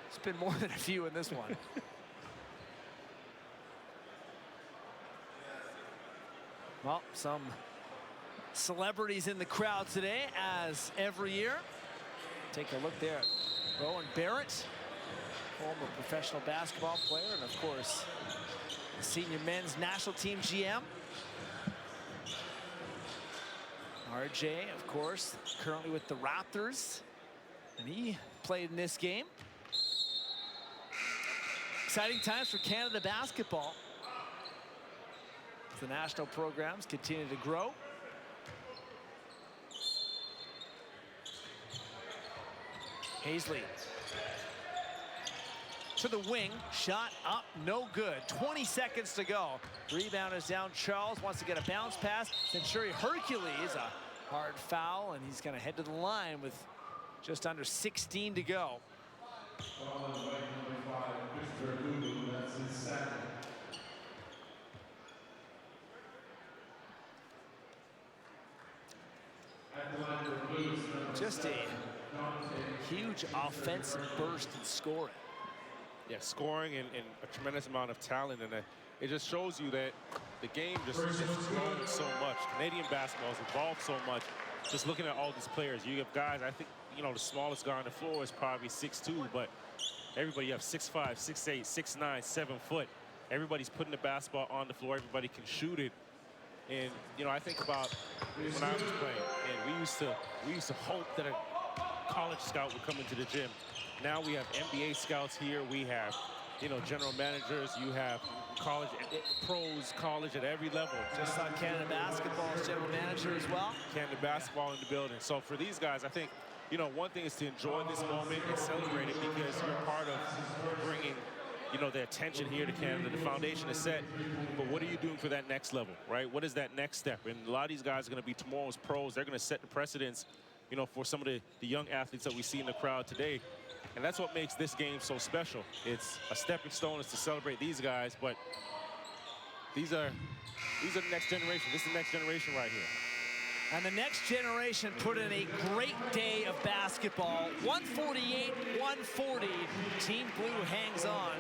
It's been more than a few in this one. Well, some celebrities in the crowd today, as every year. Take a look there. Rowan Barrett former professional basketball player, and of course, the senior men's national team GM. RJ, of course, currently with the Raptors, and he played in this game. Exciting times for Canada basketball as the national programs continue to grow. Hazley to the wing, shot up, no good. 20 seconds to go. Rebound is down. Charles wants to get a bounce pass. Centuri Hercules, a hard foul, and he's gonna head to the line with just under 16 to go. Just a huge offensive burst in scoring. Yeah, scoring and a tremendous amount of talent, and it just shows you that the game just has grown so much. Canadian basketball has evolved so much. Just looking at all these players, you have guys, I think, you know, the smallest guy on the floor is probably 6'2", but everybody, you have 6'5", 6'8", 6'9", 7 foot. Everybody's putting the basketball on the floor. Everybody can shoot it. And, you know, I think about when I was playing, and we used to hope that a college scout would come into the gym. Now we have NBA scouts here. We have, you know, general managers. You have college pros, college at every level. Just saw Canada basketball's general manager as well. Canada basketball in the building. So for these guys, I think, you know, one thing is to enjoy this moment and celebrate it because you're part of bringing, you know, the attention here to Canada. The foundation is set, but what are you doing for that next level, right? What is that next step? And a lot of these guys are going to be tomorrow's pros. They're going to set the precedence, you know, for some of the young athletes that we see in the crowd today. And that's what makes this game so special. It's a stepping stone is to celebrate these guys, but these are the next generation. This is the next generation right here. And the next generation put in a great day of basketball. 148-140. Team Blue hangs on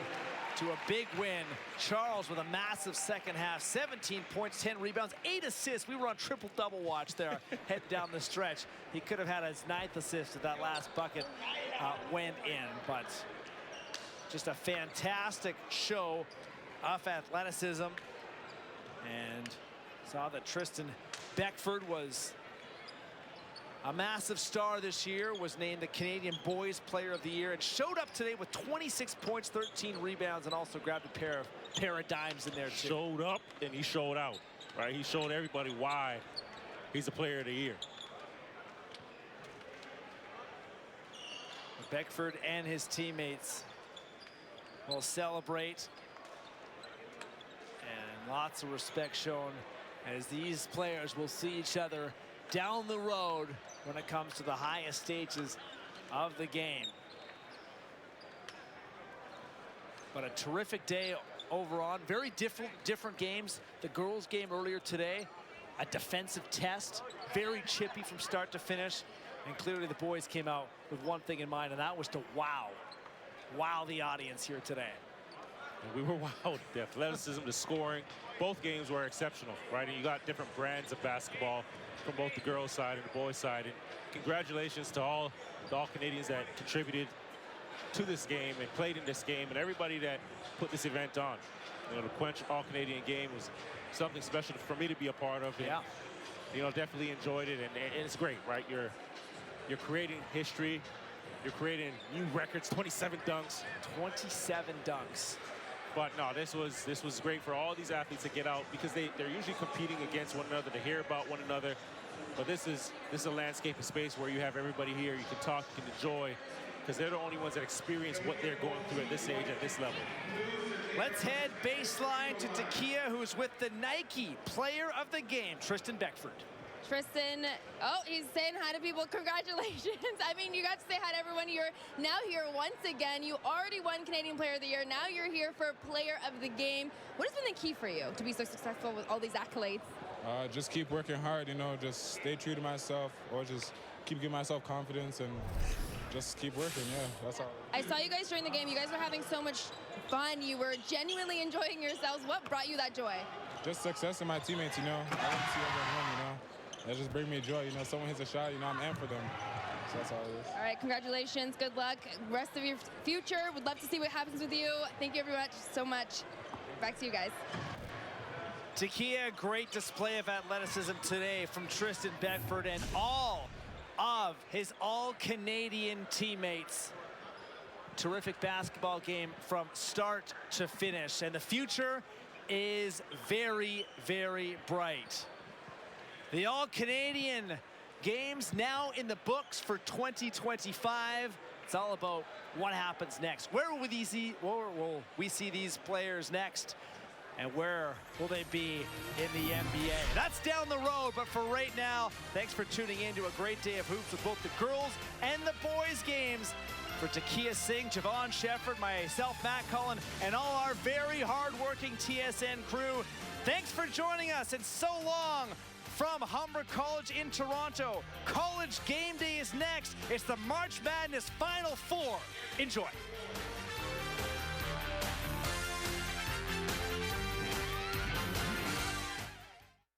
to a big win. Charles with a massive second half. 17 points, 10 rebounds, 8 assists. We were on triple-double watch there, head down the stretch. He could have had his 9th assist if that last bucket went in. But just a fantastic show of athleticism. And saw that Tristan Beckford was a massive star this year, was named the Canadian Boys Player of the Year, and showed up today with 26 points, 13 rebounds, and also grabbed a pair of dimes in there too. Showed up and he showed out, right? He showed everybody why he's a Player of the Year. Beckford and his teammates will celebrate, and lots of respect shown as these players will see each other down the road when it comes to the highest stages of the game. But a terrific day overall. Very different games. The girls' game earlier today, a defensive test, very chippy from start to finish. And clearly the boys came out with one thing in mind, and that was to wow the audience here today. And we were wowed. The athleticism, the scoring, both games were exceptional, right? And you got different brands of basketball from both the girls' side and the boys' side. And congratulations to all Canadians that contributed to this game and played in this game, and everybody that put this event on. You know, the CWENCH All-Canadian game was something special for me to be a part of. And, yeah. You know, definitely enjoyed it, and it's great, right? You're creating history. You're creating new records, 27 dunks. 27 dunks. But no, this was great for all these athletes to get out because they're usually competing against one another, to hear about one another. But this is a landscape of space where you have everybody here. You can talk, you can enjoy, because they're the only ones that experience what they're going through at this age, at this level. Let's head baseline to Takia, who's with the Nike Player of the Game, Tristan Beckford. Tristan, oh, he's saying hi to people. Congratulations. I mean, you got to say hi to everyone. You're now here once again. You already won Canadian Player of the Year. Now you're here for Player of the Game. What has been the key for you to be so successful with all these accolades? Just keep working hard, you know, just stay true to myself, or just keep giving myself confidence and just keep working, yeah, that's all. I saw you guys during the game. You guys were having so much fun. You were genuinely enjoying yourselves. What brought you that joy? Just success in my teammates, you know. I want to see everyone win, you know. That just brings me joy, you know. Someone hits a shot, you know, I'm in for them. So that's all it is. All right, congratulations. Good luck. Rest of your future. Would love to see what happens with you. Thank you everyone so much. Back to you guys. Takia, great display of athleticism today from Tristan Beckford and all of his all-Canadian teammates. Terrific basketball game from start to finish, and the future is very, very bright. The all-Canadian games now in the books for 2025. It's all about what happens next. Where will we see these players next? And where will they be in the NBA? That's down the road, but for right now, thanks for tuning in to a great day of hoops with both the girls and the boys games. For Takia Singh, Javon Shepard, myself, Matt Cullen, and all our very hard-working TSN crew, thanks for joining us, and so long from Humber College in Toronto. College game day is next. It's the March Madness Final Four. Enjoy.